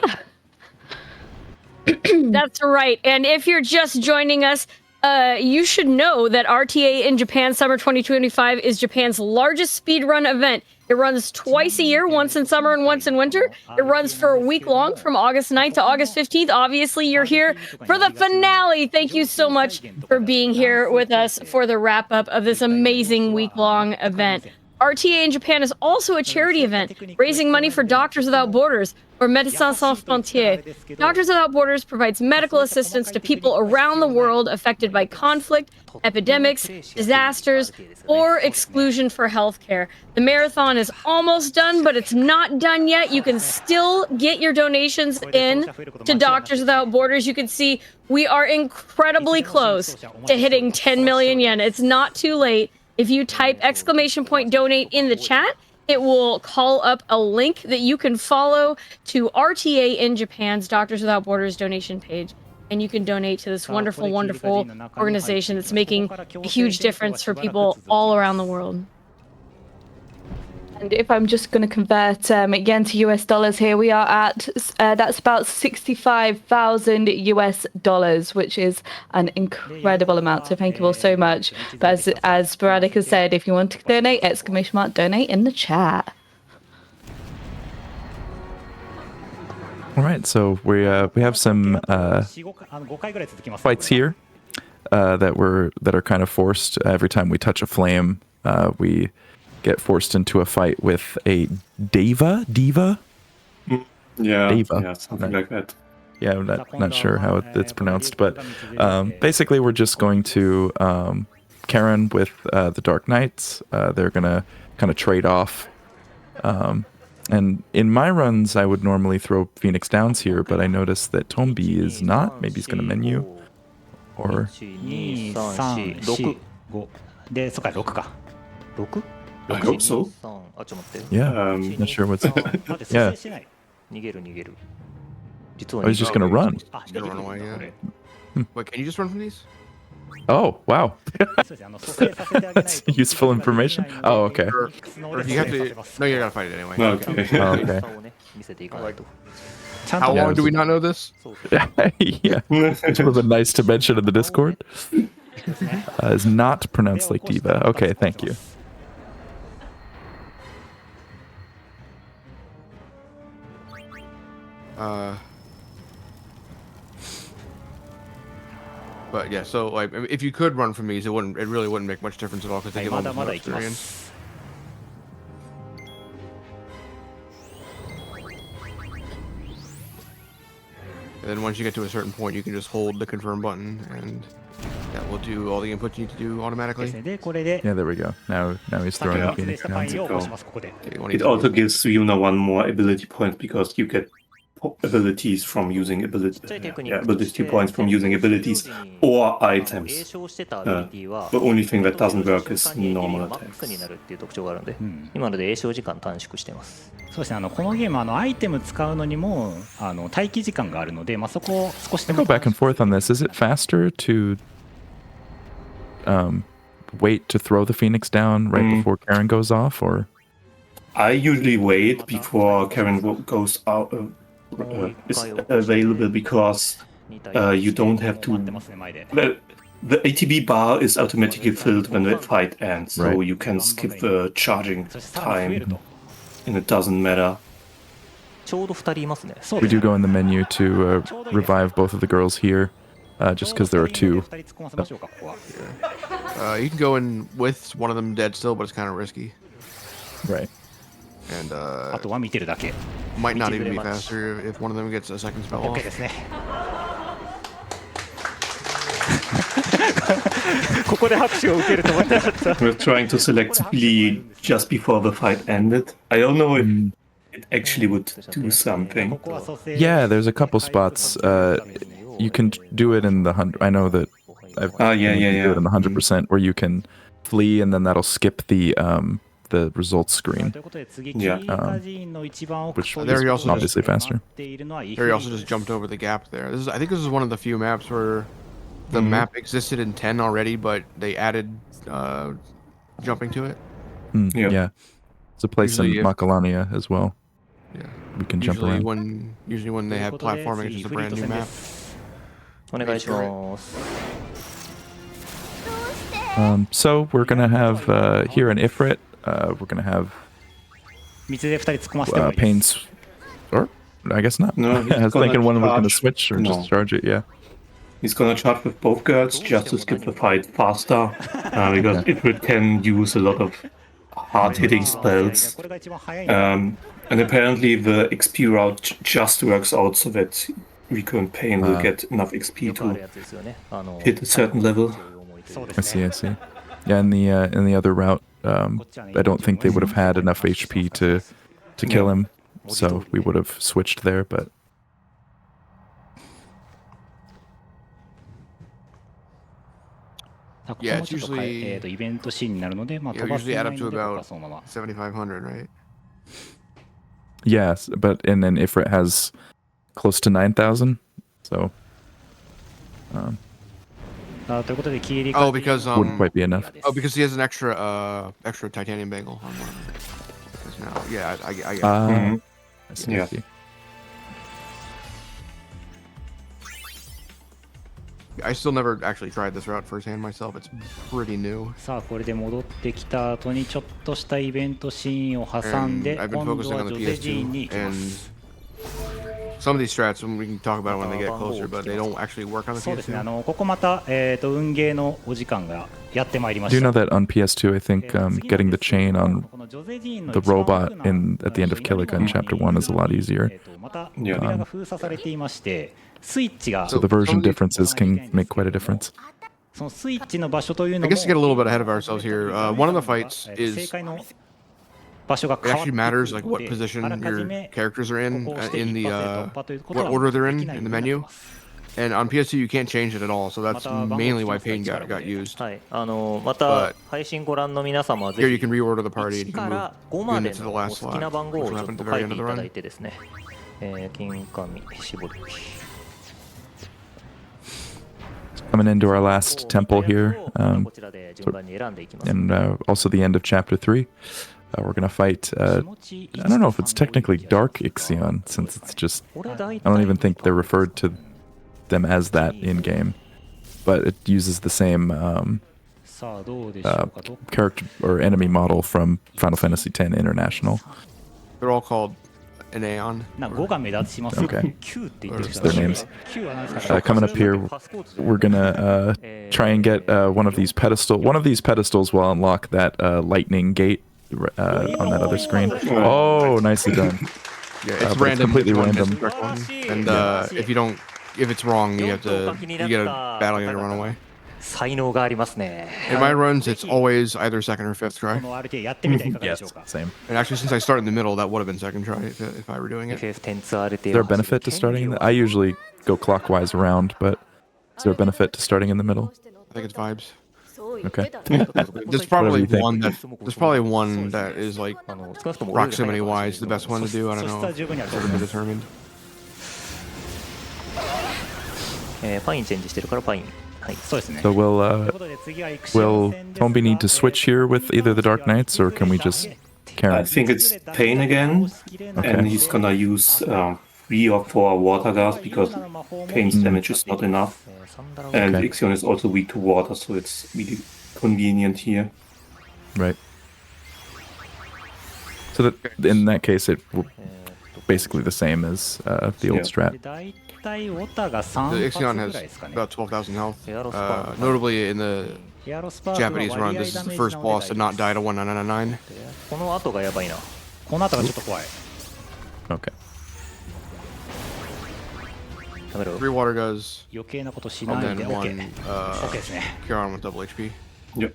That's right. And if you're just joining us, you should know that RTA in Japan Summer 2025 is Japan's largest speedrun event. It runs twice a year, once in summer and once in winter. It runs for a week long from August 9th to August 15th. Obviously, you're here for the finale. Thank you so much for being here with us for the wrap up of this amazing week-long event. RTA in Japan is also a charity event, raising money for Doctors Without Borders, or Médecins Sans Frontières. Doctors Without Borders provides medical assistance to people around the world affected by conflict, epidemics, disasters, or exclusion for healthcare. The marathon is almost done, but it's not done yet. You can still get your donations in to Doctors Without Borders. You can see we are incredibly close to hitting 10 million yen. It's not too late. If you type !donate in the chat, it will call up a link that you can follow to RTA in Japan's Doctors Without Borders donation page. And you can donate to this wonderful, wonderful organization that's making a huge difference for people all around the world. And if I'm just going to convert yen to US dollars here, we are at, that's about 65,000 US dollars, which is an incredible amount. So thank you all so much. But as Sporadic has said, if you want to donate, !donate in the chat. All right, so we have some fights here that are kind of forced. Every time we touch a flame, we get forced into a fight with a diva. Yeah, Diva. yeah, something like that. Yeah, I'm not sure how it's pronounced, but basically we're just going to Karen with the Dark Knights. They're gonna kind of trade off. And in my runs, I would normally throw Phoenix Downs here, but I noticed that Tombi is not. Maybe he's going to menu. Or... 1, 2, 3, 4, 5. で、そっか、6か。6? I hope so. Yeah, not sure what's... yeah. Oh, he's just going to run. He's going to run away, yeah. Wait, can you just run from these? Oh, wow. That's useful information. Oh, okay. Or you have to... No, you gotta fight it anyway. Okay. Oh, okay. How long do we not know this? Yeah, it would have been nice to mention in the Discord. Is not pronounced like diva. Okay, thank you. But yeah, so like if you could run from these, it really wouldn't make much difference at all because they give almost no experience. And then once you get to a certain point, you can just hold the confirm button, and that will do all the inputs you need to do automatically. Yeah, there we go. Now he's throwing the Phoenix down. It also gives Yuna one more ability point because you get abilities from using ability points from using abilities or items. The only thing that doesn't work is normal attacks. 今ので詠唱時間短縮してます。そうですね。このゲームアイテム使うのにも待機時間があるので、そこを少しでも。I go back and forth on this. Is it faster to wait to throw the Phoenix down right before Karen goes off, or? I usually wait before Karen goes out. Is available because you don't have to. The ATB bar is automatically filled when the fight ends, so you can skip the charging time, and it doesn't matter. We do go in the menu to revive both of the girls here, just because there are two. You can go in with one of them dead still, but it's kind of risky. Right. And might not even be faster if one of them gets a second spell off. We're trying to selectively just before the fight ended. I don't know if it actually would do something. Yeah, there's a couple spots. You can do it in the 100. I know that I've do it in the 100% where you can flee and then that'll skip the results screen. Yeah. Which is obviously faster. There he also just jumped over the gap there. I think this is one of the few maps where the map existed in 10 already, but they added jumping to it. Yeah. It's a place Usually in Makalania as well. Yeah. We can jump around. Usually when they have platforming, it's just a brand new map. お願いします。 So we're gonna have here in Ifrit, we're gonna have 水で2人突っ込ませてもいいです。 Pain's, or I guess not. No, I was gonna thinking one was gonna charge- switch or no. just charge it. Yeah. He's gonna charge with both girls just to skip the fight faster, because it can use a lot of hard-hitting spells. これが一番早いんだ。 And apparently the XP route just works out so that recurrent pain will get enough XP よくある to やつですよね。hit a certain level. そうで I すね。 see. I see. Yeah. In the other route, I don't think they would have had enough HP to kill him, so we would have switched there. But Yeah, it's usually イベントシーンになるので、まあ yeah, 飛ばせ usually な add い up の to で、僕は about そのまま。 7,500, right? yes, but and then Ifrit has close to 9,000. So ということで、切り Oh, because wouldn't quite be enough. oh, because he has an extra titanium bangle on one. Because now, yeah, I get it. I see. I Yeah. see. I still never actually tried this route firsthand myself. It's pretty new. さあ、これで戻ってきた後にちょっとしたイベントシーンを挟ん And で、 I've been 今度 focusing は on ジ the ョゼジーンに PS2 行きま and す。 some of these strats, we can talk about it when they get closer, but they don't actually work on the そうですね。PS2. ここまた、運ゲーのお時間がやってまいりま Do し you た。 know that on PS2, I think getting the chain on このジョゼジーンの the 一番奥 robot な at the end of Kilika in Chapter 1 is a lot easier. また扉が封鎖されていまして、スイッチが So the version Somebody- differences can make quite a difference. そのスイッチの場所というの I も guess to get a little bit ahead of ourselves here, one of the fights 正 is 解の場所が it 変わって actually くる matters の like what で position あらかじ your め characters are in ここをして in 一 the 発で突破ということ what は order they're で in きない in よ the うになって menu. ます And on PS2 you can't change it at all, so that's mainly why Pain got used. はい、また But 配信ご覧の皆様は Here ぜ you ひ can reorder the party and 1 you can か move ら5まで units to the のお last 好きな slot, 番号 which を will ちょっ happen at と the 書 very い end て of い the ただ run. いてですね、金紙絞り Coming into our last temple here, こちらで順番に選んでいきます。 and also the end of Chapter 3. We're gonna fight. I don't know if it's technically Dark Ixion, since it's just. I don't even think they're referred to them as that in game, but it uses the same さあどうでしょうかと character or enemy model from Final Fantasy X International. They're all called an Aeon. 5が目立ちます Okay. 9って言ってる人 Their names. 9は何ですか Coming up here, we're gonna try and get one of these pedestals will unlock that lightning gate on that other screen. Oh, nicely done. Yeah, but it's it's random. completely which one random. is the correct one. And if it's wrong, you get a battle unit to run away. 才能がありますね。 In my runs, it's always either second or fifth こ try. の RTA やってみてはいかがで Yes, しょうか same. And actually, since I started in the middle, that would have been second try if I were doing it. FF10 Is there a benefit to starting? I usually go clockwise around, but is there a benefit to starting in the middle? I think it's vibes. Okay. There's probably you think. one that is like proximity wise the best one to do. I don't 素質 know. は十分にあると It's 思い never ま been す determined. パインチェンジしてるからパイン。はい。そうですね So ということで次はイクシオ will 戦ですが Tombi need to switch here with either the Dark Knights, or can we just carry? I think it's Pain again, and he's gonna use 3 or 4 water gas because Pain's damage is not enough, and Okay. Ixion is also weak to water, so it's really convenient here. Right. So that in that case, it will basically the same as the old Yeah. strat. 大体ウォタが The 3 Ixion 発ぐ has らいですかね about 12,000 health. Aero Spark. Notably in the エアロスパークは Japanese 割合 run, this is ダ the メージ first な boss to の not で die to 1999. この後がやばいな。この後がちょっと怖い Okay. やめろ。 3 water guys, 余計なことしない and で then OK one OK ですね Kieran with double HP. Yep.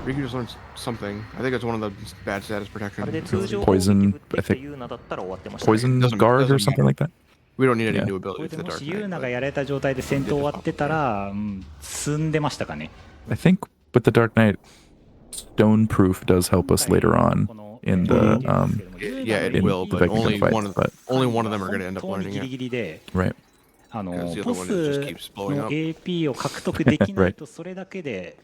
Riku just learned something. I think it's one of the bad status あれで protection. 通常 Poison, 攻撃振ってきてユーナだったら終わってました。 Poison Doesn't- guard or doesn't something like that. We don't need any Yeah. new これ ability で for the も Dark しユー Knight. ナ but- がやられた状態で戦闘終わってたら、積んでましたかね I think with the Dark Knight, stone proof does help us later on in the Yeah, it in will, the but Vector fights, but only one of them are going to end up 本当に learning ギリ it. ギリで right. the ボ other ス one just keeps blowing の up. AP を獲得できないとそれだけで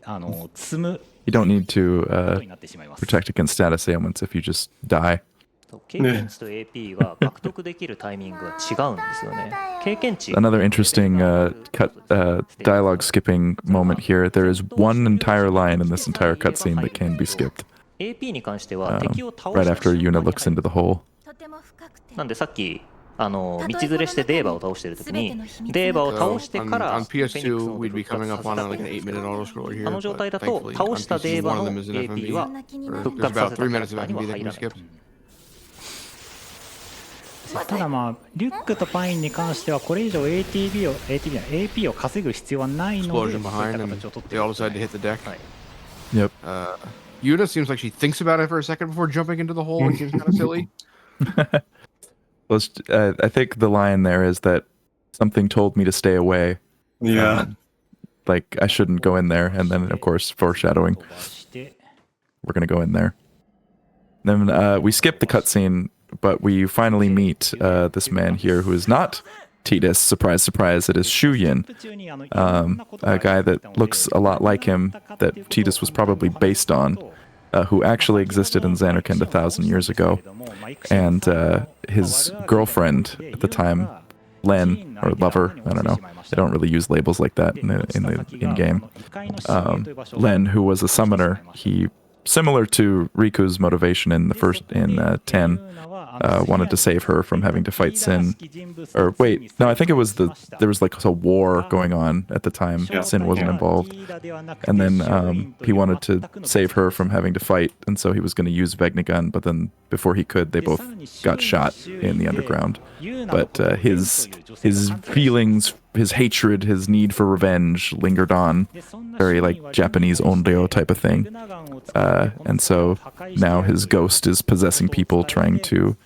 積む You don't need to ことになってしまいます。 protect against status ailments if you just die. 経験値と AP が獲得できるタイミングが違うんですよね。経験値 Another interesting dialogue skipping moment here. There is one entire line in this entire cutscene that can be skipped. AP に関しては敵を倒 Right した after 瞬間 Yuna に looks into the hole. なんでさっき道連れしてデーバを倒してる時にデーバを倒してから on PS2 we'd be coming up on like an 8-minute auto scroller here. 状態だ but と thankfully 倒 on した PC デーバ one の of them is an AP FMV. は Or 復 there's 活さ about せた 3 キャラ minutes クタ of ーには FMV that 入 can ら be ない。 skipped. ただまあリュックとパインに関してはこれ以上 AP を稼ぐ必要はないので Explosion そういった behind, and 形を取って they all decide to hit the deck. Yep. Yuna seems like she thinks about it for a second before jumping into the hole, and seems kind of silly. Well, I think the line there is that something told me to stay away. Yeah. Like I shouldn't go in there, and then of course foreshadowing, we're gonna go in there. Then we skip the cutscene, but we finally meet this man here who is not Tidus. Surprise, surprise! It is Shuyin, a guy that looks a lot like him, that Tidus was probably based on, who actually existed in Xanarkand 1,000 years ago, and his girlfriend at the time, Len, or lover, I don't know. They don't really use labels like that in game. Len, who was a summoner, he, similar to Riku's motivation in 10, wanted to save her from having to fight Sin. Or wait, no, I think it was there was like a war going on at the time. Sin wasn't involved. And then he wanted to save her from having to fight, and so he was going to use Vegnagun, but then before he could, they both got shot in the underground. But his feelings, his hatred, his need for revenge lingered on, very like Japanese onryo type of thing. And so now his ghost is possessing people, trying to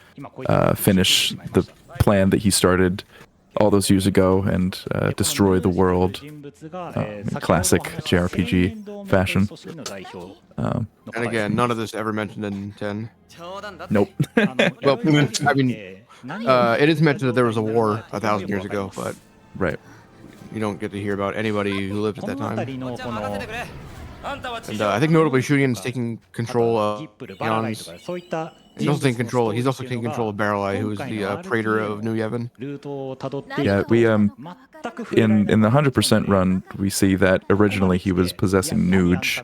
finish the plan that he started all those years ago and destroy the world in classic JRPG fashion. And again, none of this ever mentioned in 10. Nope. Well, I mean, it is mentioned that there was a war 1,000 years ago, but right. You don't get to hear about anybody who lived at that time. And I think notably Shuyin's taking control of Yon's. He's also taking control. He's also taking control of Barreleye, who is the praetor of New Yevon. Yeah, we in the 100% run, we see that originally he was possessing Nuge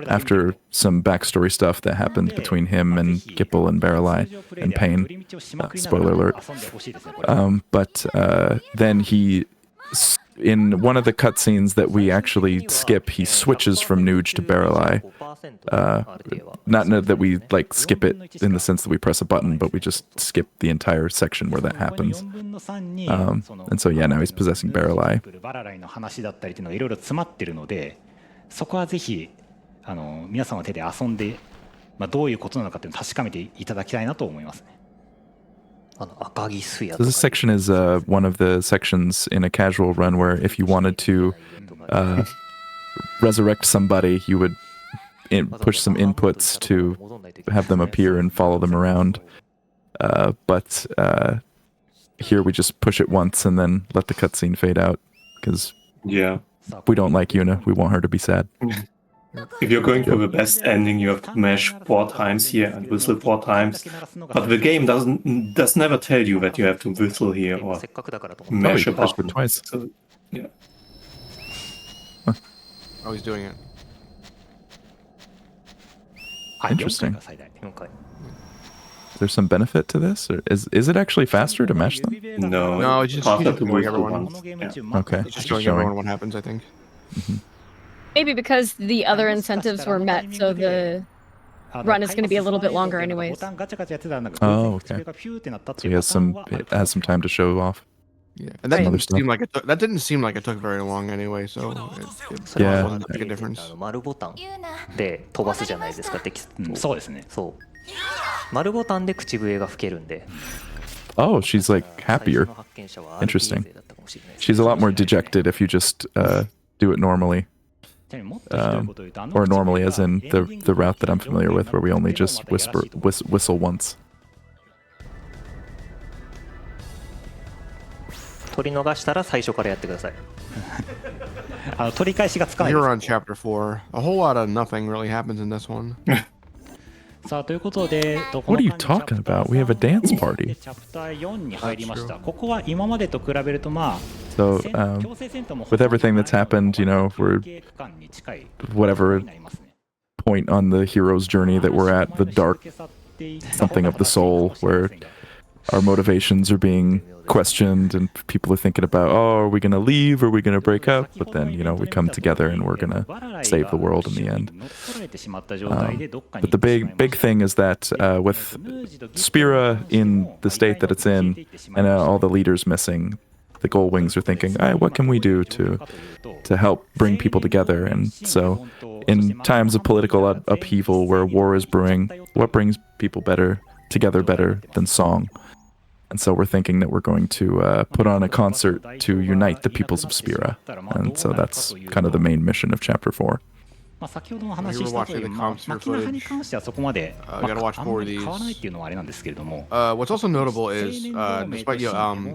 after some backstory stuff that happened between him and Gipple and Barreleye and Pain. Spoiler alert. But then he, in one of the cutscenes that we actually skip, he switches from Nuge to Barreleye. Not that we like skip it in the sense that we press a button, but we just skip the entire section where that happens. And so yeah, now he's possessing Barreleye. そこはぜひ皆さんの手で遊んで、どういうことなのかっていうのを確かめていただきたいなと思いますね。 So this section is one of the sections in a casual run where if you wanted to resurrect somebody, you would push some inputs to have them appear and follow them around. But here we just push it once and then let the cutscene fade out, because we don't like Yuna. We want her to be sad. If you're going for the best ending, you have to mash 4 times here and whistle 4 times. But the game does never tell you that you have to whistle here or mash a button. Twice. So, yeah. Oh, he's doing it. Interesting. Is there some benefit to this, or is it actually faster to mash them? No, it's just faster to showing whistle everyone. once. Yeah. Okay. It's just showing everyone what happens, I think. Maybe because the other incentives were met, so the run is going to be a little bit longer anyways. Oh, okay. So it has some time to show off. Yeah, and that didn't seem like it took very long anyway, so it wasn't a big difference. 丸ボタンで飛ばすじゃないですか、テキスト。そうですね。そう。丸ボタンで口笛が吹けるんで。 Oh, she's like happier. Interesting. She's a lot more dejected if you just do it normally. Or normally, as in the route that I'm familiar with, where we only just whistle once. 取り逃したら最初からやってください。取り返しがつかないで You're す。 on chapter 4. A whole lot of nothing really happens in this one. さあということで、What are you talking about? We have a dance party. チャプター4に入りました。ここは今までと比べるとまあ、So, 強制戦闘も with everything that's happened, you know, we're 区間に近い whatever になりますね。 point on the hero's journey that we're at, the dark something of the soul, where our motivations are being questioned and people are thinking about, oh, are we going to leave? Are we going to break up? But then, you know, we come together and we're going to save the world in the end. But the big thing is that with Spira in the state that it's in and all the leaders missing, the Gold Wings are thinking, what can we do to help bring people together? And so in times of political upheaval where war is brewing, what brings people together better than song? And so we're thinking that we're going to put on a concert to unite the peoples of Spira. And so that's kind of the main mission of Chapter 4. 先ほども話したとおり、巻き長に関してはそこまであんまり変わらないっていうのはあれなんですけれども。What's also notable is, despite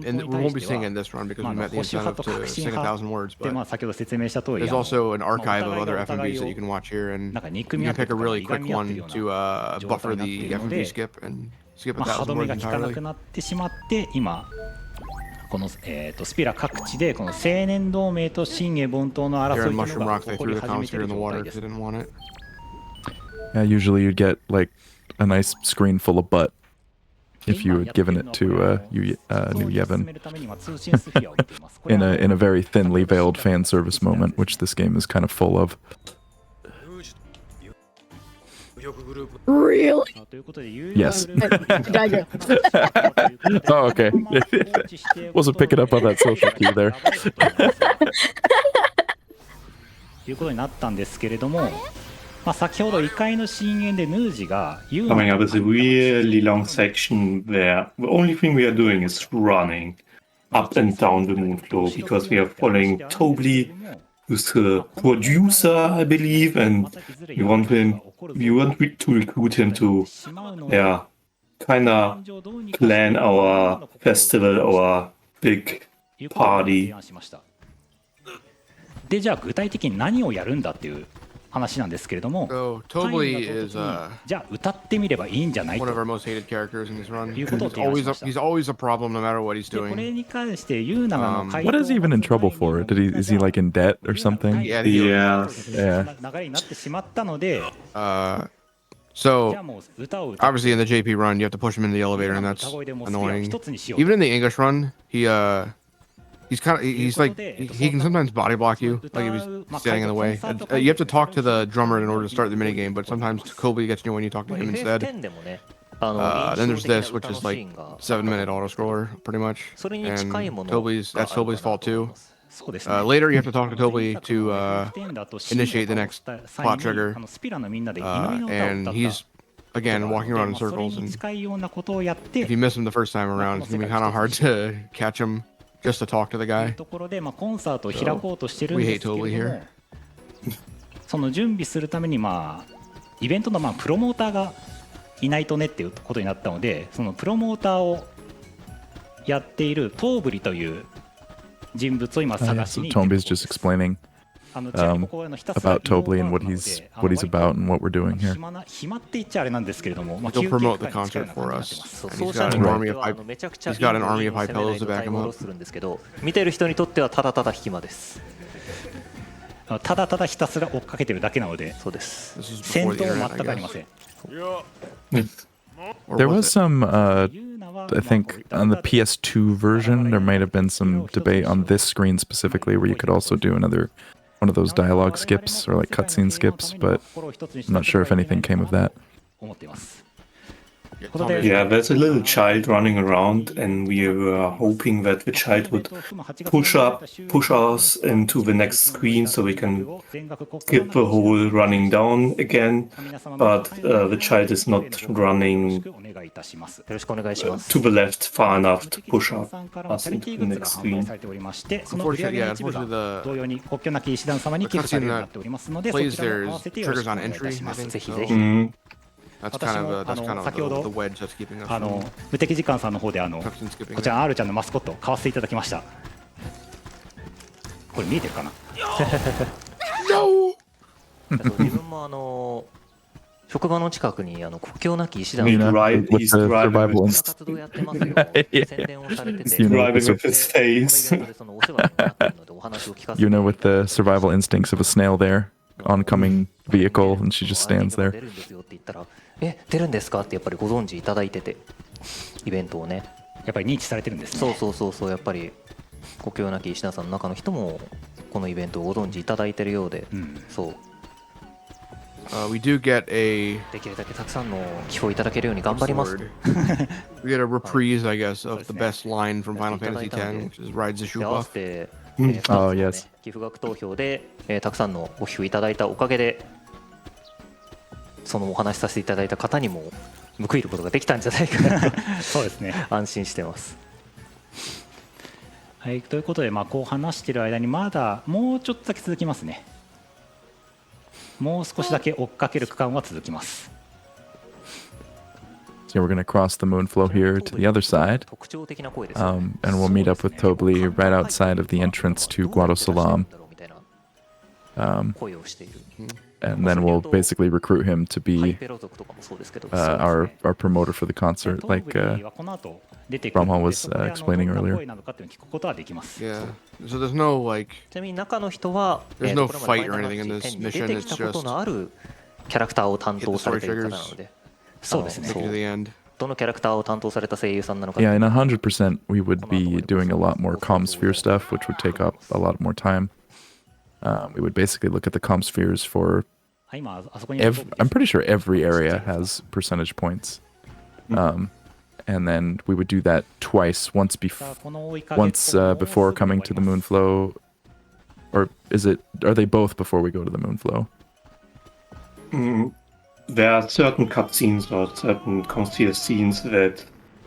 and we won't be singing in this run because we met the incentive to sing 1,000 words, but 先ほど説明した通り、 there's also an archive of other FMVs that you can watch here, and you can pick a really quick one to buffer the FMV skip and skip 歯 1,000 止め words が効かな entirely. くなってしまって今この、スピラ各地でこの青年同盟と新エボン島の Here 争い in という Mushroom のが Rock, they 起こ threw り the 始めて Comsphere いる in the 状 water 態 because です they didn't want it. Yeah, usually you'd get like a nice screen full of butt if you had given it to New Yevon in a very thinly veiled fan service moment, which this game is kind of full of. Really? Yes. Oh, okay. Wasn't picking up on that social cue there. ということになったんですけれども、先ほど異界の深淵でヌージが Coming up is a really long section where the only thing we are doing is running up and down the moon floor because we are following Tobli, who's the producer, I believe, and we want to recruit him to, kinda plan our festival, our big party. でじゃあ具体的に何をやるんだっていう話なんですけれども、 So Tobli is じゃあ歌ってみればいいんじゃないと one of our most hated characters in this run. いうことを提案しました。 He's always a problem no matter what he's でこ doing. れに関してユーナがの回答 What is he even in trouble for? Is he like in debt or something? Yeah, Yeah. 流れになってしまったので、 So じゃあもう歌を歌 obviously in the JP run, you have to push him in the elevator, and that's 歌声でもうスピラを annoying. 一つにしよう Even in the English run, he's like he can sometimes body block you, like if he's standing in the way. You have to talk to the drummer in order to start the minigame, but sometimes Kobe gets you when you talk to him instead. FF10 でもね、 Then there's this, which is like 7-minute auto scroller, pretty much. それに近いも And の that's Tobli's fault too. そうですね。 Later, you have to talk to Toby to initiate the next 際 plot に trigger. スピラのみんなで祈りの歌を歌 And った he's again walking around in それ circles, に and 近いようなことをやって if you miss him the first time around, it's gonna be kind of hard to catch him just to talk to the という guy. ところで、コンサートを開こうとしてるん We で hate すけれど Tobli も here. その準備するためにイベントのプロモーターがいないとねっていうことになったので、そのプロモーターをやっているトーブリという人物を今 Yeah, 探 so しに Tombi's just explaining ちなみにここはひたすら about Tobli and what he's about and what we're doing here. 暇って言っちゃあれなんですけれども、He'll 休憩 promote 会 the に近い concert ような for 感じになってま us. す。 And そう he's したら got an army of は pipe. めちゃくちゃ He's got an いい army of 攻 high めない pillows と to back タイ him ムロ up. スするんですけど、見てる人にとってはただただ暇です。ただただひたすら追っかけてるだけなので、そうです。 This is 戦 before the 闘も internet, 全くあ I りま guess. せん。 Or There was was it? some, ユーナは I think, on the PS2 version, there might have been some debate on this screen specifically where you could also do one of those dialogue skips or like cutscene skips, but I'm not sure if anything came of that. 思っています。 Yeah, there's a little child running around, and we were hoping that the child would push us into the next screen so we can skip the whole running down again. But the child is not running よろしくお願いします。 to the left far enough to push up us into the next 販売 screen. されておりまして、その売り上げの一部が同様に国境なき医師団様に寄付されるようになっておりますので、そちらも合わせてよろしくお願いいたします。ぜひぜひ。 Mm. That's kind of the wedge that's keeping us from 無敵時間さんの方で cutscene skipping. こちら R ちゃんのマスコットを買わせていただきました。これ見えてるかな。自分も職場の近くに国境なき医師団 He's の driving survival with 活動やってますよ。宣伝をされてて、 You know, driving with his このイ face. ベントでそのお世話になっているのでお話を聞かせて You know, with the survival instincts of a snail there, oncoming vehicle, and she just stands 出 there. るんですよって言ったら、出るんですかってやっぱりご存知いただいてて、イベントをね。やっぱり認知されてるんですね。そうやっぱり国境なき医師団さんの中の人もこのイベントをご存知いただいてるようで、そう。We do get a できるだけたくさんの寄付をいただけるように頑張ります。 we get a reprise, I guess, of the best line from Final Fantasy X, which is Ride the Shoe 合わ Buff. せて、Oh, yes. 寄付額投票で、たくさんのご寄付いただいたおかげで、そのお話しさせていただいた方にも報いることができたんじゃないかな。そうですね。安心してます。はい、ということで、こう話している間にまだもうちょっとだけ続きますね。もう少しだけ追っかける区間は続きます。 So we're going to cross the moonflow here to the other side, 特徴的な声ですよね。 and we'll meet up with Tobli right outside of the entrance to Guadosalam, 声をしている。 and then we'll basically recruit him to ハイ be ペロ族とかもそうですけど、 our promoter for the concert, like トーブリーはこの後出てくるの Bramhall で was そこで explaining どんな earlier. 声なのかっていうのを聞くことはできます。 Yeah. So there's no like ちなみに中の人は、 There's no これまで fight or anything in this 10に mission, 出てきたことのあるキャラクターを担当されている方なので、そうですね。 take it to the end. どのキャラクターを担当された声優さんなのか。 Yeah, in 100%, we would be doing a lot more comm sphere stuff, which would take up a lot more time. We would basically look at the comm spheres for 今あそこに I'm pretty sure every area has percentage points. And then we would do that twice, once before coming to the moonflow, or are they both before we go to the moonflow? There are certain cutscenes or certain concealed scenes that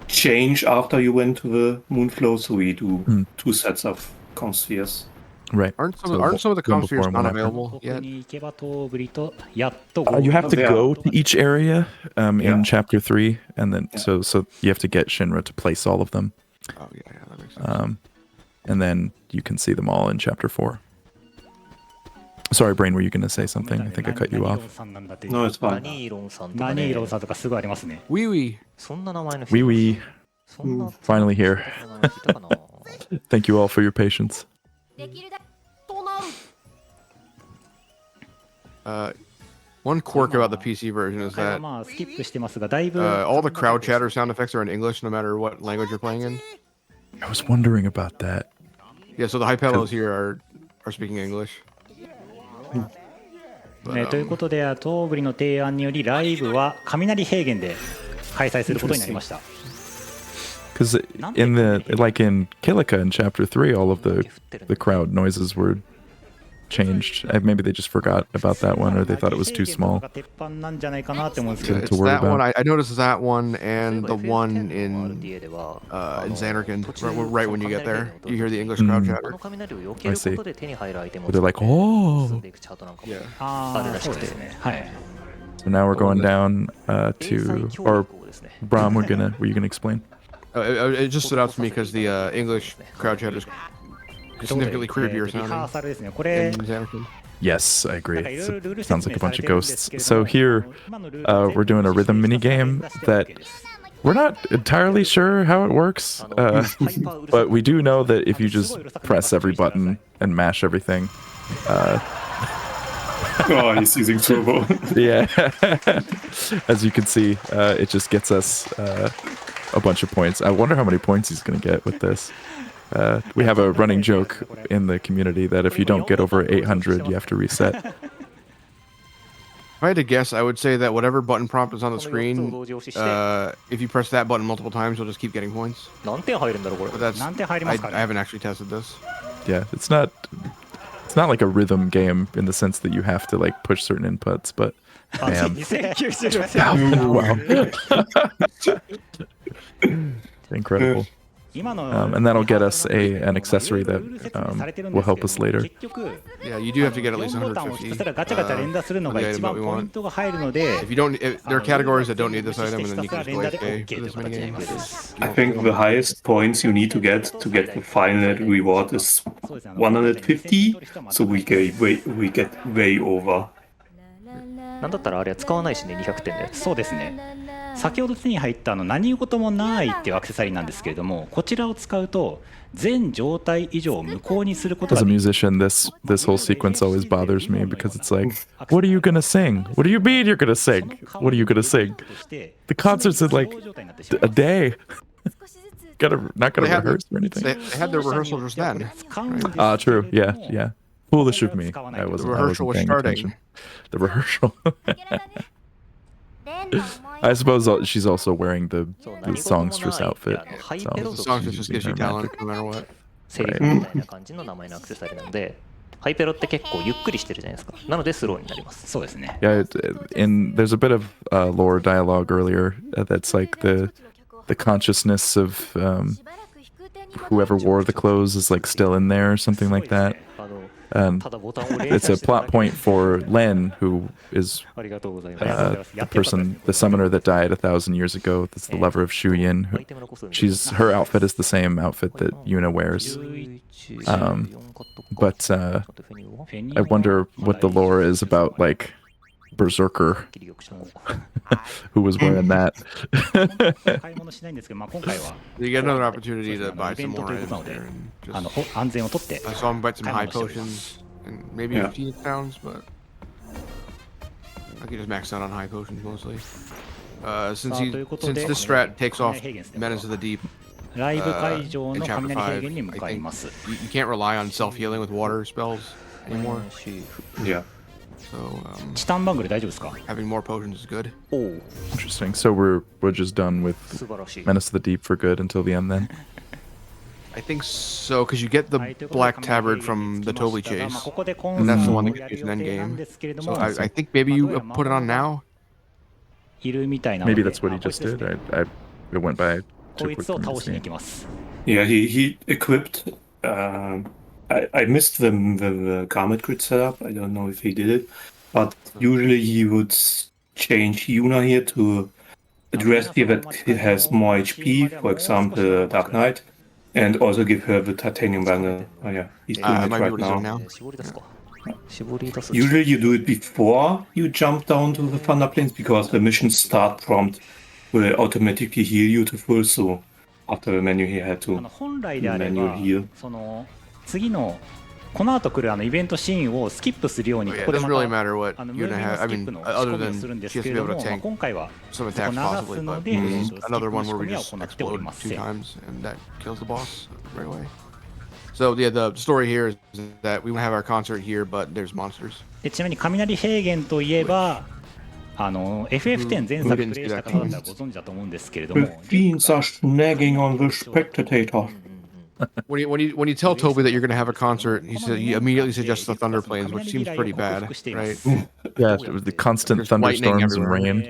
change after you went to the moonflow, so we do 2 sets of conspheres. Right. Aren't some So of the one comm spheres before and not one after. available ここ yet? に行けばトーブリとやっと You have to Yeah. go to each area in Yeah. chapter 3, and then Yeah. so you have to get Shinra to place all of them, Oh yeah, that makes sense. and then you can see them all in chapter 4. Sorry, Brain, were you going to say something? I think I cut you 何 off. 色さんなんだっていう No, it's ナ fine. ニーロンさんとか何ね。色さんとかすごいありますね。 Wee wee. そんな名前の人。 Wee wee. そんな Finally here. 名前の人いたかな。 Thank you all for your patience. できるだけとなる One quirk about the PC version is これは that まあスキップしてますが、だいぶ all the crowd chatter sound effects are in English, no matter what language you're playing in. I was wondering about that. Yeah, so the high fellows here are speaking English. ということで、トーブリの提案によりライブは雷平原で開催することになりました。 Because in Kilika in chapter 3, all of the crowd noises were changed. Maybe they just forgot about that one, or they thought it was too small. 鉄板なんじゃないかなって思うんですけど To It's worry that one. about. I noticed that one and the one in in Xanarkand. Right when you get there, you hear the English crowd こ chatter. の雷を避けることで手に入るアイテムを They're like, oh. 進んでいくチャートなんかも Yeah. ああ、そうですね。はい。 So now we're going down to, or Bram, were you gonna explain? It just stood out to me because the English crowd chatter is ということで significantly creepier リハー sounding サルですね。これ in Xanarkand. Yes, I agree. なんかいろいろルール Sounds 説 like 明 a され bunch て of るんですけ ghosts. れど So も here, 今のルール we're doing a rhythm mini game that we're not entirely sure how it works, but we do know that if you just press every button and mash everything, Oh, he's using turbo. yeah, as you can see, it just gets us a bunch of points. I wonder how many points he's going to get with this. We have a running joke in the community that if you don't get over 800, you have to reset. If I had to guess, I would say that whatever button prompt is on the screen, if you press that button multiple times, you'll just keep getting points. 何点入るんだろうこれ But that's 何点入りま I すかね。 haven't actually tested this. Yeah, it's not like a rhythm game in the sense that you have to like push certain inputs, but man, 2096 wow, incredible. And that'll get us an accessory that will help us later. Yeah, you do have to get at least 150. If you don't, there are categories that don't need this item, and then you can just go AFK for this minigame. I think the highest points you need to get the final reward is 150, so we get way over. なんだったらあれは使わないしね、200点で。そうですね。先ほど手に入った何事もないっていうアクセサリーなんですけれども、こちらを使うと全状態以上無効にすることが As a musician, this whole sequence always bothers me because it's like, what are you gonna sing? What do you mean you're gonna sing? What are you gonna sing? The concert's in like a day. Not gonna rehearse or anything. They had their rehearsal just then. True. Yeah. Foolish of me. I wasn't paying attention. The rehearsal. I suppose she's also wearing the songstress outfit. The songstress just gives you talent no matter what. セリフみたいな感じの名前のアクセサリーなので、ハイペロって結構ゆっくりしてるじゃないですか。なのでスローになります。そうですね。Yeah, there's a bit of lore dialogue earlier that's like the consciousness of whoever wore the clothes is like still in there or something like that. It's a plot point for Len, who is the person, the summoner that died 1,000 years ago. That's the lover of Shu Yin. Her outfit is the same outfit that Yuna wears. But I wonder what the lore is about, like Berserker, who was wearing that. You get another opportunity to buy some more items there. I saw him buy some high potions and maybe 15 pounds, but I think he just maxed out on high potions mostly. Since this strat takes off Menace of the Deep in Chapter 5, I think you can't rely on self-healing with water spells anymore. Yeah. So, チタンバングル大丈夫ですか? having more potions is good. Interesting. So we're just done with Menace of the Deep for good until the end then? I think so, because you get the Black Tabard from the Totally Chase, and that's the one that gets you an endgame. So I think maybe you put it on now? Maybe that's what he just did. It went by too quick for me to see. Yeah, he equipped. I missed the Garment Grid setup. I don't know if he did it, but usually he would change Yuna here to a dress here that has more HP, for example, Dark Knight, and also give her the titanium bangle. Oh yeah, he's doing it right now. Usually you do it before you jump down to the Thunder Plains because the mission start prompt will automatically heal you to full, so after the menu he had to manual heal. 次のこの後来るイベントシーンをスキップするようにここでまた無料のスキップの仕込みをするんですけれども、今回はそこ流すのでスキップの仕込みは行っておりません。So yeah, the story here is that we have our concert here, but there's monsters. ちなみに雷平原といえばFF10 前作プレイした方だったらご存知だと思うんですけれども。The fiends are snagging on the spectator. When you tell Toby that you're going to have a concert, he immediately suggests the Thunder Plains, which seems pretty bad, right? Yeah, the constant thunderstorms and rain.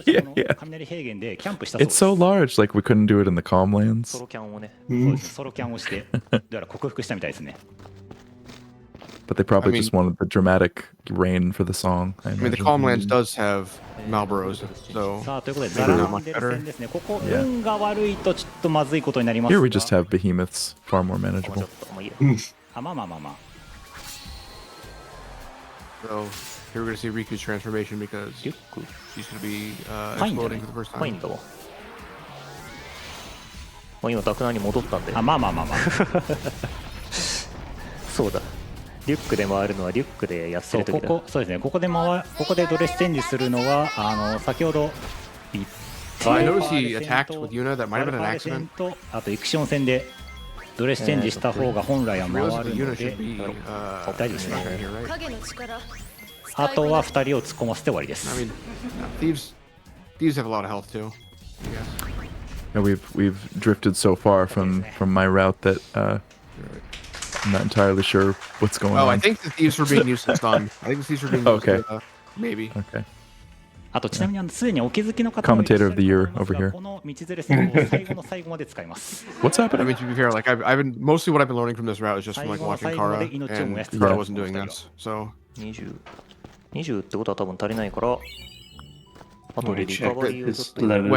Yeah. It's so large, like we couldn't do it in the calm lands. ソロキャンをね、ソロキャンをしてだから克服したみたいですね。But they probably just wanted the dramatic rain for the song. I mean, the Calm Lands does have Malboros, so さあということでザランデル戦ですね。ここ運が悪いとちょっとまずいことになります。Here we just have behemoths, far more manageable. まあまあまあまあ。So here we're going to see Riku's transformation because she's going to be exploding for the first time. 今ダクナに戻ったんで。まあまあまあまあ。そうだ。リュックで回るのはリュックでやってる時だ。そうですね。ここでドレスチェンジするのは先ほど言って。I noticed he attacked with Yuna. That might have been an accident. あとイクシオン戦でドレスチェンジした方が本来は回るので大丈夫ですね。あとは2人を突っ込ませて終わりです。I mean, thieves have a lot of health too. Yeah, we've drifted so far from my route that I'm not entirely sure what's going on. I think the thieves were being used to stun. I think the thieves were being used to maybe. Okay. あとちなみにすでにお気づきの方 Commentator of the year over here. この道連れ線を最後の最後まで使います。What's I happening? mean, to be fair, like I've been mostly what I've been learning from this route is just from like watching Kara, and I wasn't doing this. So 20ってことは多分足りないから、あとで I リカ check バリーを that ちょっ his と level.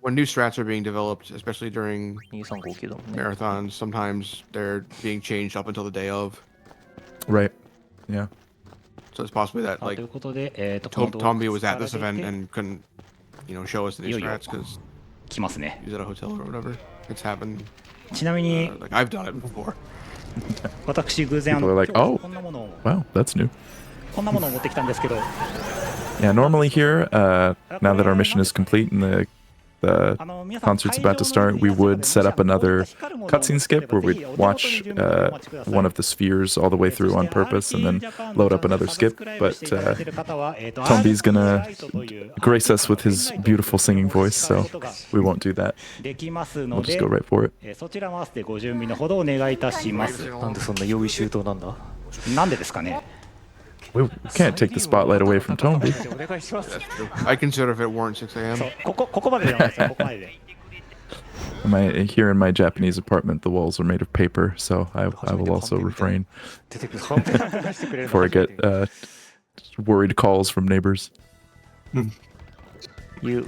when new strats are being developed, especially during 2359だもんね。 marathons, sometimes they're being changed up until the day of. Right. Yeah. So it's possibly that と like いうことで、Tombi was at this event and couldn't, show us the new strats because 来ますね。 he was at a hotel or whatever. It's happened. ちなみに Like I've done it before. 私偶然 People are like, 今日 oh, こんなものを wow, that's new. こんなものを持ってきたんですけど、 Yeah, normally here, now that our mission is complete and the concert's about to start, we would set up another cutscene skip where we'd watch one of the spheres all the way through on purpose and then load up another skip. But Tombi's gonna grace us with his beautiful singing voice, so we won't do that. できます We'll の just で go、right for it. そちらも合わせてご準備のほどお願いいたします。なんでそんな用意周到なんだ？なんでですかね。 We can't take the spotlight away from Tombi. お願いします。 I consider if it warrants 6 a.m. ここまででお願いします。ここまでで。 Here in my Japanese apartment, the walls are made of paper, so I will also refrain 出てくる。半分出してくれるの before I get worried calls from neighbors. You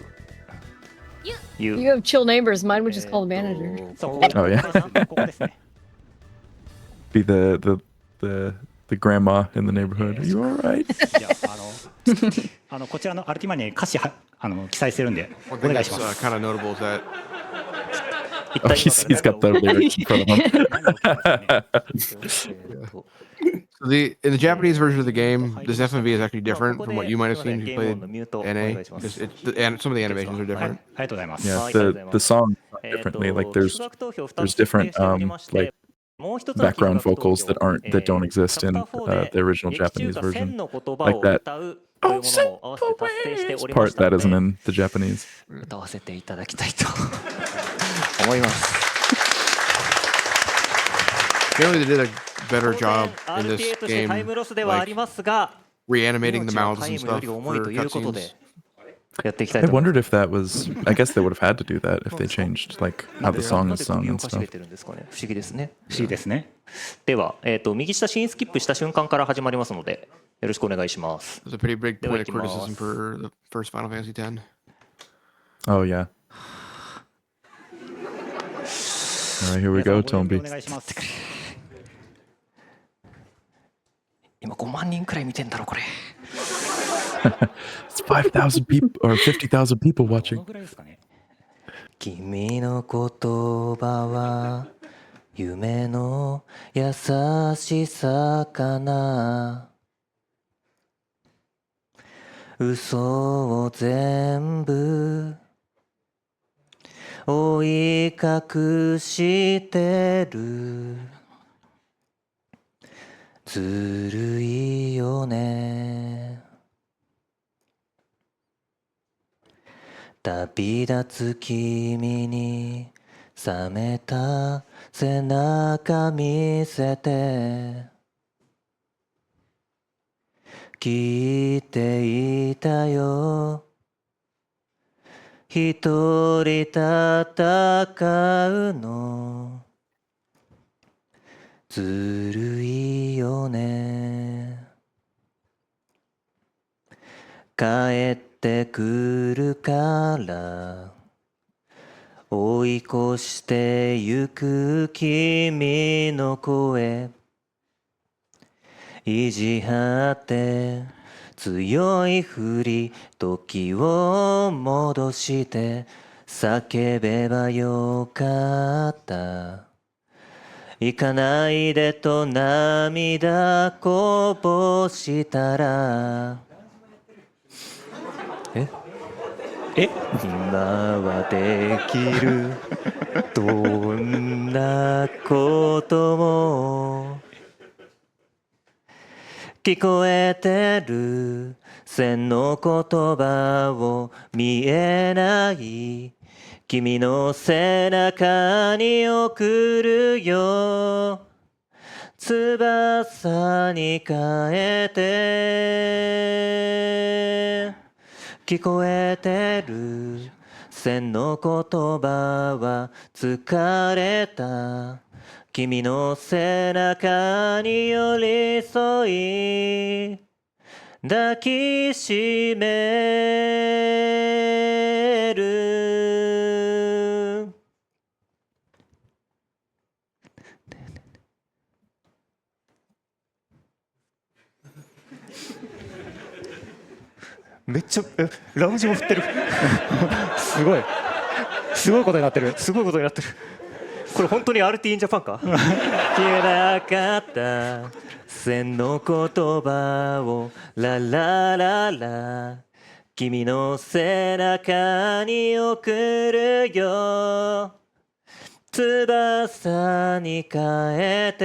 You have chill neighbors. Mine would just call the manager. そう Oh, yeah. ここですね。 Be the grandma in the neighborhood. Are you all right? じゃあこちらのアルティマに歌詞は記載してるんで One お thing 願いし that's ます。 kind of notable is that Oh, he's got the lyrics in front of him. in the Japanese version of the game, this FMV is actually different from what you might have seen if you played NA. And some of the animations are はい、 different. ありがとうございます。 Yeah, the song differently. Like there's different like background vocals that don't exist in the original Japanese version. Like that part that isn't in the Japanese. 歌わせていただきたいと思います。 Apparently, they did a better job in this RTA として game, タイムロスではあり like ますが、 reanimating the 命は mouths タ and イムよ stuff り重い for ということで cutscenes. やっていきたい I と思います wondered if that was. I guess they would have had to do that if they changed like how the song なん is で首 sung を and かしげ stuff. てるんですかね。不思議ですね。不思議ですね。では、右下新スキップした瞬間から始まりますので、よろしくお願いします。 There's a pretty big point of では行きます criticism for the first Final Fantasy X. Oh yeah. All right, here we go, 皆さんご準備 Tombi. お願いします。今5万人くらい見てんだろこれ。 It's 5,000 people or 50,000 people どの watching. ぐらいですかね。君の言葉は夢の優しさかな。嘘を全部覆い隠してる。ずるいよね。旅立つ君に冷めた背中見せて聞いていたよ。一人戦うのずるいよね。帰ってくるから追い越してゆく君の声意地張って強いふり時を戻して叫べばよかった行かないでと涙こぼしたら今はできるどんなことも聞こえてる千の言葉を見えない君の背中に送るよ翼に変えて聞こえてる線の言葉は疲れた君の背中に寄り添い抱きしめるめっちゃラムジも振ってるすごいことになってる。すごいことになってるこれ本当に RT ジャパンか消えなかった線の言葉をララララ君の背中に送るよ翼に変えて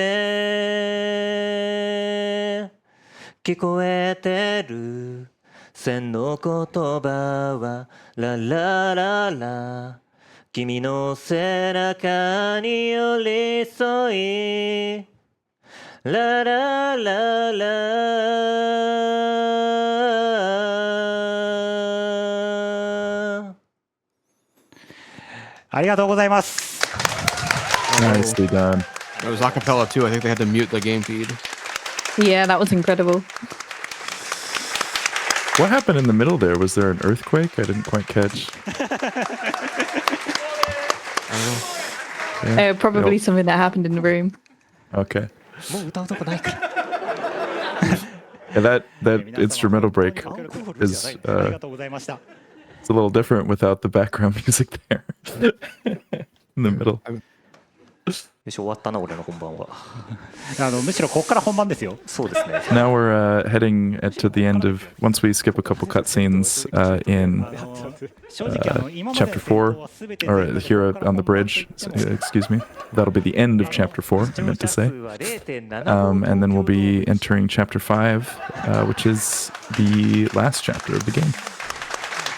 聞こえてる線の言葉はララララ君の背中に寄り添いララララありがとうございます。 Nicely done. It was a cappella too. I think they had to mute the game feed. Yeah, that was incredible. What happened in the middle there? Was there an earthquake? I didn't quite catch. Probably Nope. something that happened in the room. Okay. もう歌うとこないから Yeah, that instrumental break is ありがとうございました。 it's a little different without the background music there in the middle. よし終わったな俺の本番はむしろここから本番ですよ。そうですね Now we're heading to the end of once we skip a couple cutscenes in 正直今までの chapter 4 or here on the bridge. Excuse me. That'll be the end of chapter 4. I meant to say. And then we'll be entering chapter 5, which is the last chapter of the game.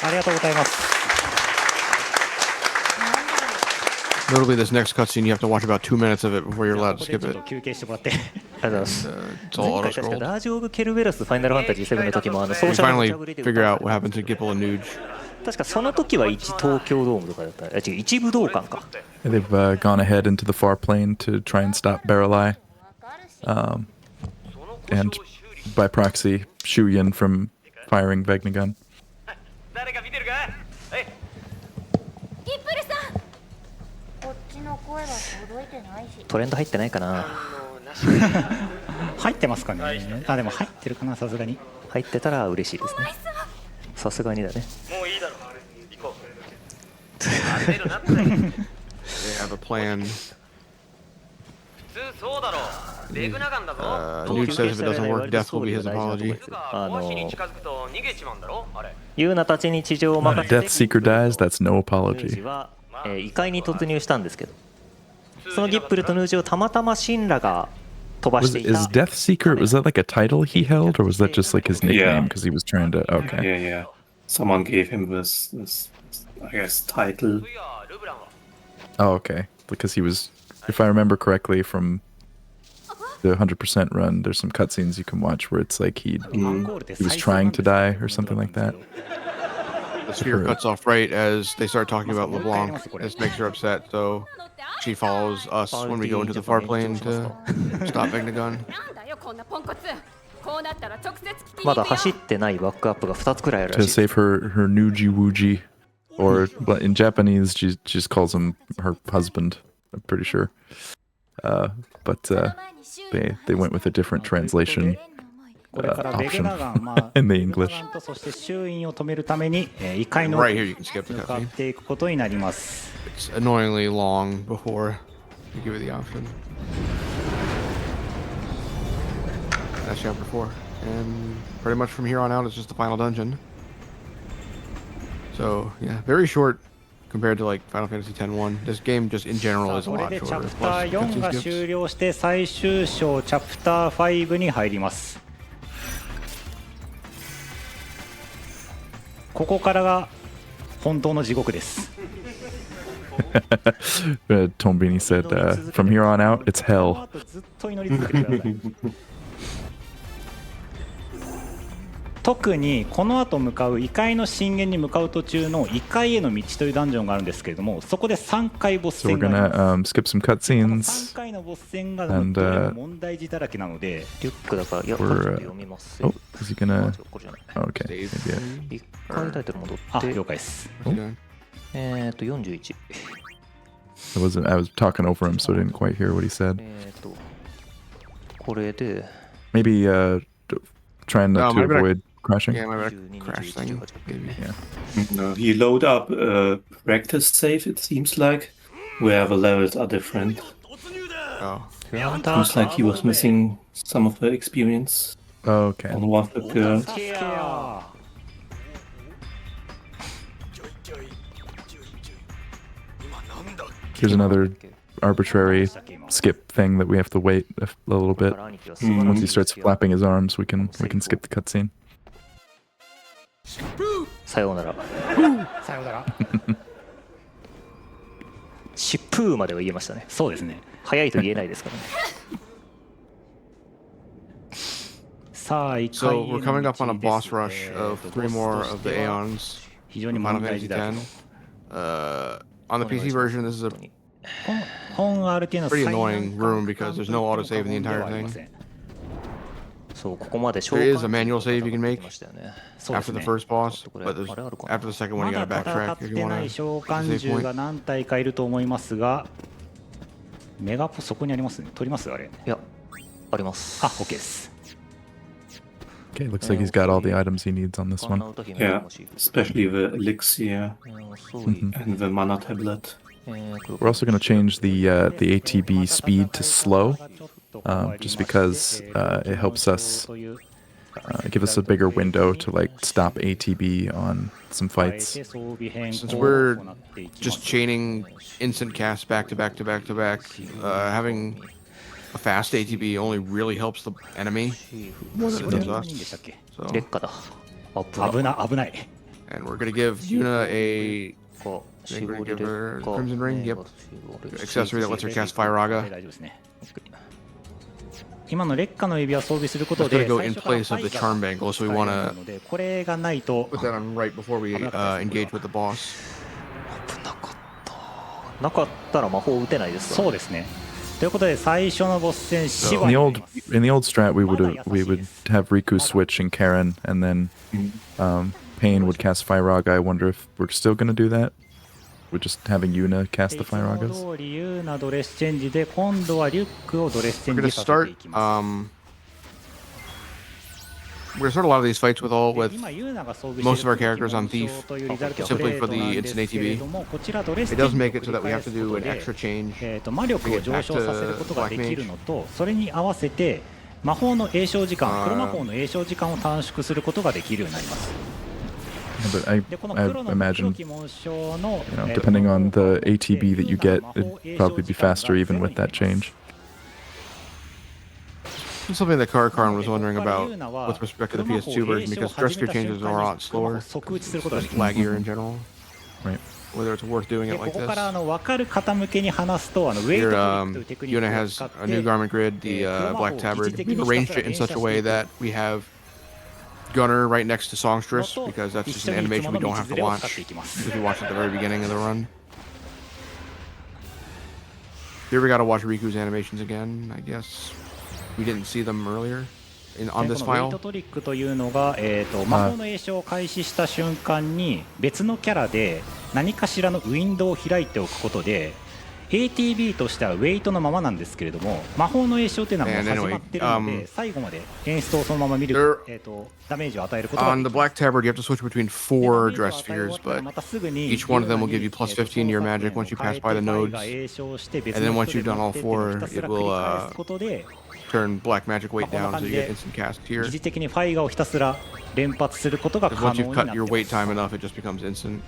ありがとうございます。 Notably, this next cutscene, you have to watch about 2 minutes of it before you're allowed to skip it. 休憩してもらって。 It's all 前回確か auto-scrolled. ラージ・オブ・ケルベロスファイナルファンタジー7の時もソー We シャルの finally ジャグリで figure out what happened to Gipple and Nuge. 確かその時は一東京ドームとかだった違う一武道館か They've gone ahead into the far plane to try and stop Barreleye. And by proxy, Shuyin from firing Vegnagun. 誰か見てるかはいギップルさんこっちの声は届いてないしトレンド入ってないかな入ってますかね。あでも入ってるかなさすがに。入ってたら嬉しいですねさすがにだねもういいだろ行こう They have a plan. 普通そうだろレグナガンだぞ Nuge says if it doesn't work, death will be his apology. ボシに近づくと逃げちまうんだろあれユーナたちに地上を When 任 a せ Death て Seeker dies, that's no ヌー apology. ジは、異界に突入したんですけどそのギップルとヌージをたまたまシンラが飛ばしてい Is た Death Seeker, was that like a title he held, or was that just like his nickname because he was trying to? Okay. Yeah, yeah. Someone gave him this I guess, title. いやルブランは Oh, okay. Because he was, if I remember correctly from the 100% run, there's some cutscenes you can watch where it's like he was trying to die or something like that. The sphere cuts off right as they start talking about LeBlanc. This makes her upset, so she follows us when we go into the far plane to stop Vegnagun. なんだよこんなポンコツこうなったら直接聞きにまだ行くよ走ってないバックアップが2つくらいある To らしい save her Nuji Wuji, or but in Japanese she just calls him her husband. I'm pretty sure. But they went with a different translation これからベゲ option ナガン、まあ、 in the ベゲナ English. ガンとそして周囲を止めるために、異界の Right here, you can skip the 向かっ cutscene. ていくことになります。 It's annoyingly long before you give it the option. That's chapter 4. And pretty much from here on out, it's just the final dungeon. So, yeah, very short compared to like Final Fantasy X-1. This game just in general is a これ lot でチャ shorter. プター Plus 4 cutscene が skips. 終了して最終章チャプター5に入ります。ここからが本当の地獄です。Tombini said, from here on out, it's hell. ずっと祈り続けてください。特にこの後向かう異界の震源に向かう途中の異界への道というダンジョンがあるんですけれども、そこで3回ボス So we're 戦がありま gonna す。 skip some 3 cutscenes. 回のボス戦が And, どれも問題児だらけなので、リュックだから、いや、これちょっと読みますよ。 Oh, is he gonna? これじゃない Oh, okay. Maybe, yeah. 一回タイトル戻あ、って、了解です。 41。I was talking over him, so I didn't quite hear what he said. これで、 Maybe trying No, to maybe I- avoid crashing. Yeah, maybe 12 that crash thing. 21 Maybe. Yeah. No, he load up practice save, it seems like, where the levels are different. Oh. Seems like he was missing some of the experience Okay. on one of the girls. ケア Here's another arbitrary skip thing that we have to wait a little bit. 兄貴は素晴らしい Once he starts flapping his arms, we can skip the cutscene. さようなら。さようなら。シップーまでは言えましたね。そうですね。早いと言えないですからね。さあ、異界 So への we're coming up on a 道 boss です。 rush of 3 more of the Aeons. 非常に Final 問題 Fantasy 児だらけ X. On the PC version, this is a 本 RTA の pretty 最難 annoying 関 room because there's no autosave in the では entire ありま thing. せん。そう、ここまで召 There 喚 is a manual save you can make ましたよね。そうです after the ね。 first boss, これ but there's, あれあるかな after the second one, ま you だ gotta 戦 backtrack っ if て you ない wanna 召 save 喚獣 point. が何体かいると思いますが、メガポそこにありますね。取りますあれ。いや、あります。あ、OK です。 Okay, looks like he's got all the items he needs on this こんな one. 歌姫 Yeah, もし especially the elixir そうい and the mana tablet. We're also going to change the ATB speed to slow, just because it helps us give us a bigger window to like stop ATB on some fights. Since we're just chaining instant casts back to back to back to back, having a fast ATB only really helps the enemy more than it does us. So, 劣化だ。危ない。 and we're gonna give Yuna a か、 I think 絞 we're り gonna give her 劣化 Crimson Ring. ね Yep, accessory that lets her cast Fire 大 Raga. 丈夫ですね。今の劣化の指輪装備すること It's で gonna go in place of the charm bangle, so we wanna これがないと put that on right before we engage with the boss. 危なかった。なかったら魔法打てないですわ。そうですね。ということで最初のボス戦シ In バ the になり old ます in the old strat, we would have Riku switch and Karen, and then Pain would cast Fire Raga. I wonder if we're still going to do that. We're just having Yuna cast the いつ Fire も Ragas. 通りユーナドレスチェンジで今度はリュックをドレスチェ We're ン gonna ジさせて start いきます。 we're gonna start a lot of these fights with all で with 今ユーナが装備 most して of our いる characters on Thief というリザルト simply for グレード the なんですけれどもこちらドレス it チェン does ジ make を it so 繰 that り we 返 have す to こ do と an で extra change. 魔力を上昇させることができるのとそれに合わせて魔法の詠唱時間黒魔法の詠唱時間を短縮することができるようになります。 But I でこの I 黒の imagine, 黒き紋章の depending on the ATB that you get, it'd probably be faster even with that change. It's something that Karakarn was wondering about with respect to the PS2 version because dress gear changes are a lot slower, 即打ちすることがで just きます。 laggier in general. Right. Whether it's worth doing で it こ like こから this. 分かる方向けに話すとウェイ Here, トトリックというテクニッ Yuna クを has 使っ a new て garment grid, the Black Tabard. We've arranged it in such a way that we have Gunner right next to Songstress because that's 一 just 緒 an にいつ animation も we の don't 道 have 連 to れを使っ watch ていきます because we watched at the very beginning of the run. Here we gotta watch Riku's animations again, I guess. We didn't see them earlier on で this このウェイ file. トトリックというのが、魔法の詠唱を開始した瞬間に別のキャラで何かしらのウィンドウを開いておくことで ATB としてはウェイトのままなんですけれども魔法の詠唱というのはもう And 始 anyway, まってるので、最後まで演出をそのまま見る、 There- ダメージを与えることが On で the きます Black Tabard, you have to switch between 4 dress spheres, but またすぐに each one of them will give you plus 15 to your magic once you pass by the nodes. And then once you've done all 4, it will, turn black magic weight down so you get instant cast here. 疑似的にファイガーをひたすら連発することが Because 可 once 能 you've になっ cut て your ま wait す time enough, it just becomes instant.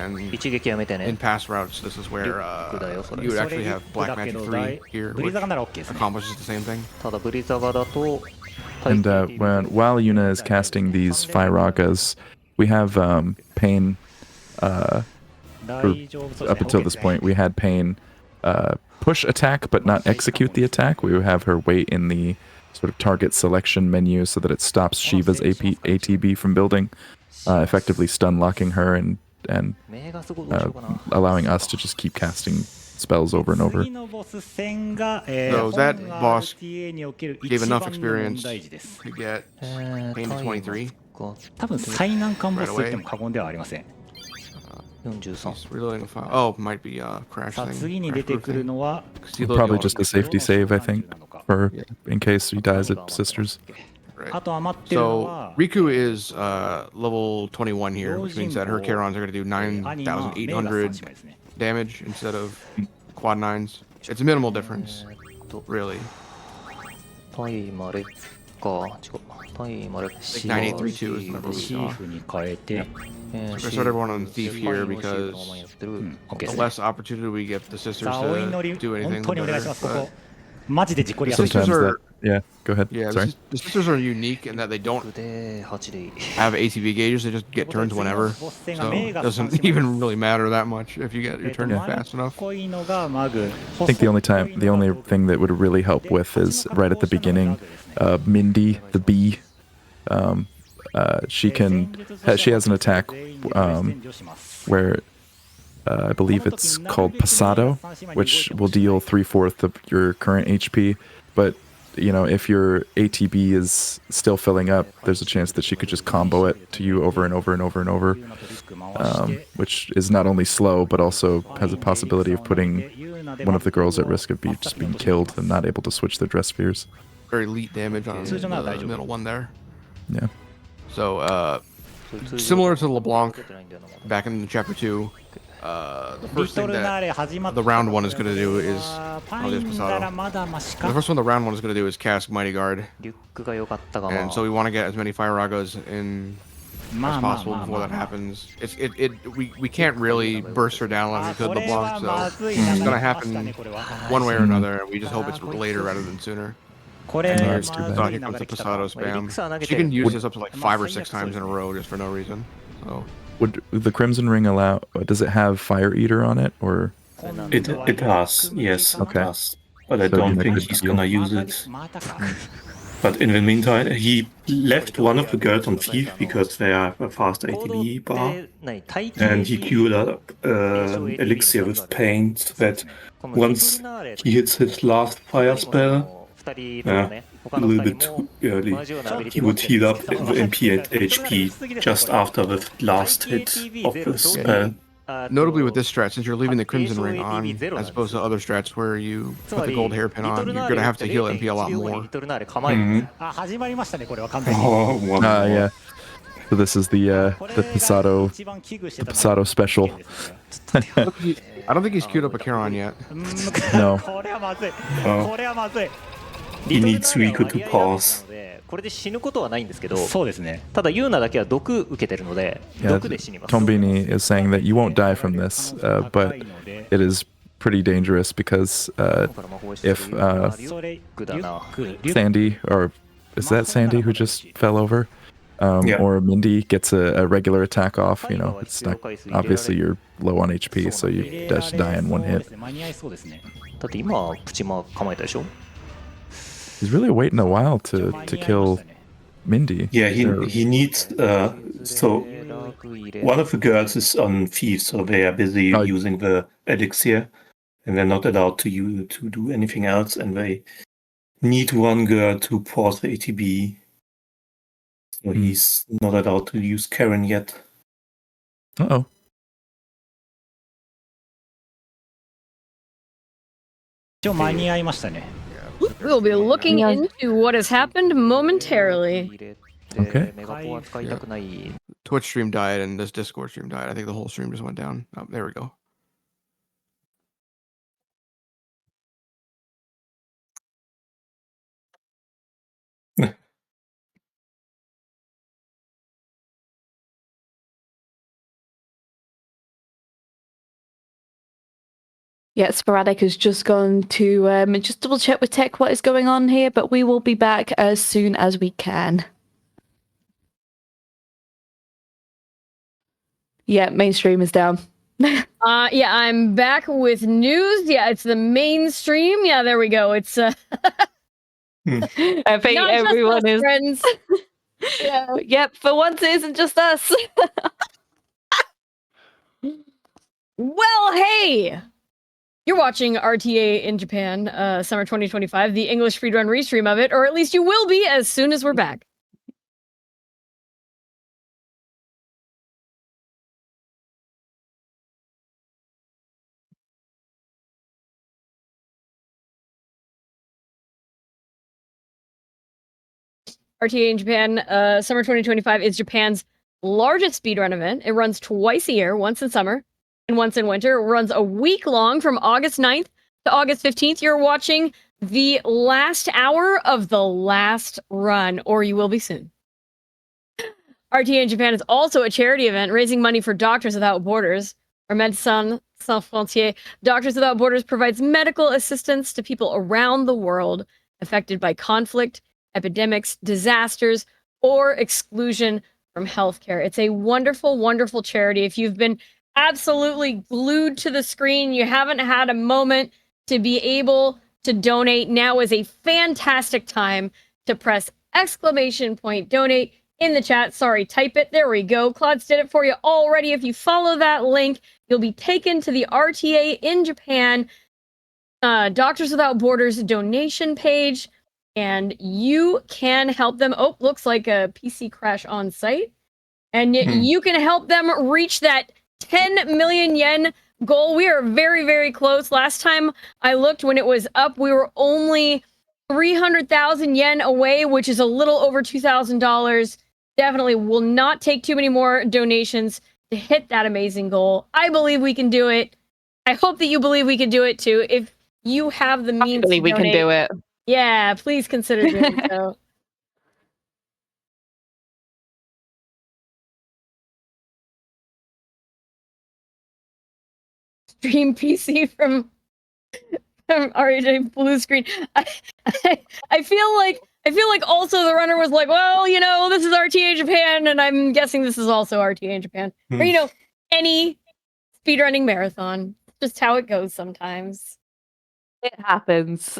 And 一撃やめて in ね。 past routes, this is where you would そ actually れ have だ black け magic ど 3 here, ブリ which ザガなら OK ですね accomplishes the same thing. ただブリザガだと And while Yuna is casting these Fire Ragas, we have Pain up until this point, we had Pain push attack but not execute the attack. We would have her wait in the sort of target selection menu so that it stops Shiva's ATB from building, effectively stun locking her and allowing us to just keep casting spells over and over. So that boss gave enough experience to get Pain to 23. 多分最難関ボスと言っても過言ではありません。 Reloading a file. Oh, might be crash さあ thing. 次に出てくるのは Probably just a safety save, I think, for in case he dies at Sisters. あと余ってるの So は Riku is level 21 here, which means that her Chairons are going to do 9,800 damage instead of quad 9s. It's a minimal difference, really. 9832 is the number we シー saw. フに変えて So I start everyone on Thief here because the less opportunity we get the sisters さあお to 祈り do 本 anything, 当 the にお願いし better. ますこ But こマジで事故りやすい Sometimes that, yeah, go ahead. yeah, Sorry. the sisters are unique in that they don't have ATB gauges, they just get turns whenever. So it doesn't even really matter that much if you get your turn fast enough. こいいのがマグ I think the only thing that would really help with is right at the beginning, Mindy, the bee. She has an attack where I believe it's called Pasado, which will deal 3/4 of your current HP. But you know, if your ATB is still filling up, there's a chance that she could just combo it to you over and over and over and over, which is not only slow but also has a possibility of putting one of the girls at risk of just being killed and not able to switch their dress spheres. Very elite damage on the middle one there. Yeah. So, similar to LeBlanc back in chapter 2, the first thing that the round one is going to do is the first one the round one is going to do is cast Mighty Guard, and so we want to get as many Fire Ragas in as possible before that happens. We can't really burst her down like we could LeBlanc, so it's going to happen one way or another. We just hope it's later rather than sooner. これ And は here's here comes the Pasado spam. She can use this up to like 5 or 6 times in a row just for no reason. So Would the Crimson Ring allow? Does it have Fire Eater on it, or? It does, yes, it Okay. does. But I So don't you think make a he's deal. gonna use it. But in the meantime, he left one of the girls on Thief because they have a fast ATB bar. And he queued up Elixir with Pain so that once he hits his last fire spell, a little bit too early, he would heal up the MP and HP just after the last hit of the spell. notably with this strat, since you're leaving the Crimson Ring on, as opposed to other strats where you put the gold hairpin on, you're going to have to heal MP a lot more. あ始まりましたねこれは完全に Oh, one. Yeah. So this is the Pasado 一番危惧してた Pasado special. I don't think he's queued up a Charon yet. No. これはまずい Oh. これはまずい He needs Riku to pause. これで死ぬことはないんですけど、そうですねただユーナだけは毒受けてるので、 Yeah, 毒で死にます。 Tombini is saying that you won't die from this, but it is pretty dangerous because if それグだな。 Sandy, or is that Sandy who just fell over? Yeah. Or Mindy gets a regular attack off, you know, it's not obviously you're low on HP, so you just die in one hit. 間に合いそうですねだって今プチマ構えたでしょ。 He's really waiting a while to kill Mindy. Yeah, he needs. So one of the girls is on Thief, so they are busy Oh. using the elixir, and they're not allowed to do anything else, and they need one girl to pause the ATB. So he's not allowed to use Karen yet. Uh-oh.一応間に合いましたね We'll be looking into what has happened momentarily. Okay. メガポは使いたくない。 Twitch stream died and this Discord stream died. I think the whole stream just went down. Oh, there we go. Yeah, Sporadic has just gone to just double check with tech what is going on here, but we will be back as soon as we can. Yeah, mainstream is down. Yeah, I'm back with news. Yeah, it's the mainstream. Yeah, there we go. It's I think not everyone just us, is. friends. Yeah. Yep, for once it isn't just us. Well, hey, you're watching RTA in Japan, summer 2025, the English Speedrun Restream of it, or at least you will be as soon as we're back. RTA in Japan, summer 2025 is Japan's largest speedrun event. It runs twice a year, once in summer and once in winter. It runs a week long from August 9th to August 15th. You're watching the last hour of the last run, or you will be soon. RTA in Japan is also a charity event raising money for Doctors Without Borders, or Médecins Sans Frontières. Doctors Without Borders provides medical assistance to people around the world affected by conflict, epidemics, disasters, or exclusion from healthcare. It's a wonderful, wonderful charity. If you've been absolutely glued to the screen, you haven't had a moment to be able to donate, now is a fantastic time to press !donate in the chat. Sorry, type it. There we go. Claude's did it for you already. If you follow that link, you'll be taken to the RTA in Japan Doctors Without Borders donation page, and you can help them. Oh, looks like a PC crash on site. And you can help them reach that 10 million yen goal. We are very, very close. Last time I looked, when it was up, we were only 300,000 yen away, which is a little over $2,000. Definitely will not take too many more donations to hit that amazing goal. I believe we can do it. I hope that you believe we can do it too. If you have the means to donate, we can do it. Yeah, please consider doing so. Stream PC from RJ blue screen. I feel like also the runner was like, well, you know, this is RTA Japan, and I'm guessing this is also RTA Japan. Or, you know, any speedrunning marathon. Just how it goes sometimes. It happens.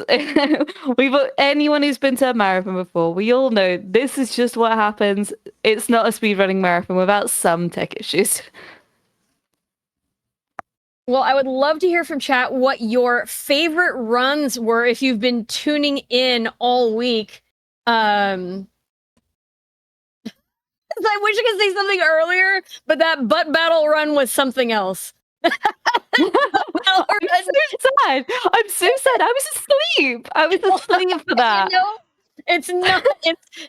Anyone who's been to a marathon before, we all know this is just what happens. It's not a speedrunning marathon without some tech issues. Well, I would love to hear from chat what your favorite runs were if you've been tuning in all week. I wish I could say something earlier, but that butt battle run was something else. I'm so sad. I was asleep. For that. You know, it's not.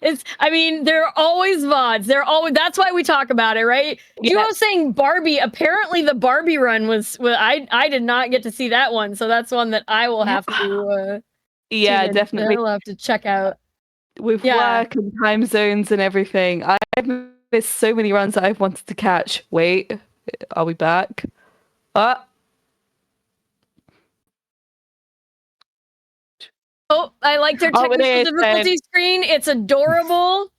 It's. I mean, there are always VODs. That's why we talk about it, right? You were saying Barbie. Apparently, the Barbie run was. Well, I did not get to see that one, so that's one that I will have to. Definitely. I'll have to check out. With work and time zones and everything, I've missed so many runs that I've wanted to catch. Wait, are we back? Oh, I liked their technical difficulty screen. It's adorable.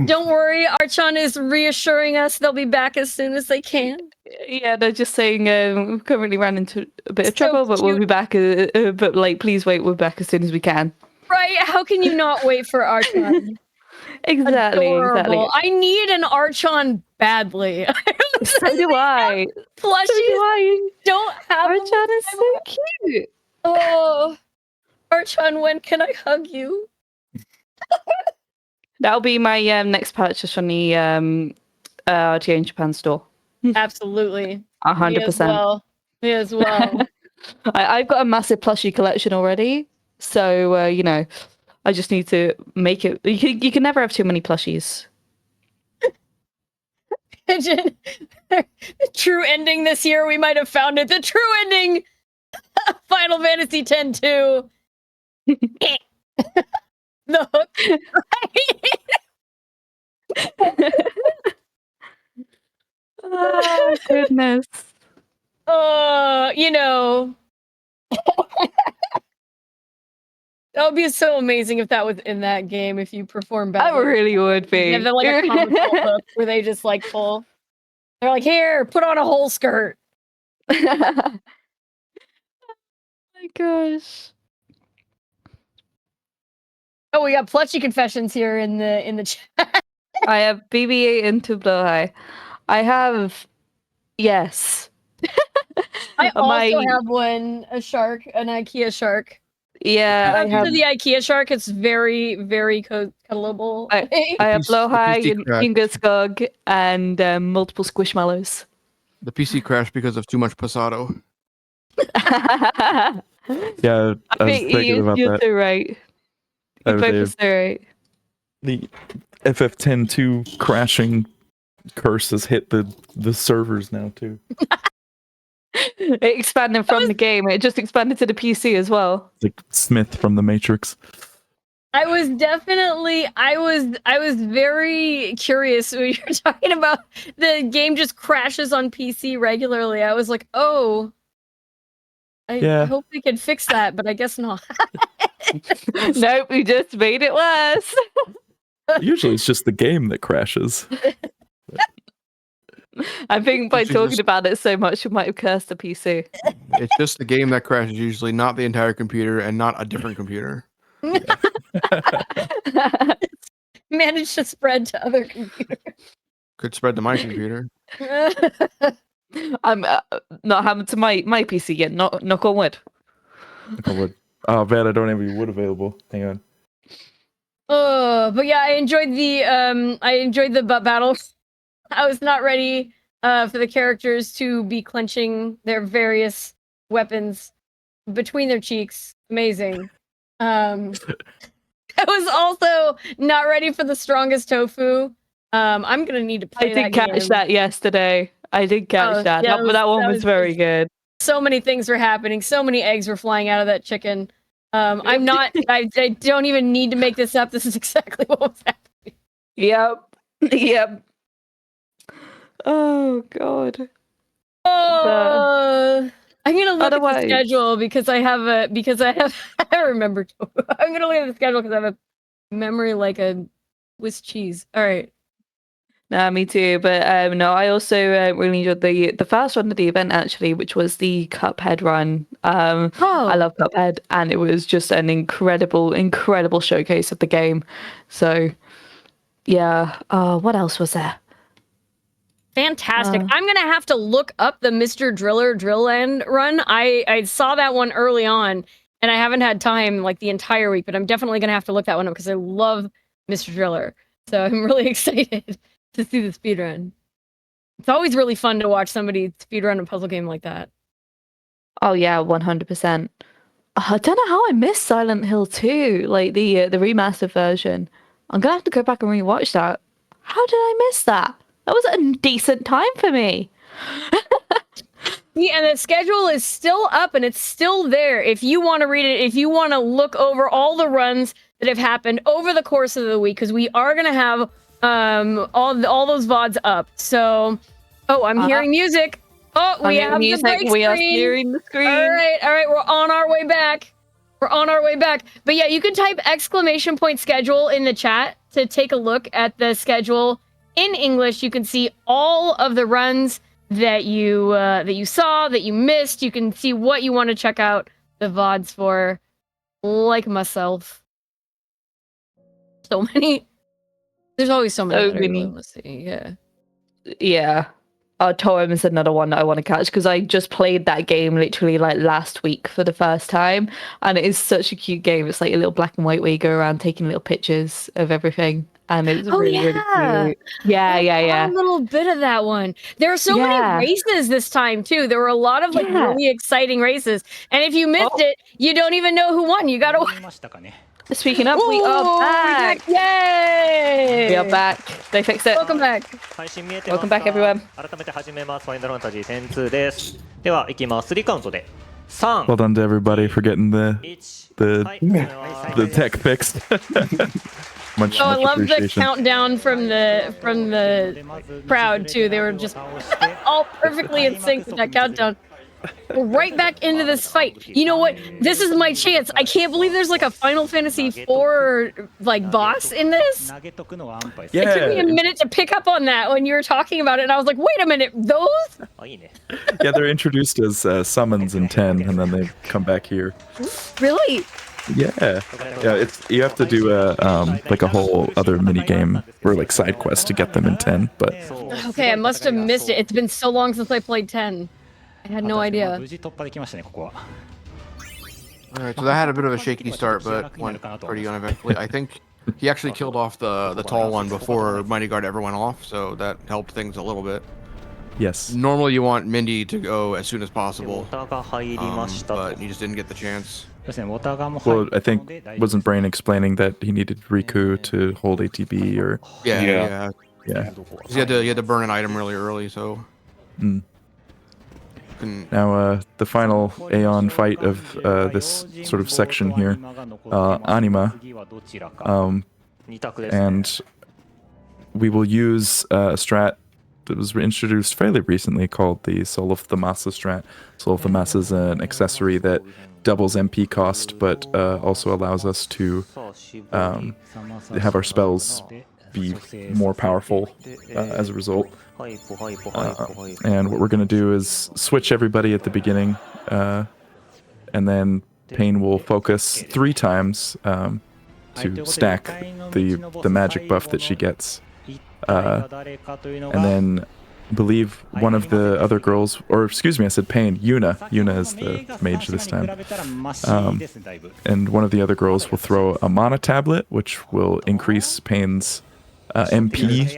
Don't worry, Archon is reassuring us they'll be back as soon as they can. Yeah, they're just saying we've currently ran into a bit of trouble, but we'll be back. But like, please wait, we're back as soon as we can. Right? How can you not wait for Archon? Exactly. I need an Archon badly. So do I. Plushies don't have Archon is so cute. Oh, Archon, when can I hug you? That'll be my next purchase from the RTA in Japan store. Absolutely. 100%. Me as well. I've got a massive plushie collection already, so you know, I just need to make it. You can never have too many plushies. The true ending this year, we might have found it. The true ending, Final Fantasy X-2. The hook. Oh, goodness. You know. That would be so amazing if that was in that game, if you perform badly. That really would be. Yeah, they're like a comical hook where they just like pull. They're like, here, put on a whole skirt. My gosh. Oh, we got Pletchy confessions here in the chat. I have BB-8 into Blowhigh. I have yes. I also My have one, a shark, an IKEA shark. yeah. I have the IKEA shark. It's very, very cuddleable. I have Blowhigh PC and crash. Fingerskog and multiple Squishmallows. The PC crashed because of too much Passato. Yeah, I was thinking about you're that. so right. You both are so right. The FF10-2 crashing curse has hit the servers now too. It expanded from the game. It just expanded to the PC as well. It's like Smith from The Matrix. I was definitely I was very curious when you were talking about the game just crashes on PC regularly. I was like, oh, I hope we can fix that, but I guess not. Nope, we just made it worse. Usually it's just the game that crashes. I think by talking about it so much, we might have cursed the PC. It's just the game that crashes, usually not the entire computer and not a different computer. Managed to spread to other computers. Could spread to my computer. I'm not happened to my PC yet. Knock on wood. Oh man, I don't have any wood available. Hang on. But yeah, I enjoyed the butt battles. I was not ready for the characters to be clenching their various weapons between their cheeks. Amazing. I was also not ready for the strongest tofu. I'm gonna need to play I did catch that yesterday. I did catch that. Yeah, that one was very good. So many things were happening. So many eggs were flying out of that chicken. I'm not. I don't even need to make this up. This is exactly what was happening. Yep. Oh god. I'm gonna look at the schedule because I have. I remember. I'm gonna look at the schedule because I have a memory like a Swiss cheese. All right. Nah, me too. But no, I also really enjoyed the first run of the event actually, which was the Cuphead run. I love Cuphead, and it was just an incredible showcase of the game. So, yeah. What else was there? Fantastic. I'm gonna have to look up the Mr. Driller Drill Land run. I saw that one early on, and I haven't had time like the entire week, but I'm definitely gonna have to look that one up because I love Mr. Driller. So I'm really excited to see the speedrun. It's always really fun to watch somebody speedrun a puzzle game like that. Oh yeah, 100%. I don't know how I missed Silent Hill 2, like the remastered version. I'm gonna have to go back and rewatch that. How did I miss that? That was a decent time for me. Yeah, and the schedule is still up and it's still there. If you want to read it, if you want to look over all the runs that have happened over the course of the week, because we are gonna have all those VODs up. So, I'm hearing music. Oh, we have music. The break we screen. Are hearing the screen. All right, we're on our way back. But yeah, you can type !schedule in the chat to take a look at the schedule in English. You can see all of the runs that you saw, that you missed. You can see what you want to check out the VODs for, like myself. So many. There's always so many. I want to see. Yeah. Toem is another one that I want to catch because I just played that game literally like last week for the first time, and it is such a cute game. It's like a little black and white where you go around taking little pictures of everything, and it's really cute. Yeah. A little bit of that one. There are so many races this time too. There were a lot of like really exciting races, and if you missed it, you don't even know who won. You gotta. Speaking of, we are back! Yay! We are back. They fixed it. Welcome back. Welcome back, everyone. Well done to everybody for getting the tech fixed. much I love the appreciation. countdown from the crowd too. They were just all perfectly in sync with that countdown. We're right back into this fight. You know what? This is my chance. I can't believe there's like a Final Fantasy IV like boss in this. Yeah. It took me a minute to pick up on that when you were talking about it, and I was like, wait a minute, those? Yeah, they're introduced as summons in 10, and then they come back here. Really? Yeah, it's you have to do a like a whole other mini game or like side quest to get them in 10. But Okay, I must have missed it. It's been so long since I played 10. I had no idea. All right, so that had a bit of a shaky start, but went pretty uneventfully. I think he actually killed off the tall one before Mighty Guard ever went off, so that helped things a little bit. yes, Normally you want Mindy to go as soon as possible, but you just didn't get the chance. well, I think wasn't Brain explaining that he needed Riku to hold ATB or Yeah. yeah. 'Cause you had to burn an item really early, so. Now the final Aeon fight of this sort of section here, Anima, and we will use a strat that was introduced fairly recently called the Soul of the Massa strat. Soul of the Massa is an accessory that doubles MP cost, but also allows us to have our spells be more powerful as a result. And what we're going to do is switch everybody at the beginning, and then Pain will focus 3 times to stack the magic buff that she gets. And then I believe one of the other girls, or excuse me, I said Pain, Yuna is the mage this time. And one of the other girls will throw a mana tablet, which will increase Pain's MP,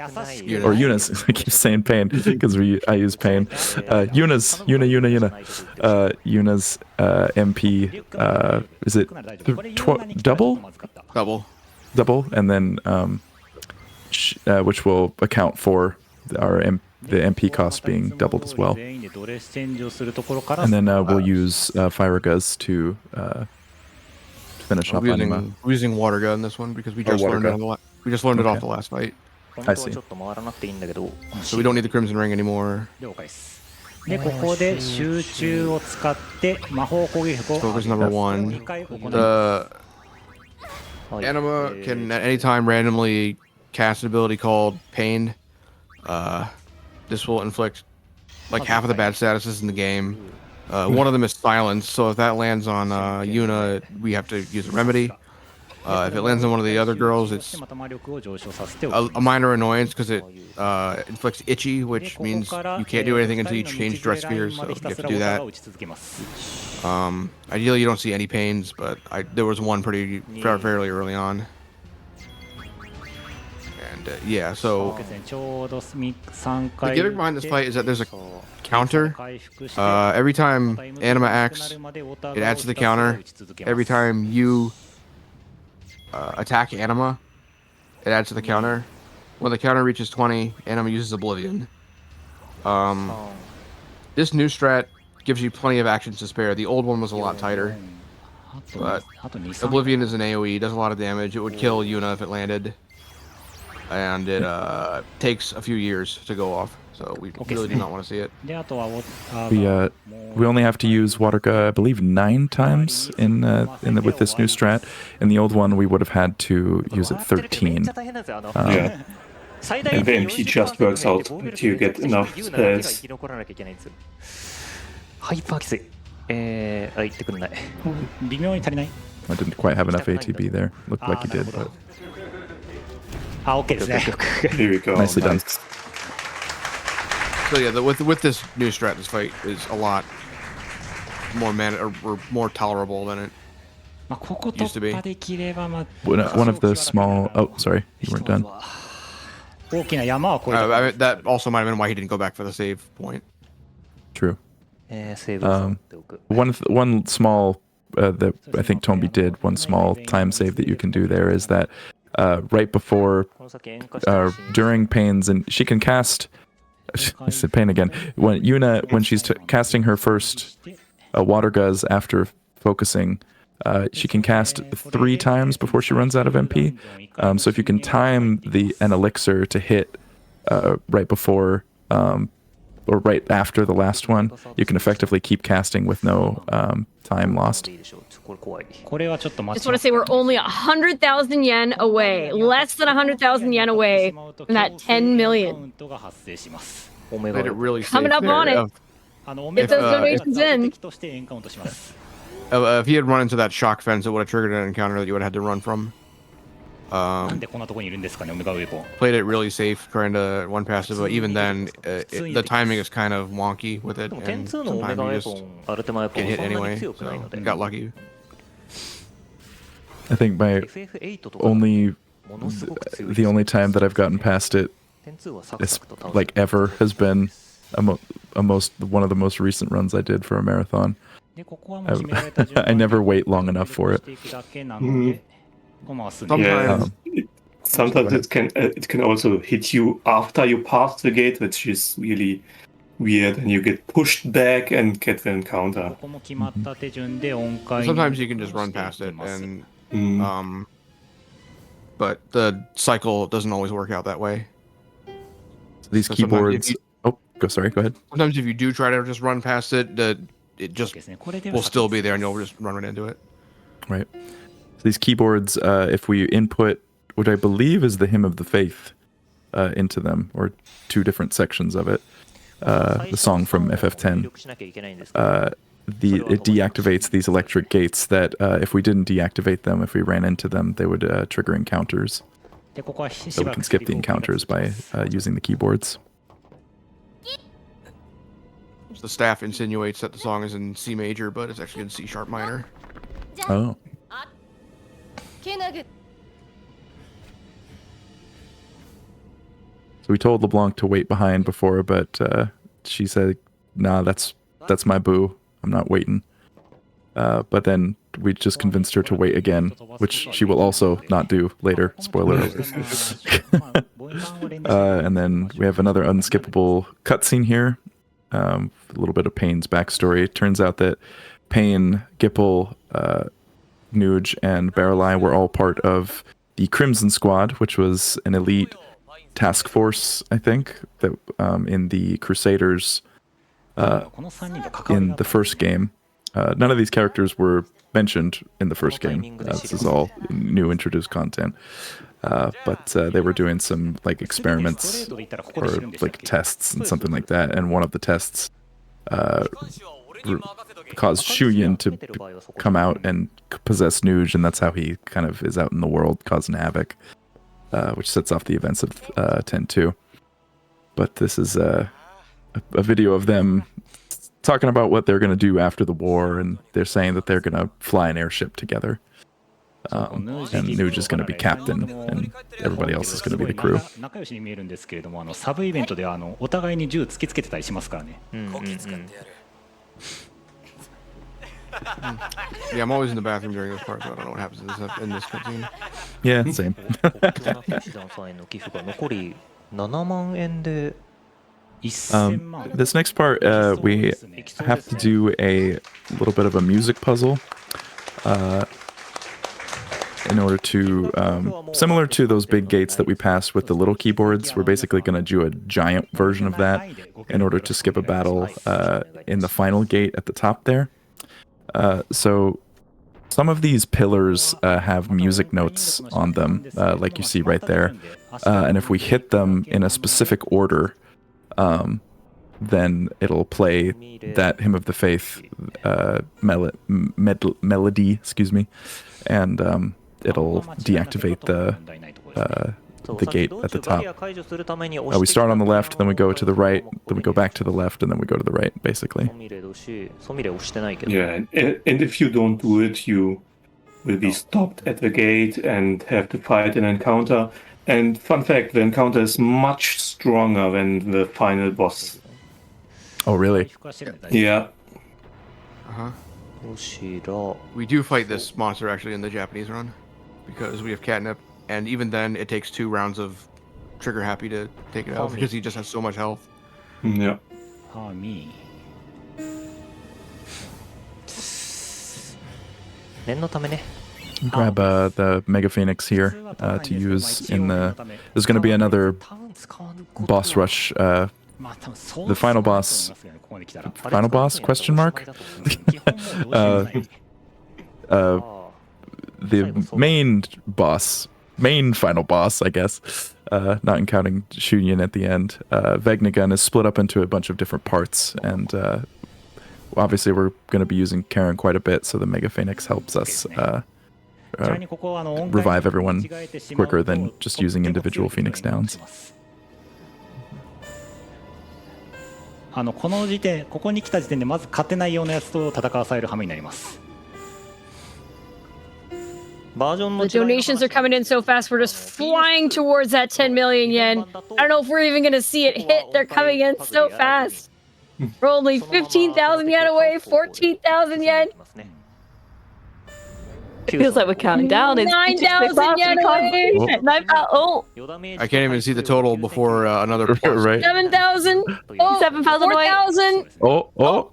or Yuna's, I keep saying Pain because I use Pain. Yuna's MP, is it double? Double, and then which will account for the MP cost being doubled as well. And then we'll use Fire Guz to finish off Anima. We're using Water Gun in this one because we just learned it. We just learned it off the last fight. I see. So we don't need the Crimson Ring anymore. Focus number 1. The Anima can at any time randomly cast an ability called Pain. This will inflict like half of the bad statuses in the game. One of them is Silence, so if that lands on Yuna, we have to use a remedy. If it lands on one of the other girls, it's a minor annoyance because it inflicts Itchy, which means you can't do anything until you change dress spheres, so you have to do that. Ideally, you don't see any pains, but there was one fairly early on. And yeah, so the gimmick behind this fight is that there's a counter. Every time Anima acts, it adds to the counter. Every time you attack Anima, it adds to the counter. When the counter reaches 20, Anima uses Oblivion. This new strat gives you plenty of actions to spare. The old one was a lot tighter, but Oblivion is an AoE, does a lot of damage. It would kill Yuna if it landed, and it takes a few years to go off. So we really do not want to see it. We only have to use Water Gun, I believe, 9 times with this new strat. In the old one, we would have had to use it 13. Yeah. And the MP just works out until you get enough spells. I didn't quite have enough ATB there. Looked like he did, but... Here we go. Nicely done. So yeah, with this new strat, this fight is a lot more more tolerable than it used to be. One of the small... Oh, sorry, you weren't done. That also might have been why he didn't go back for the save point. True. One small that I think Tombi did, one small time save that you can do there is that right before, during Pains, and she can cast... I said Pain again. When Yuna, when she's casting her first Water Guz after focusing, she can cast 3 times before she runs out of MP. So if you can time an elixir to hit right before or right after the last one, you can effectively keep casting with no time lost. Just want to say we're only 100,000 yen away, less than 100,000 yen away from that 10 million. Made it really Coming safe up on there. it. Get those donations in. If he had run into that shock fence, it would have triggered an encounter that you would have had to run from. Played it really safe, trying to run past it, but even then, the timing is kind of wonky with it, and sometimes you just get hit anyway, so got lucky. I think the only time that I've gotten past it is like ever has been one of the most recent runs I did for a marathon. I never wait long enough for it. Sometimes it can also hit you after you pass the gate, which is really weird, and you get pushed back and get the encounter. Sometimes you can just run past it, and but the cycle doesn't always work out that way. So these keyboards. Go ahead. Sometimes if you do try to just run past it, it just will still be there, and you'll just run right into it. Right. So these keyboards, if we input, what I believe is the Hymn of the Faith, into them, or two different sections of it, the song from FF10, it deactivates these electric gates that, if we didn't deactivate them, if we ran into them, they would trigger encounters. So we can skip the encounters by using the keyboards. The staff insinuates that the song is in C major, but it's actually in C sharp minor. Oh. So we told LeBlanc to wait behind before, but she said, "Nah, that's my boo. I'm not waiting." But then we just convinced her to wait again, which she will also not do later. Spoiler alert. And then we have another unskippable cutscene here. A little bit of Payne's backstory. It turns out that Payne, Gipple, Nuge, and Barreleye were all part of the Crimson Squad, which was an elite task force, I think, that in the Crusaders in the first game. None of these characters were mentioned in the first game. This is all new introduced content. But they were doing some like experiments or like tests and something like that. And one of the tests caused Shuyin to come out and possess Nuge, and that's how he kind of is out in the world causing havoc, which sets off the events of 10-2. But this is a video of them talking about what they're going to do after the war, and they're saying that they're going to fly an airship together. And Nuge is going to be captain, and everybody else is going to be the crew. Yeah, I'm always in the bathroom during this part, so I don't know what happens in this cutscene. Yeah, same. This next part, we have to do a little bit of a music puzzle. In order to, similar to those big gates that we passed with the little keyboards, we're basically going to do a giant version of that in order to skip a battle in the final gate at the top there. So some of these pillars have music notes on them, like you see right there. And if we hit them in a specific order, then it'll play that Hymn of the Faith melody, excuse me, and it'll deactivate the gate at the top. We start on the left, then we go to the right, then we go back to the left, and then we go to the right, basically. Yeah, and if you don't do it, you will be stopped at the gate and have to fight an encounter. And fun fact, the encounter is much stronger than the final boss. Oh, really? Yeah. Uh-huh. We do fight this monster actually in the Japanese run, because we have catnip, and even then it takes 2 rounds of trigger happy to take it out, because he just has so much health. Yeah. Grab the Mega Phoenix here to use in the... There's going to be another boss rush the final boss. Final boss? Question mark. The main boss, main final boss, I guess. Not counting Shuyin at the end. Vegnagun is split up into a bunch of different parts, and obviously we're going to be using Karen quite a bit, so the Mega Phoenix helps us revive everyone quicker than just using individual Phoenix Downs. この時点、ここに来た時点でまず勝てないようなやつと戦わされる羽目になります。 The donations are coming in so fast, we're just flying towards that 10 million yen. I don't know if we're even going to see it hit. They're coming in so fast. We're only 15,000 yen away, 14,000 yen. It feels like we're counting down. It's 9,000 yen away. I can't even see the total before another report. Right. 7,000. Oh, 7,000 away. 4,000. Oh.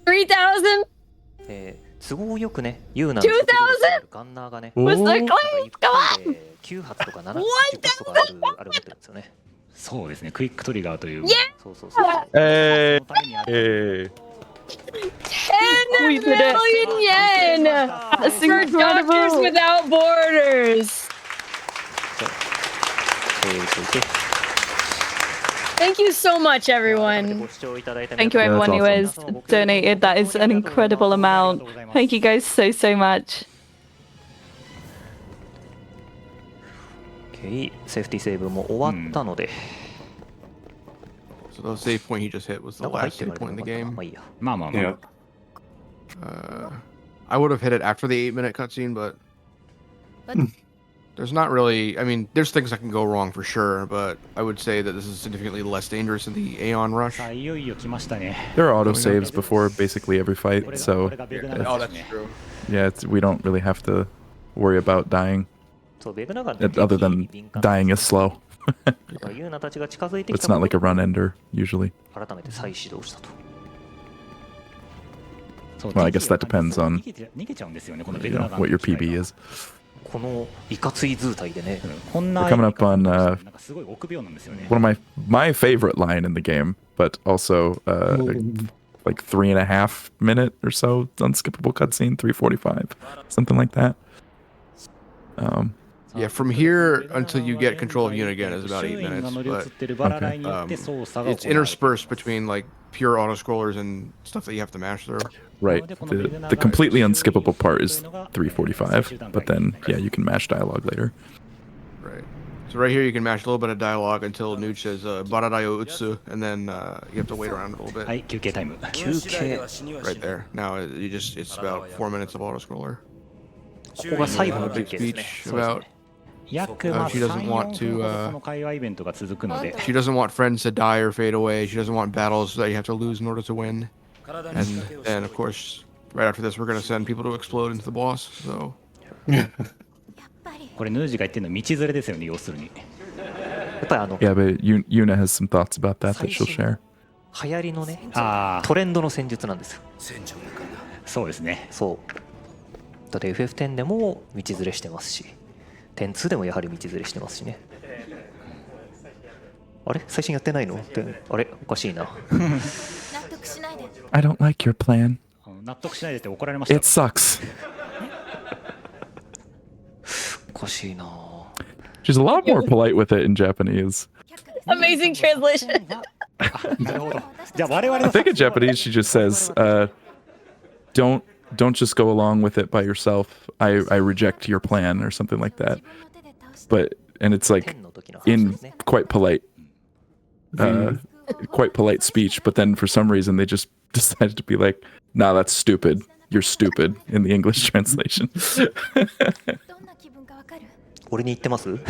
3,000. 都合よくね、言うならガンナーがね、Was so close. Come on. 9発とか7発とかある持ってるんですよね。そうですね、クイックトリガーという。そうそうそう。Hey. 10 million yen for Doctors Without Borders. Thank you so much, everyone. Thank you, everyone who has donated. That is an incredible amount. Thank you guys so much. Okay, safety save も終わったので。So the save point he just hit was the last save point in the game. まあまあまあ。I would have hit it after the 8-minute cutscene, but there's not really. I mean, there's things that can go wrong for sure, but I would say that this is significantly less dangerous than the Aeon Rush. There are auto saves before basically every fight, so oh, that's true. Yeah, we don't really have to worry about dying. Other than dying is slow. It's not like a run ender usually. Well, I guess that depends on what your PB is. We're coming up on one of my favorite line in the game, but also like 3.5 minute or so unskippable cutscene, 3:45, something like that. Yeah, from here until you get control of Yuna again is about 8 minutes, but it's interspersed between like pure auto scrollers and stuff that you have to mash through. Right. The completely unskippable part is 3:45, but then yeah, you can mash dialogue later. Right. So right here you can mash a little bit of dialogue until Nuge says Baradayo Utsu, and then you have to wait around a little bit. Right there. Now it's about 4 minutes of auto scroller. A big speech about she doesn't want friends to die or fade away. She doesn't want battles that you have to lose in order to win. And then, of course, right after this, we're going to send people to explode into the boss. So. これヌージが言ってるの道連れですよね、要するに。Yeah, but Yuna has some thoughts about that she'll share. 流行りのね、トレンドの戦術なんですよ。そうですね。そう。だって FF10 でも道連れしてますし、10-2でもやはり道連れしてますしね。あれ最新やってないの？あれおかしいな。I don't like your plan. 納得しないでって怒られました。It sucks. おかしいな。She's a lot more polite with it in Japanese. Amazing translation. I think in Japanese she just says, don't just go along with it by yourself. I reject your plan or something like that. And it's like in quite polite speech, but then for some reason they just decided to be like, nah, that's stupid. You're stupid in the English translation. 俺に言ってます？ If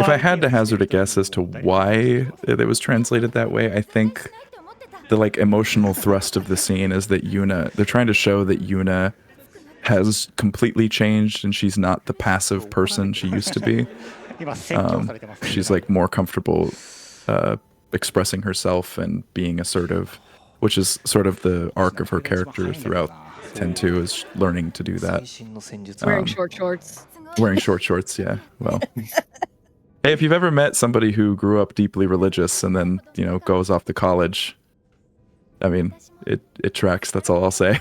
I had to hazard a guess as to why it was translated that way, I think the like emotional thrust of the scene is that they're trying to show that Yuna has completely changed and she's not the passive person she used to be. She's like more comfortable expressing herself and being assertive, which is sort of the arc of her character throughout tend to is learning to do that. Wearing short shorts. Wearing short shorts, yeah. Well, hey, if you've ever met somebody who grew up deeply religious and then, you know, goes off to college, I mean, it tracks. That's all I'll say.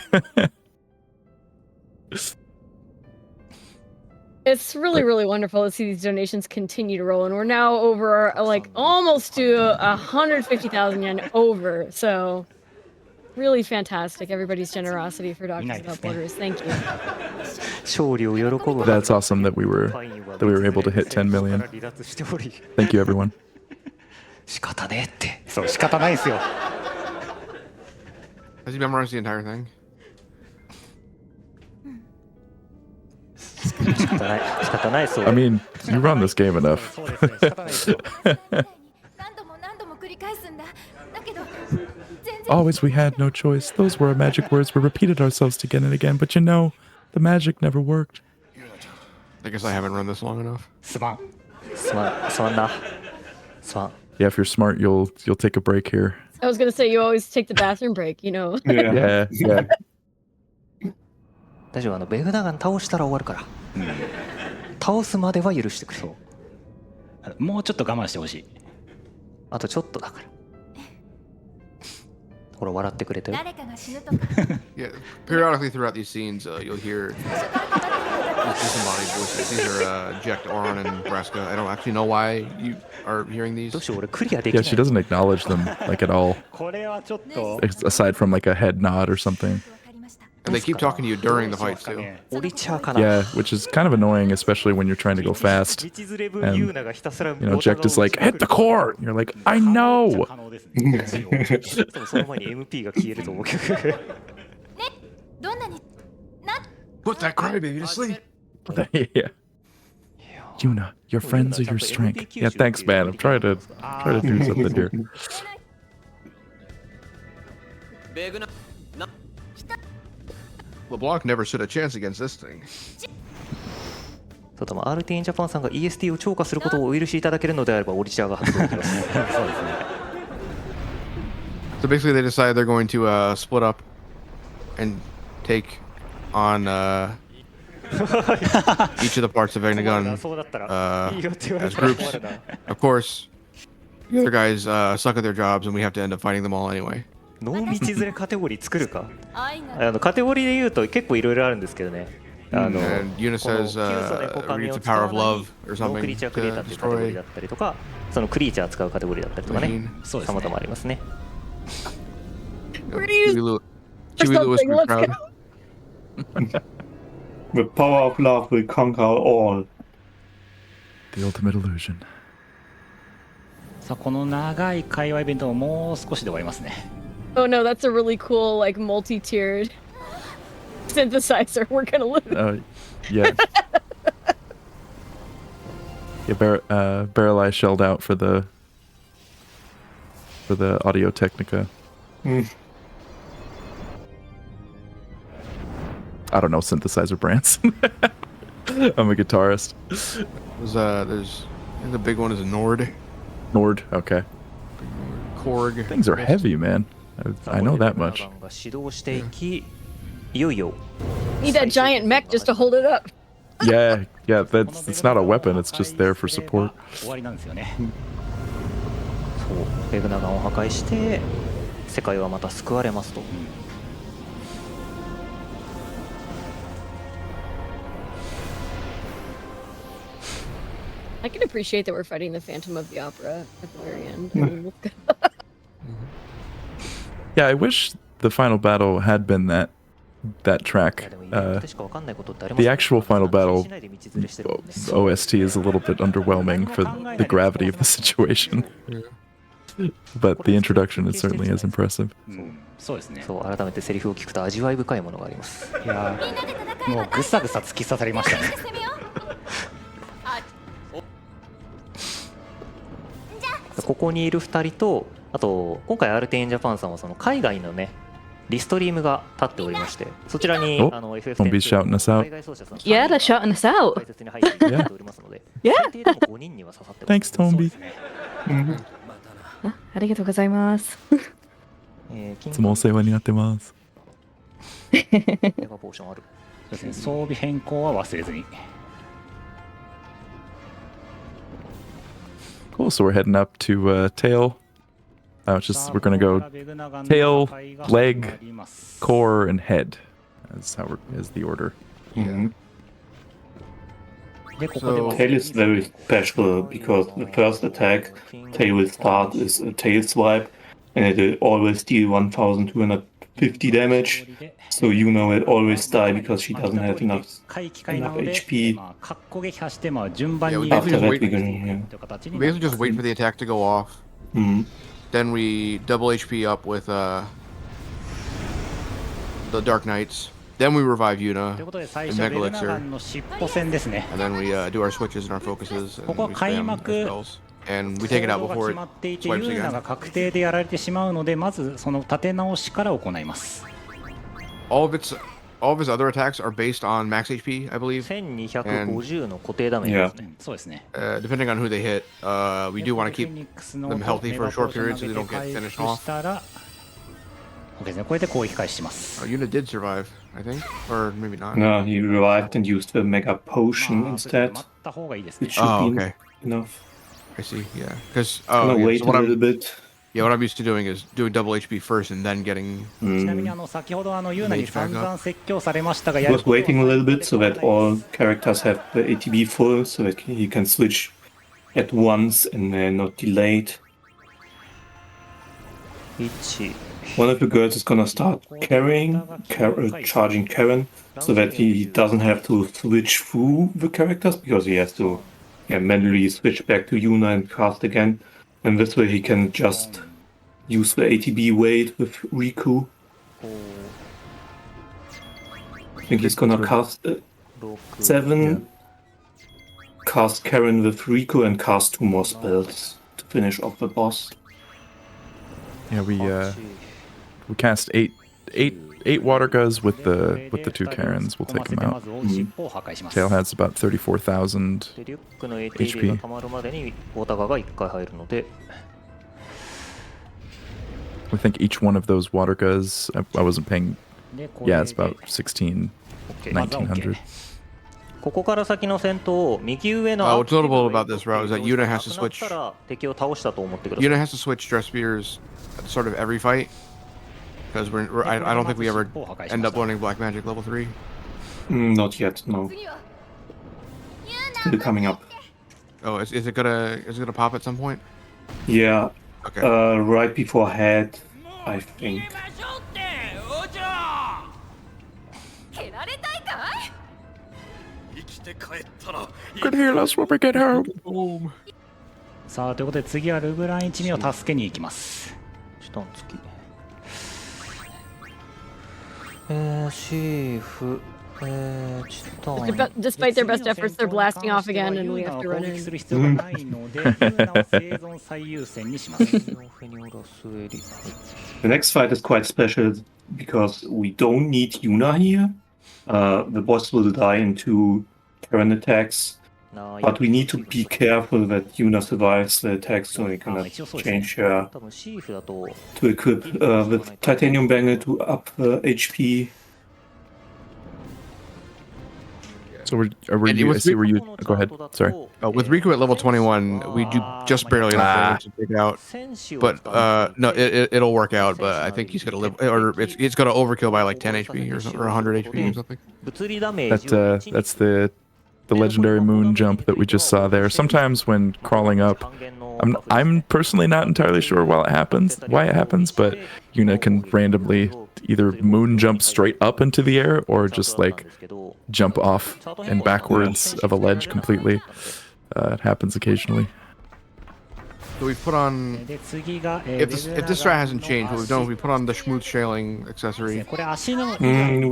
It's really, really wonderful to see these donations continue to roll, and we're now over like almost to 150,000 yen over. So, really fantastic. Everybody's generosity for Doctors Without Borders. Thank you. That's awesome that we were able to hit 10 million. Thank you, everyone. 仕方ねって。そう、仕方ないですよ。Has he memorized the entire thing? 仕方ない、仕方ないそう。 I mean, you run this game enough. Always we had no choice. Those were our magic words. We repeated ourselves again and again, but you know, the magic never worked. I guess I haven't run this long enough. すまん。すまんな。すまん。 Yeah, if you're smart, you'll take a break here. I was gonna say you always take the bathroom break, you know. Yeah. 大丈夫、ベグナガン倒したら終わるから。倒すまでは許してくれ。もうちょっと我慢してほしい。あとちょっとだから。ほら笑ってくれてる。Yeah, periodically throughout these scenes, you'll hear disembodied voices. These are Jack, Oron, and Braska. I don't actually know why you are hearing these. Yeah, she doesn't acknowledge them like at all. これはちょっと。 Aside from like a head nod or something. And they keep talking to you during the fights too. Yeah, which is kind of annoying, especially when you're trying to go fast. And, you know, Jack just like, hit the core! And you're like, I know! Put that crybaby to sleep! Yeah. Yuna, your friends are your strength. Yeah, thanks, man. I'm trying to do something here. LeBlanc never stood a chance against this thing. そうだ、RTA Japan さんが EST を超過することをお許しいただけるのであれば、オリチャーが発動できますね。そうですね。So basically, they decide they're going to split up and take on each of the parts of Egnagun as groups. Of course, the other guys suck at their jobs, and we have to end up fighting them all anyway. 濃密連れカテゴリー作るか。カテゴリーで言うと結構いろいろあるんですけどね。And Yuna says, reads the power of love or something クリーチャークリエイターっていうカテゴリーだったりとか、そのクリーチャー使うカテゴリーだったりとかね。さまざまありますね。Huey Lewis was proud. The power of love will conquer all. The ultimate illusion. さあ、この長い会話イベントももう少しで終わりますね。Oh no, that's a really cool, like, multi-tiered synthesizer. We're gonna lose. Yeah. Yeah, Barrel shelled out for the Audio Technica. I don't know synthesizer brands. I'm a guitarist. There's I think the big one is a Nord. Nord, okay. Korg. Things are heavy, man. I know that much. Need that giant mech just to hold it up. Yeah, it's not a weapon, it's just there for support. 終わりなんですよね。そう、ベグナガンを破壊して世界はまた救われますと。I can appreciate that we're fighting the Phantom of the Opera at the very end. Yeah, I wish the final battle had been that track. The actual final battle OST is a little bit underwhelming for the gravity of the situation. But the introduction is certainly as impressive. そうですね。そう、改めてセリフを聞くと味わい深いものがあります。いや、もうぐさぐさ突き刺さりましたね。ここにいる2人と、あと今回 RTA Japan さんはその海外のねリストリームが立っておりまして、そちらにFF10 海外奏者さん Yeah, they're shouting us out. 解説に入っていただいておりますので、最低でも5人には刺さってます。 Thanks, Tombi. ありがとうございます。いつもお世話になってます。メガポーションある。そうですね、装備変更は忘れずに。Cool. So we're heading up to tail. We're gonna go tail, leg, core, and head. That's is the order. Mhm. So tail is very special because the first attack tail will start is a tail swipe, and it will always deal 1,250 damage. So Yuna will always die because she doesn't have enough HP. Yeah, we After basically that, we're gonna. we basically just wait for the attack to go off. Then we double HP up with the Dark Knights. Then we revive Yuna ということで最 and 初 Mega ベルナガ Elixir. ンの尻尾戦ですね。 And then we do our switches and our focuses. And ここは we 開 spam 幕 our spells. And we take it out 行動が before 決 it まっていて swipes ユーナが again. 確定でやられてしまうので、まずその立て直しから行います。 All of his other attacks are based on max HP, I believe. 1250の固定ダメージですね。そうですね。 Depending on who they hit, we do want to フェ keep ニックスの them healthy for a short period so they don't get 回 finished 復 off. したら OK ですね。これで攻撃開始します。 Yuna did survive, I think, or maybe not. No, he revived and used the Mega Potion まあ instead. 待った方がいいですね It。should Oh, be okay. enough. I see. Yeah, because Gonna yeah, wait so a what little I'm bit. what I'm used to doing is doing double HP first and then getting. ちなみに先ほどユーナに散々説教されましたが、 I やる was ことは waiting a little bit so that all characters have the ATB full, so that he can switch at once and not delayed. 1 One of the girls is gonna start charging Karen, so that he doesn't have to switch through the characters because he has to manually switch back to Yuna and cast again. And this way he can just use the ATB weight with Riku. I think he's gonna cast 7, cast Karen with Riku, and cast 2 more spells to finish off the boss. Yeah, we cast eight water guys with the 2 Karens. We'll take them out. 尻尾を破壊します。 Tail has about 34,000. でリュックの ATB が溜まるまでにウォーターガーが1回入るので We think each one of those water guys. I wasn't paying. でこれ Yeah, で it's about 16, まずは 1900. ここから先の戦闘を右上の What's notable about this route is that Yuna has to switch. なったら敵を倒したと思ってください Yuna has to switch dress spears at sort of every fight because I don't think we ever end up learning black magic level 3. Not yet, no. Still coming up. Oh, is it gonna pop at some point? Yeah, Okay. right before head, I think. 蹴られたいかい Could heal us when we get home. さあということで次はルグラン一味を助けに行きます。下の月シーフチタン Despite their best efforts, they're blasting off again, and we have to run 攻撃 in. する必要がないので、ユーナを生存最優先にします。 The next fight is quite special because we don't need Yuna here. The boss will die in 2 turn attacks, but we need to be careful that Yuna survives the attack so we cannot change her 多分シーフだと to equip the titanium bangle to up HP. So I see where you. Go ahead. Sorry. With Riku at level 21, we do just barely enough damage to take out. 戦士を But no, it'll work out. But I think he's gonna live, or it's gonna overkill by like 10 HP or 100 HP or something. 物理ダメージを That's the legendary moon jump that we just saw there. Sometimes when crawling up, I'm personally not entirely sure why it happens, but Yuna can randomly either moon jump straight up into the air or just like jump off and backwards of a ledge completely. It happens occasionally. So we've put on. で次が If this strat hasn't changed, what we've done is we put on the smooth sailing accessory. これ足の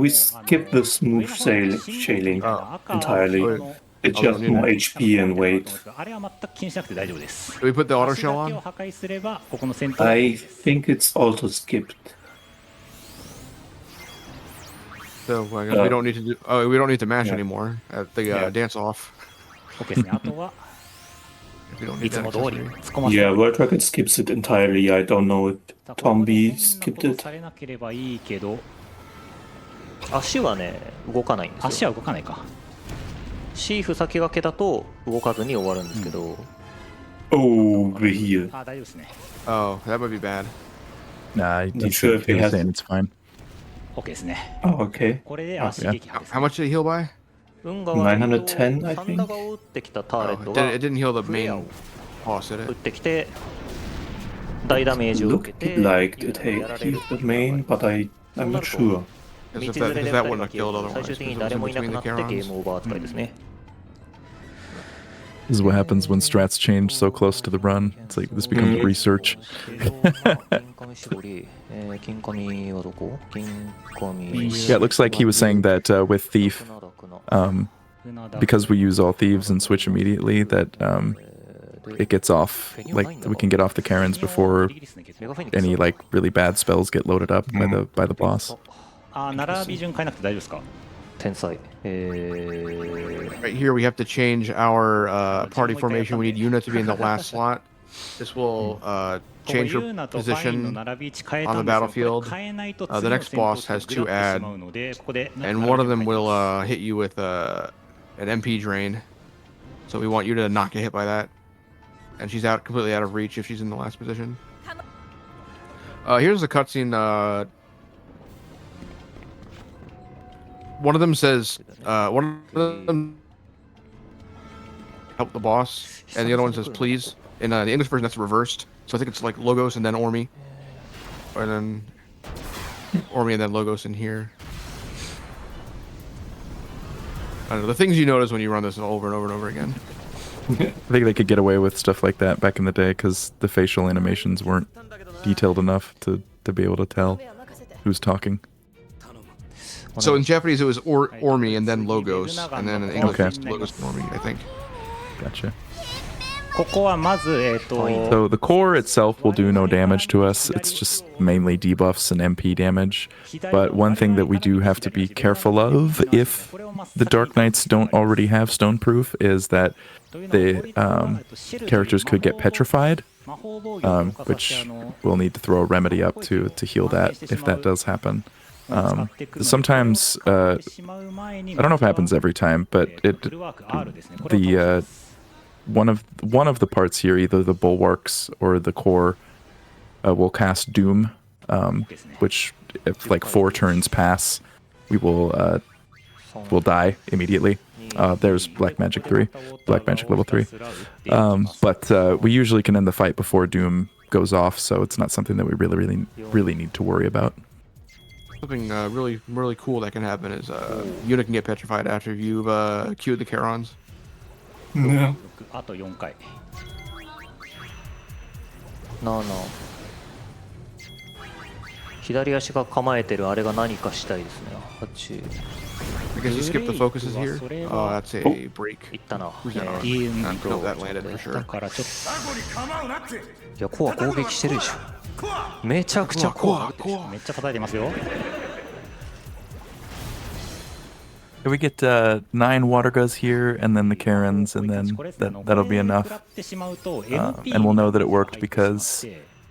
We skip the smooth sailing entirely. It's just more HP and weight. あれは全く気にしなくて大丈夫です。 Do we put the auto 足 shell だけを on? 破壊すればここの戦闘 I think it's also skipped. So I guess we don't need to do. Oh, we don't need to mash Yeah. anymore at the Yeah. dance off. OK ですね。あとは We don't い need つ that も通り accessory. 突っ込ませ Yeah, World Record skips it entirely. I don't know if Tom B skipped ここで変なこと it. されなければいいけど足はね動かないんですよ。足は動かないか。シーフ先駆けだと動かずに終わるんですけど、Oh, we're here. あ、大丈夫ですね。 Oh, that might be bad. Nah, Not sure if he he's has- saying it's fine. OK ですね。 Oh, okay. これで足撃破です、 How much did it heal by? 運が悪いと910 I サ think. ンダガを打ってきたターレ Oh, ット it が didn't heal the フレアを main boss, did 打っ it? てきて大ダメージを受 Looked けて like ユ it ナがやられる healed the main, but I'm not sure. 道 Because 連れ that で that 2人 wouldn't が have 消え killed ると最 otherwise. 終的 Because に it was 誰 in もいなく between な the ってゲー Charons. ムオーバー扱いですね。 This is what happens when strats change so close to the run. It's like this becomes research. 金紙絞り、金紙はどこ？金紙。 Yeah, it looks like he was saying that with Thief, because we use all thieves and switch immediately, that it gets off. Like we can get off the Karens before any like really bad spells get loaded up by the boss. あ、並び順変えなくて大丈夫ですか？天才。Right here, we have to change our party formation. We need Yuna to be in the last slot. This will change her position on the battlefield. The next boss has 2 add, and one of them will hit you with an MP drain. So we want you to not get hit by that. And she's completely out of reach if she's in the last position. Here's a cutscene. One of them says, one of them help the boss, and the other one says please. In the English version, that's reversed. So I think it's like Logos and then Ormi, or then Ormi and then Logos in here. I don't know, the things you notice when you run this over and over and over again. I think they could get away with stuff like that back in the day because the facial animations weren't detailed enough to be able to tell who's talking. So in Japanese, it was Ormi and then Logos, and then in English, Okay. it's Logos and Ormi, I think. Gotcha. ここはまずSo the core itself will do no damage to us. It's just mainly debuffs and MP damage. But one thing that we do have to be careful of if the Dark Knights don't already have Stoneproof is that the characters could get petrified, which we'll need to throw a remedy up to heal that if that does happen. Sometimes, I don't know if it happens every time, but one of the parts here, either the bulwarks or the core, will cast Doom, which if like 4 turns pass, we'll die immediately. There's Black Magic 3, Black Magic level 3. But we usually can end the fight before Doom goes off, so it's not something that we really need to worry about. Something really cool that can happen is Yuna can get petrified after you've queued the Charons. Yeah. あと4回。なあなあ。左足が構えてるあれが何かしたいですね。8。 I guess you skip the focuses here. That's a break. いったな。 Who's that on? いい No, that landed for だ sure. からちょっいや、コア攻撃してるでしょ。めちゃくちゃコア。とめっちゃ叩いてますよ。 We get 9 water guns here, and then the Karens, and then that'll be enough. And we'll know that it worked because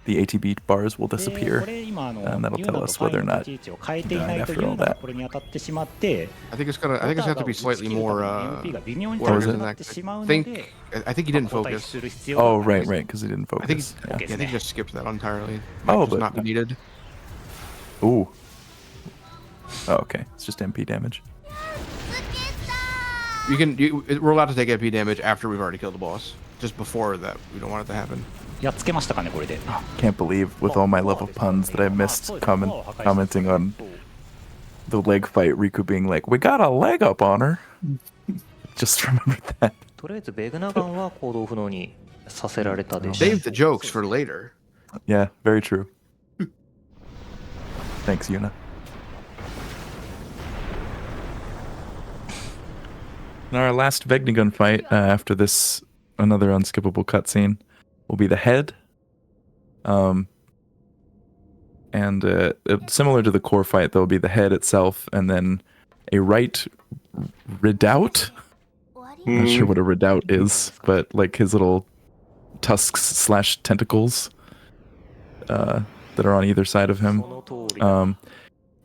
the ATB bars will disappear, and that'll tell us whether or not died after all that. I think it's gonna have to be slightly more was it? than that. I think he didn't focus. Oh, right, because he didn't I think focus. I think he just skipped that entirely. Oh, Might just but- not be needed. Ooh. Oh, okay. It's just MP damage. We're allowed to take MP damage after we've already killed the boss. Just before that, we don't want it to happen. やっつけましたかねこれで。 Can't believe with all my love of puns that I missed commenting on the leg fight, Riku being like, "We got a leg up on her." Just remembered that. とりあえずベグナガンは行動不能にさせられたでしょ。 Save the jokes for later. Yeah, very true. Thanks, Yuna. And our last Vegnagun fight after this, another unskippable cutscene, will be the head. And similar to the core fight, there'll be the head itself, and then a right redoubt. I'm not sure what a redoubt is, but like his little tusks / tentacles that are on either side of him.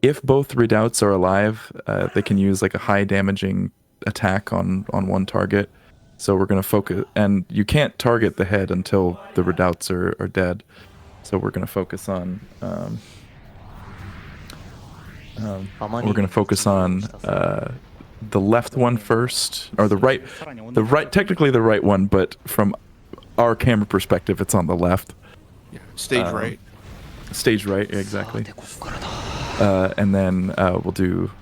if both redoubts are alive, they can use like a high damaging attack on one target. So we're gonna focus, and you can't target the head until the redoubts are dead. So we're gonna focus on the left one first, or the right, technically the right one, but from our camera perspective, it's on the left. Yeah, stage right. Stage right, yeah, exactly. And then we'll do,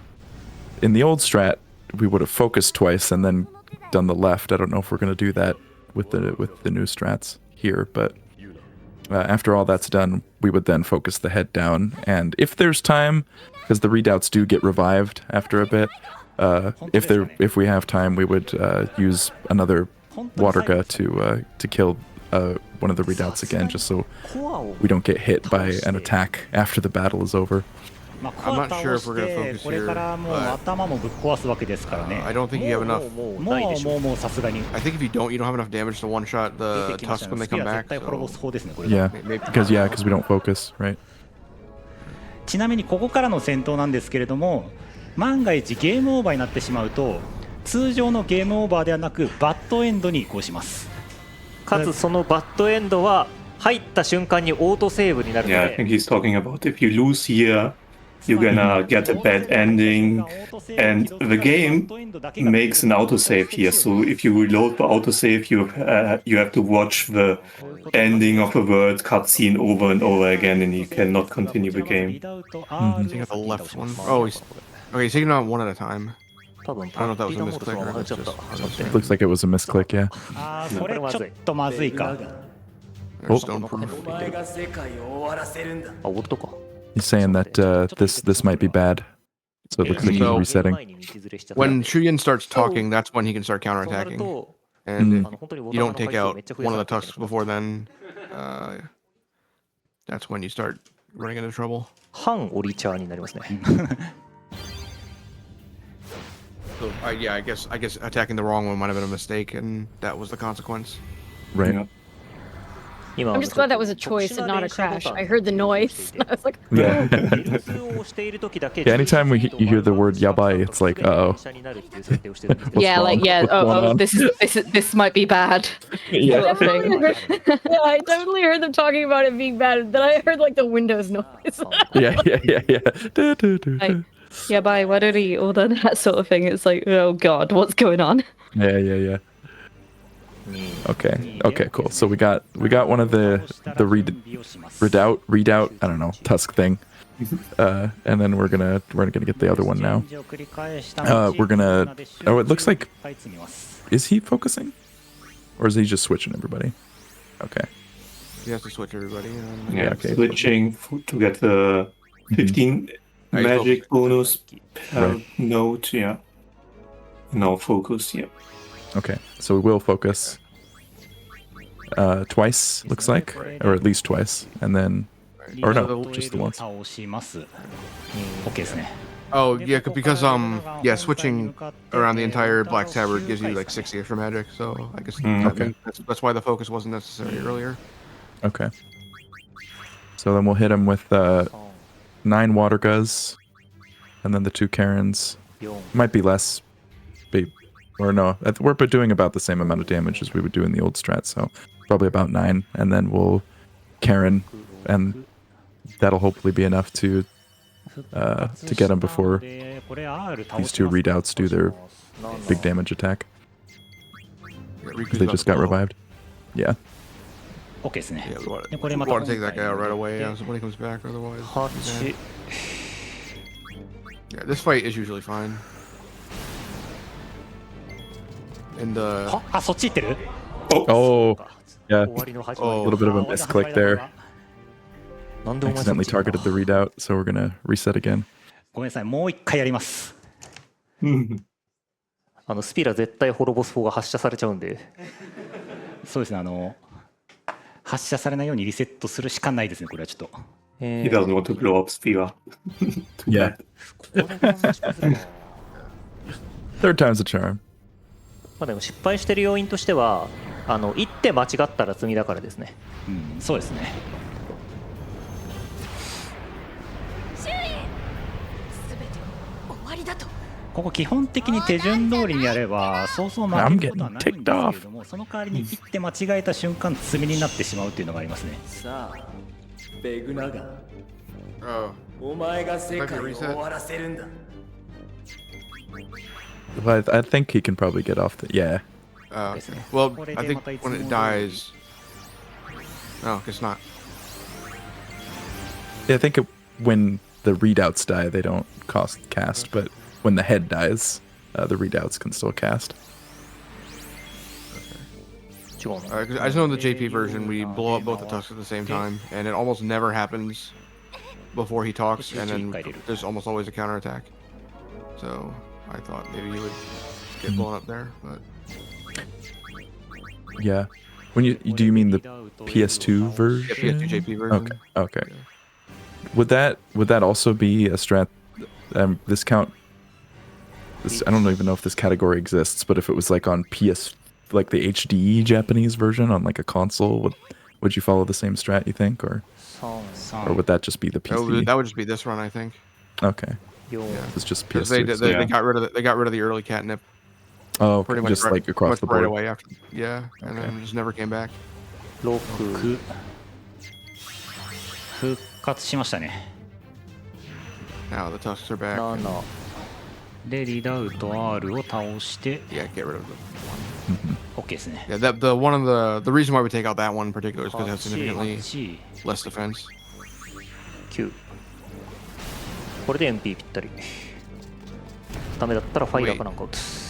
in the old strat, we would have focused twice and then done the left. I don't know if we're going to do that with the new strats here, but after all that's done, we would then focus the head down. And if there's time, because the redoubts do get revived after a bit, if we have time, we would use another waterga to kill one of the redoubts again, just so we don't get hit by an attack after the battle is over. I'm not sure if we're going to focus here, but I don't think you have enough. I think if you don't have enough damage to one-shot the Tusk when they come back. So. Yeah, because we don't focus, right? ちなみにここからの戦闘なんですけれども、万が一ゲームオーバーになってしまうと、通常のゲームオーバーではなくバッドエンドに移行します。かつそのバッドエンドは入った瞬間にオートセーブになるので。Yeah, I think he's talking about if you lose here, you're gonna get a bad ending, and the game makes an autosave here. So if you reload the autosave, you have to watch the ending of a world cutscene over and over again, and you cannot continue the game. I think the left one. Oh, he's taking out one at a time. I don't know if that was a misclick or that's just. It looks like it was a misclick, yeah. それちょっとまずいか。Stone proof. He's saying that this might be bad, so it looks like he's resetting. When Shuyin starts talking, that's when he can start counterattacking. And if you don't take out one of the Tusks before then, that's when you start running into trouble. 反オリチャーになりますね。So yeah, I guess attacking the wrong one might have been a mistake, and that was the consequence. Right. I'm just glad that was a choice and not a crash. I heard the noise. And I was like, Yeah. Yeah, anytime you hear the word yabai, it's like, uh-oh. Yeah, like, yeah, this might be bad. Yeah. yeah, I totally heard them talking about it being bad. Then I heard like the Windows noise. Yeah. Like, yeah, bye, what are you? All that sort of thing. It's like, oh god, what's going on? Yeah. Okay, cool. So we got one of the redoubt, I don't know, Tusk thing. And then we're gonna get the other one now. Oh, it looks like, is he focusing? Or is he just switching everybody? Okay. You have to switch everybody. Yeah, okay. Switching to get the 15 magic bonus note, yeah. No focus, yeah. Okay, so we will focus twice, looks like, or at least twice, and then, or no, just the once. Oh yeah, because switching around the entire Black Tabard gives you like 60 extra magic, so I guess that's why the focus wasn't necessary earlier. Okay. So then we'll hit him with 9 water guz, and then the 2 Karens. Might be less. Or no, we're doing about the same amount of damage as we would do in the old strat, so probably about 9, and then we'll Karen, and that'll hopefully be enough to get him before these 2 redoubts do their big damage attack. They just got revived. Yeah. Okay, yeah, we want to take that guy out right away so when he comes back, otherwise. Yeah, this fight is usually fine. And oh, yeah. A little bit of a misclick there. Accidentally targeted the redoubt, so we're gonna reset again. ごめんなさい、もう一回やります。スピラ絶対ホロボス4が発射されちゃうんで。そうですね、発射されないようにリセットするしかないですね、これはちょっと。He doesn't want to blow up Spira. Yeah. Third time's a charm. まあでも失敗してる要因としては、一手間違ったら罪だからですね。そうですね。ここ基本的に手順通りにやればそうそう負けることはないんですけれども、その代わりに切って間違えた瞬間積みになってしまうっていうのがありますね。さあベグナガ Oh. お前が世界を終わらせるんだ。 But I think he can probably get off the. Yeah. Okay. Well, I think when it dies. No, it's not. Yeah, I think when the readouts die, they don't cast, but when the head dies, the readouts can still cast. I just know in the JP version, we blow up both the tusks at the same time, and it almost never happens before he talks, and then there's almost always a counterattack. So I thought maybe he would get blown up there, but yeah. When do you mean the PS2 version? Yeah, PS2 JP version. Okay. Would that also be a strat? This count. I don't even know if this category exists, but if it was like on PS, like the HD Japanese version on like a console, would you follow the same strat? You think, or would that just be the PC? That would just be this run, I think. Okay. Yeah. It's just PS2. They got rid of the early catnip. Oh, pretty much just like across the board. Right away after. Yeah, and then it just never came back. 6復活しましたね。 Now the tusks are back. 7でリダウト R を倒して Yeah, get rid of them. OK ですね。 Yeah, the one of the reason why we take out that one in particular is because it has significantly less defense. 9これで MP ぴったり。ダメだったらファイラーかなんか打つ。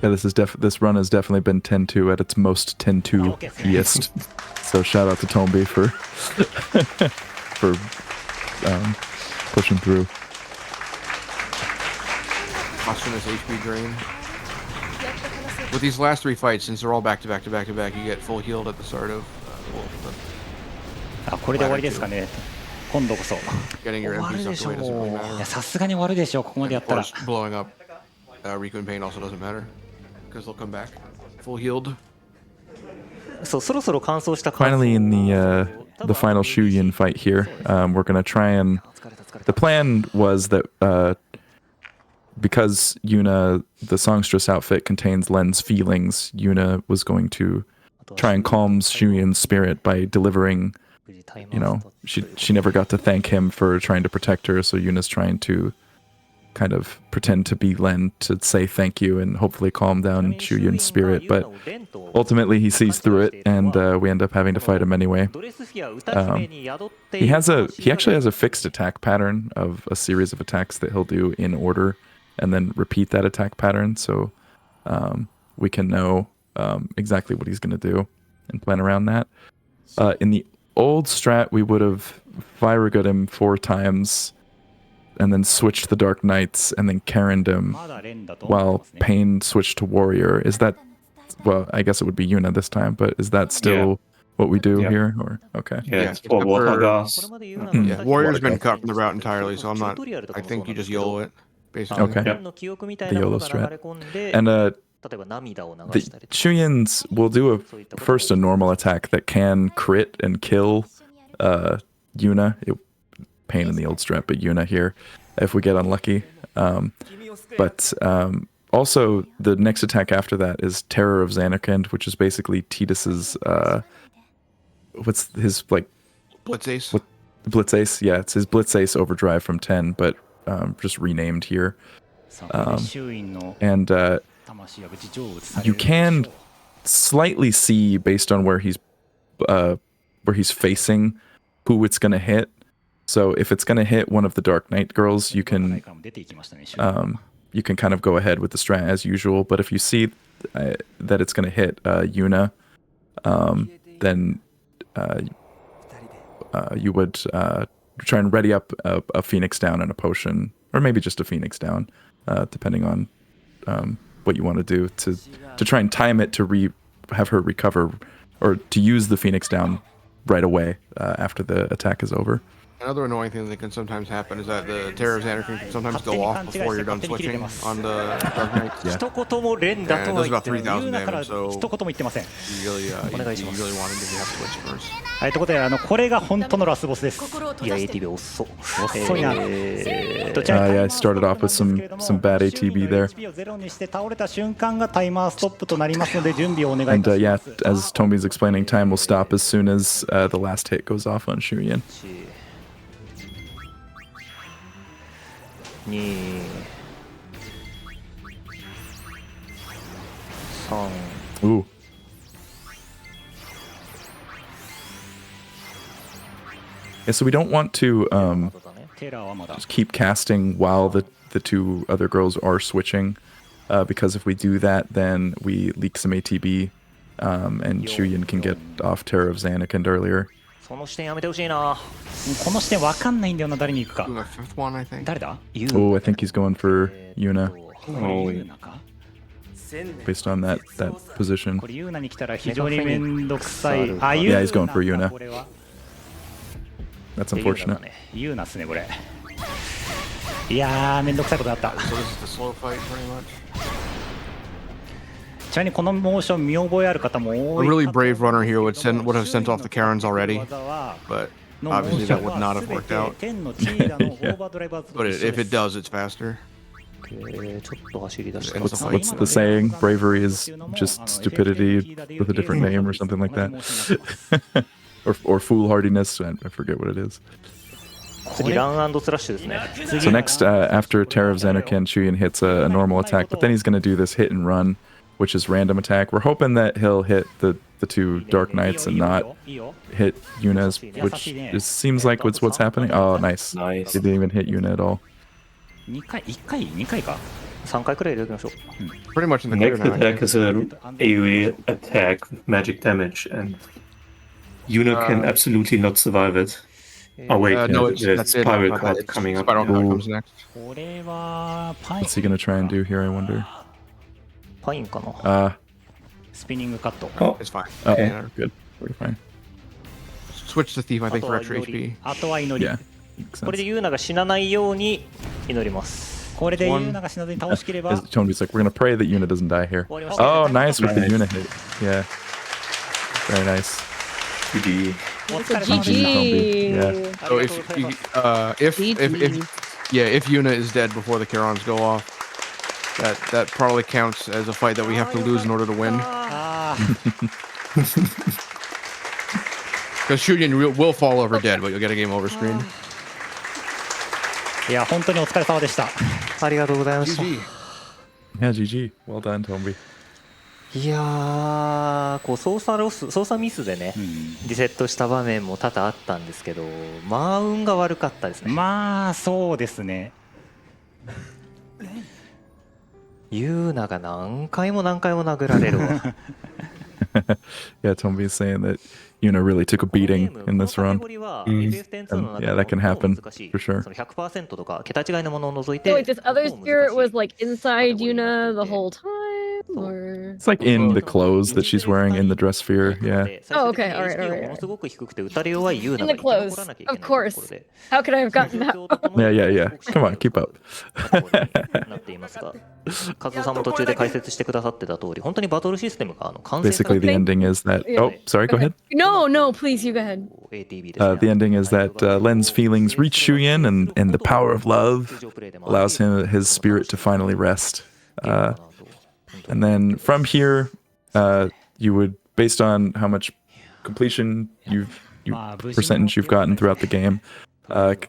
Yeah, this run has definitely been 10-2 at its most 10-2-iest. So shout out to Tombi for pushing through. Posthumous HP drain. With these last 3 fights, since they're all back to back to back to back, you get full healed at the start of. あ、これで終わりですかね。今度こそ。 Getting your MP stuff away doesn't really matter. いや、さすがに終わるでしょ、ここまでやったら。 Blowing up Riku and Pain also doesn't matter. Because they'll come back. Full healed. そうそろそろ完走した。 Finally, in the final Shuyin fight here, we're gonna try and. The plan was that because Yuna, the songstress outfit contains Len's feelings, Yuna was going to try and calm Shuyin's spirit by delivering. You know, she never got to thank him for trying to protect her, so Yuna's trying to kind of pretend to be Len to say thank you and hopefully calm down Shuyin's spirit, but ultimately he sees through it and we end up having to fight him anyway. He actually has a fixed attack pattern of a series of attacks that he'll do in order and then repeat that attack pattern, so we can know exactly what he's going to do and plan around that. In the old strat, we would have Viragoed him 4 times and then switched the Dark Knights and then Karen'd him while Pain switched to Warrior. Is that, well, I guess it would be Yuna this time, but is that still what we do here? Or okay. Yeah, it's for water gas. Yeah, Warrior's been cut from the route entirely, so I think you just YOLO it, basically. Okay. The YOLO strat. And the Shuyins will do first a normal attack that can crit and kill Yuna. Pain in the old strat, but Yuna here if we get unlucky. But also the next attack after that is Terror of Xanarkand, which is basically Tidus's what's his like Blitz Ace. Blitz Ace, yeah, it's his Blitz Ace overdrive from 10, but just renamed here. And you can slightly see based on where he's facing who it's gonna hit. So if it's gonna hit one of the Dark Knight girls, you can kind of go ahead with the strat as usual. But if you see that it's gonna hit Yuna, then you would try and ready up a Phoenix down and a potion, or maybe just a Phoenix down, depending on what you want to do to try and time it to have her recover, or to use the Phoenix down right away after the attack is over. Another annoying thing that can sometimes happen is that the Terror of Xanarkin can sometimes go off before you're done switching on the Dark Knights. Yeah. 一言も連打とは言ってない。 言うなから一言も言ってません。 You really want it if you have to switch first. はい、ということでこれが本当のラスボスです。いや ATB 遅いな。Yeah, I started off with some bad ATB there. をゼロにして倒れた瞬間がタイマーストップとなりますので準備をお願いい And たします。 yeah, as Tombi's explaining, time will stop as soon as the last hit goes off on Shuyin. 2 3 Ooh. Yeah, so we don't want to テラーはまだ。 just keep casting while the two other girls are switching, because if we do that, then we leak some ATB, and Shuyin can get off Terror of Xanarkin earlier. その視点やめてほしいな。この視点わかんないんだよな、誰に行くか。 The fifth one, I think. 誰だ？ Oh, I think he's going for Yuna ユーナか？ based on that position. これユーナに来たら非常にめんどくさい。あ、 Yeah, he's going for Yuna. これは That's unfortunate. ユーナっすねこれ。いやーめんどくさいことだった。 So this is the slow fight, pretty much. ちなみにこのモーション見覚えある方も多 A い。 really brave runner here would have sent off the Karens already, but obviously that would not have worked out. But if it does, it's faster. ちょっと走り出して。 What's the saying? Bravery is just stupidity with a different name or something like that. or foolhardiness. I forget what it is. 次ラン&スラッシュですね。 So next, after Terror of Xanarkin, Shuyin hits a normal attack, but then he's going to do this hit and run, which is random attack. We're hoping that he'll hit the two Dark Knights and not hit Yuna's, which seems like what's happening. Oh, nice. He didn't even hit Yuna at all. 2回2回か。 3回くらい入れておきましょう。 Pretty much in the clear Next now. attack is an AoE attack with magic damage, and Yuna can absolutely not survive it. Oh wait, No, there's that's it. Spiral Card coming up. Spiral Card comes next. これはパイン。 What's he going to try and do here, I wonder? パインかな。スピニングカット。 Oh, It's fine. Oh, Yeah. good. We're fine. Switch to Thief, I think, for extra HP. あとは祈り。 Yeah. Makes これで sense. ユーナが死なないように祈ります。これでユーナが死なずに倒しきれば。 As Tony's like, we're going to pray that Yuna doesn't die here. 終わりました。 Oh, nice with the Nice. Yuna hit. Yeah. Very nice. GG. お疲れ様で GG. した。 Yeah. So if Yuna is dead before the Karons go off, that probably counts as a fight that we have to lose in order to win. あ Because Shuyin will fall over dead, but you'll get a game over screen. いや本当にお疲れ様でした。ありがとうございました。 GG. Yeah, GG. Well done, Tombi. いやー、こう操作ミスでね、リセットした場面も多々あったんですけど、まあ運が悪かったですね。まあそうですね。ユーナが何回も殴られるわ。Yeah, Tombi is saying that Yuna really took a beating in this run. Yeah, that can happen for sure. 100% とか桁違いのものを除い So て。 wait, this other spirit was like inside Yuna the whole time, or? It's like in the clothes that she's wearing in the dress sphere. Yeah. Oh, okay, alright, alright. ものすごく低くて打たれ弱いユーナ In が the 生き残 clothes, らなきゃいけない of course. ところで。 How could I have gotten that? Yeah. Come on, keep up. なっていますが、カズオさんも途中で解説してくださってた通り、本当にバトルシステムが完成さ Basically, れ the て ending is that. Oh, sorry. Go ahead. No, please, you go ahead. ATB ですね。 The ending is that Len's feelings reach Shuyin, and the power of love allows his spirit to finally rest. And then from here, you would, based on how much completion percentage you've gotten throughout the game,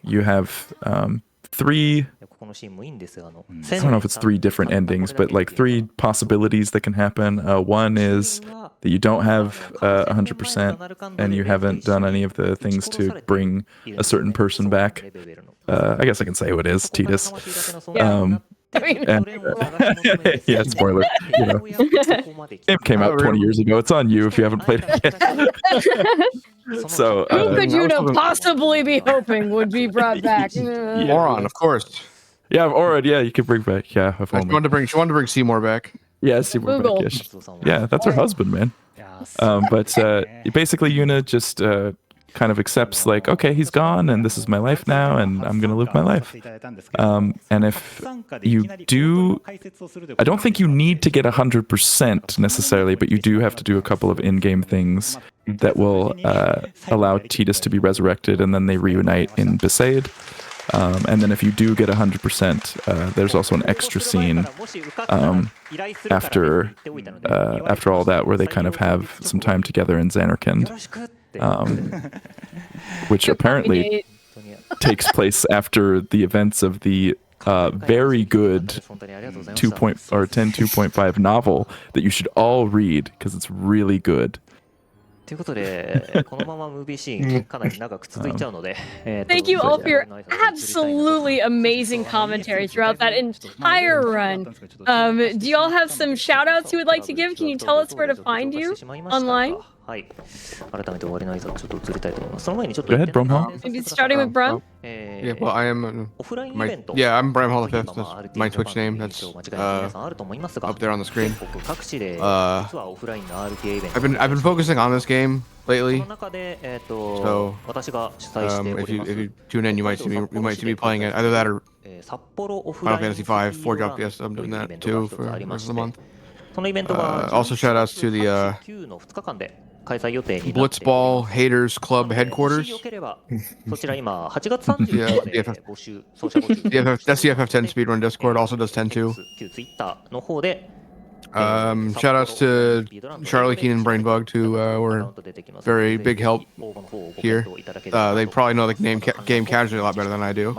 you have 3. このシーンもいいんですが、I don't know if it's 3 different endings, but like 3 possibilities that can happen. One is that you don't have 100% and you haven't done any of the things to bring a certain person back. I guess I can say who it is, Titus. I mean, And, yeah, spoiler. You know, it came out 20 years ago. It's on you if you haven't played it yet. So, who could Yuna possibly be hoping would be brought back? Moron, of course. Yeah, or yeah, you could bring back. Yeah, if She only. wanted to bring Seymour back. Yeah, Seymour Google. back. Yeah, that's her husband, man. But basically, Yuna just kind of accepts like, okay, he's gone and this is my life now and I'm going to live my life. And if you do, I don't think you need to get 100% necessarily, but you do have to do a couple of in-game things that will allow Tidus to be resurrected, and then they reunite in Besaid. And then if you do get 100%, there's also an extra scene after all that where they kind of have some time together in Xanarkand, which apparently takes place after the events of the very good 10.5 novel that you should all read because it's really good. ということで、このままムービーシーンかなり長く続いちゃうので、Thank you all for your absolutely amazing commentary throughout that entire run. Do you all have some shout outs you would like to give? Can you tell us where to find you online? はい。改めて終わりの挨拶ちょっと移りたいと思います。その前にちょっと Go ahead, Bramhall. Maybe starting with Brum? Yeah, well, I am. I'm bramhallthefifth. That's my Twitch name. That's up there on the screen. I've been focusing on this game lately. So if you tune in, you might see me playing it. Either that or Final Fantasy V, 4 drop. Yes, I'm doing that too for the rest of the month. Also, shout outs to the Blitzball Haters Club headquarters. That's the FF10 Speedrun Discord, also does 10 too. Shout outs to Sharley, Keen, and BrainBugged, who were very big help here. They probably know the game casually a lot better than I do.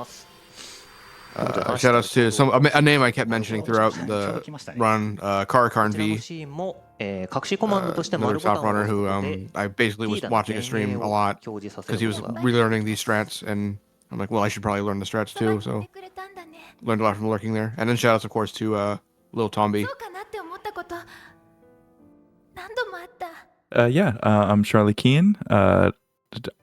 Shout outs to a name I kept mentioning throughout the run, Karakarn V, another top runner who I basically was watching his stream a lot because he was relearning these strats, and I'm like, well, I should probably learn the strats too, so learned a lot from lurking there. And then shout outs, of course, to Lil Tombi. I'm Sharley Keen,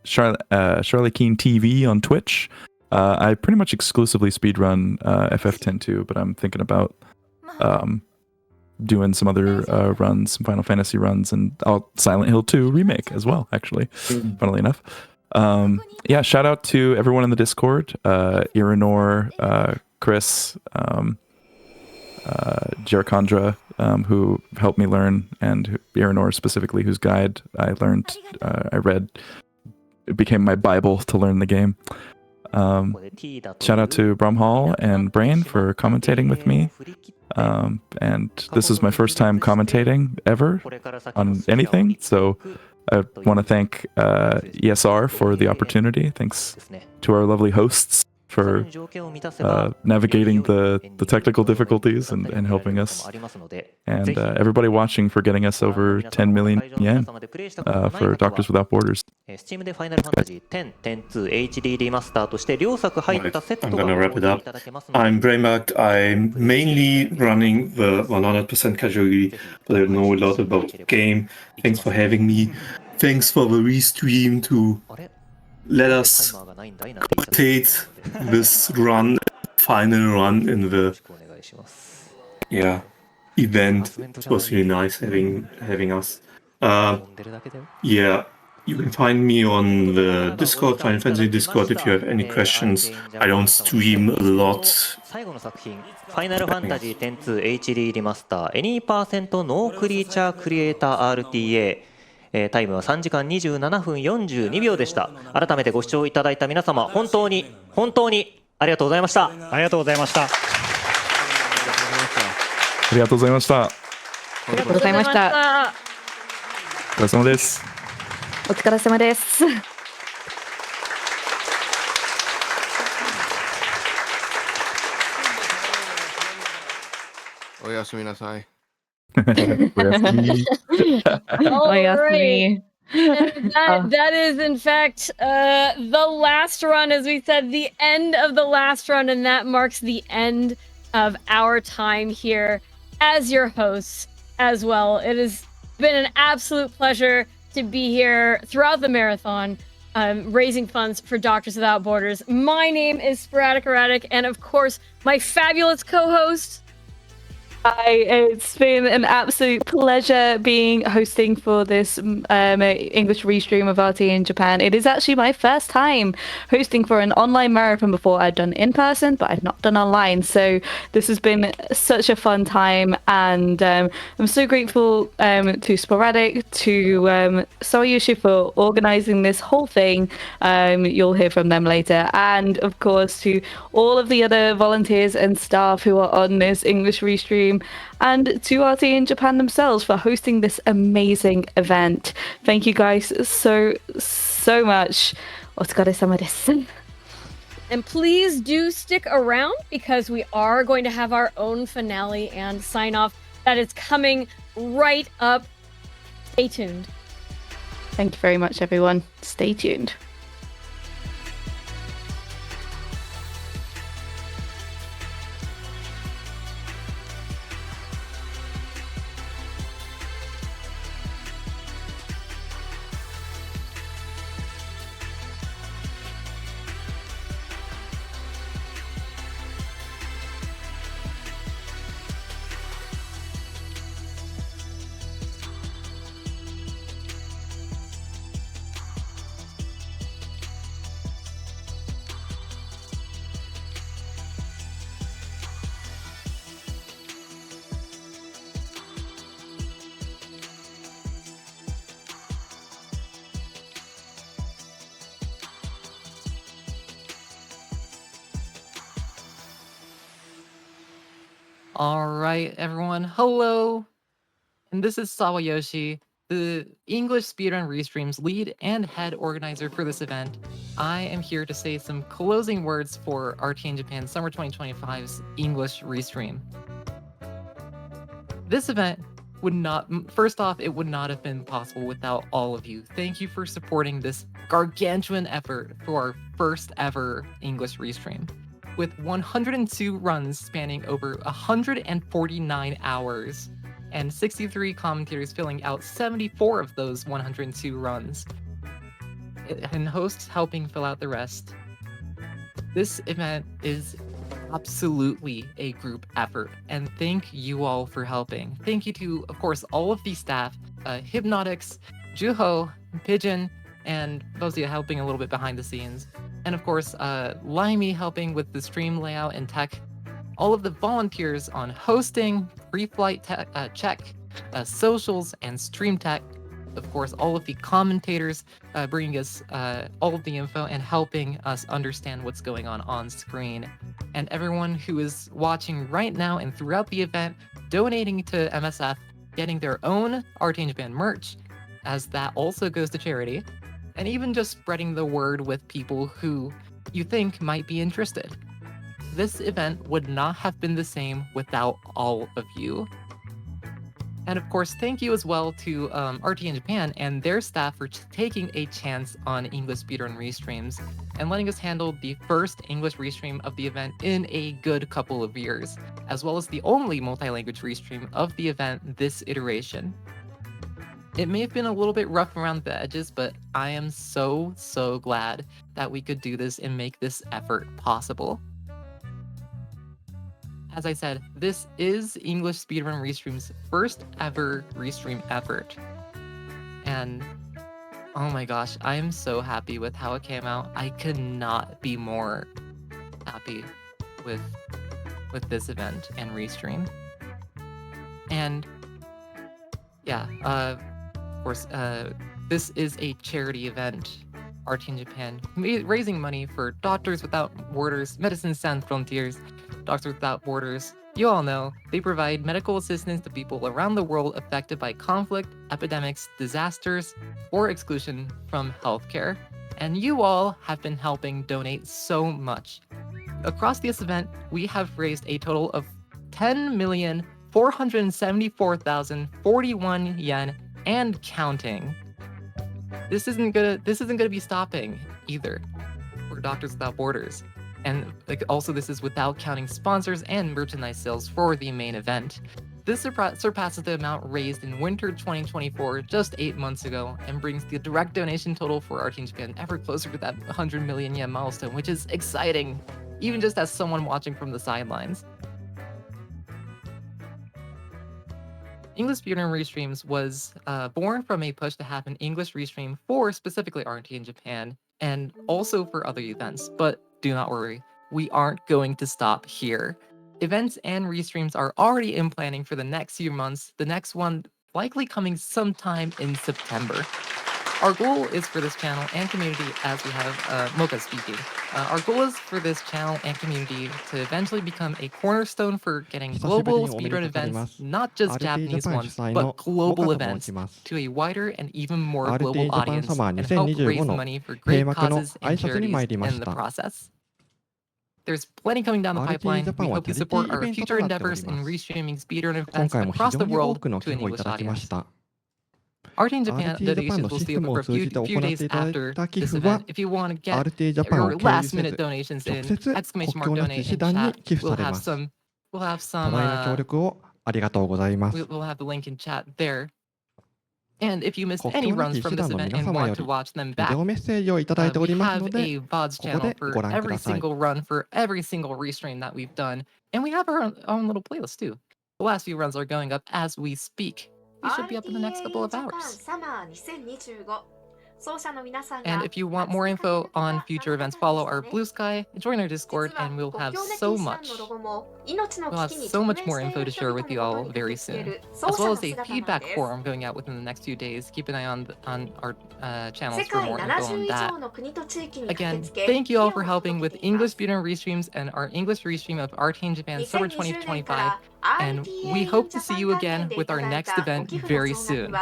Sharley Keen TV on Twitch. I pretty much exclusively speedrun FF10-2, but I'm thinking about doing some other runs, some Final Fantasy runs, and Silent Hill 2 remake as well, actually, funnily enough. Shout out to everyone in the Discord, Iranor, Chris, Jerkandra, who helped me learn, and Iranor specifically, whose guide I read. It became my Bible to learn the game. Shout out to Bramhall and Brain for commentating with me. And this is my first time commentating ever on anything, so I want to thank ESR for the opportunity. Thanks to our lovely hosts for navigating the technical difficulties and helping us, and everybody watching for getting us over 10 million yen for Doctors Without Borders. Steam で Final Fantasy X, 10-2 HD リマスターとして両作入ったセット I'm gonna wrap it up. I'm BrainBugged. I'm mainly running the 100% category, but I know a lot about the game. Thanks for having me. Thanks for the Restream to let us commentate this run, final run in the event. It was really nice having us. You can find me on the Discord, Final Fantasy Discord, if you have any questions. I don't stream a lot. 最後の作品 Final Fantasy X-2 HD リマスター Any% No Creature Creator RTA、タイムは3時間27分42秒でした。改めてご視聴いただいた皆様、本当にありがとうございました。ありがとうございました。ありがとうございました。ありがとうございました。お疲れ様です。お疲れ様です。おやすみなさい。Alright. That is in fact the last run, as we said, the end of the last run, and that marks the end of our time here as your hosts as well. It has been an absolute pleasure to be here throughout the marathon, raising funds for Doctors Without Borders. My name is Sporadic Erratic, and of course, my fabulous co-host, It's been an absolute pleasure hosting for this English restream of RTA in Japan. It is actually my first time hosting for an online marathon before. I've done in person, but I've not done online. So this has been such a fun time, and I'm so grateful to Sporadic, to Soyushi for organizing this whole thing. You'll hear from them later, and of course to all of the other volunteers and staff who are on this English restream, and to RTA in Japan themselves for hosting this amazing event. Thank you guys so much. お疲れ様です。 And please do stick around because we are going to have our own finale and sign off that is coming right up. Stay tuned. Thank you very much, everyone. Stay tuned. All right, everyone. Hello. And this is Sawayoshi, the English Speedrun Restreams lead and head organizer for this event. I am here to say some closing words for RTA in Japan Summer 2025's English Restream. This event would not, first off, it would not have been possible without all of you. Thank you for supporting this gargantuan effort for our first ever English Restream. With 102 runs spanning over 149 hours, and 63 commentators filling out 74 of those 102 runs, and hosts helping fill out the rest. This event is absolutely a group effort, and thank you all for helping. Thank you to, of course, all of the staff, Hypnotics, Juho, Pigeon, and Bozia helping a little bit behind the scenes. And of course, Limey helping with the stream layout and tech. All of the volunteers on hosting, pre-flight check, socials, and stream tech. Of course, all of the commentators bringing us all of the info and helping us understand what's going on screen. And everyone who is watching right now and throughout the event, donating to MSF, getting their own RTA in Japan merch, as that also goes to charity. And even just spreading the word with people who you think might be interested. This event would not have been the same without all of you. And of course, thank you as well to RTA in Japan and their staff for taking a chance on English Speedrun Restreams and letting us handle the first English Restream of the event in a good couple of years, as well as the only multi-language Restream of the event this iteration. It may have been a little bit rough around the edges, but I am so glad that we could do this and make this effort possible. As I said, this is English Speedrun Restream's first ever Restream effort. And oh my gosh, I am so happy with how it came out. I could not be more happy with this event and Restream. And yeah, of course, this is a charity event, RTA in Japan, raising money for Doctors Without Borders, Medicine Sans Frontiers, Doctors Without Borders. You all know they provide medical assistance to people around the world affected by conflict, epidemics, disasters, or exclusion from healthcare. And you all have been helping donate so much. Across this event, we have raised a total of 10,474,041 yen and counting. This isn't gonna be stopping either for Doctors Without Borders. And also this is without counting sponsors and merchandise sales for the main event. This surpasses the amount raised in winter 2024 just 8 months ago and brings the direct donation total for RTA in Japan ever closer to that 100 million yen milestone, which is exciting, even just as someone watching from the sidelines. English Speedrun Restreams was born from a push to have an English restream for specifically RTA in Japan and also for other events. But do not worry, we aren't going to stop here. Events and restreams are already in planning for the next few months, the next one likely coming sometime in September. Our goal is for this channel and community, as we have Mocha speaking, our goal is for this channel and community to eventually become a cornerstone for getting global speedrun events, not just Japanese ones, but global events, to a wider and even more global audience, and help raise money for great causes and charities in the process. There's plenty coming down the pipeline. We hope you support our future endeavors in restreaming speedrun events across the world to an English audience. RTA in Japan donations will stay open for a few days after this event. If you want to get your last-minute donations in, !donate in chat. We'll have the link in chat there. And if you missed any runs from this event and want to watch them back, we have a VODs channel for every single run for every single restream that we've done. And we have our own little playlist too. The last few runs are going up as we speak. We should be up in the next couple of hours. And if you want more info on future events, follow our Blue Sky, join our Discord, and we'll have so much more info to share with you all very soon. As well as a feedback forum going out within the next few days. Keep an eye on our channels for more info on that. Again, thank you all for helping with English Speedrun Restreams and our English restream of RTA in Japan Summer 2025. And we hope to see you again with our next event very soon.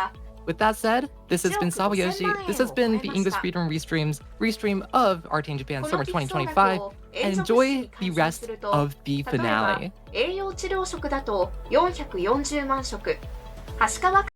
With that said, this has been Sawayoshi. This has been the English Speedrun Restream of RTA in Japan Summer 2025. And enjoy the rest of the finale.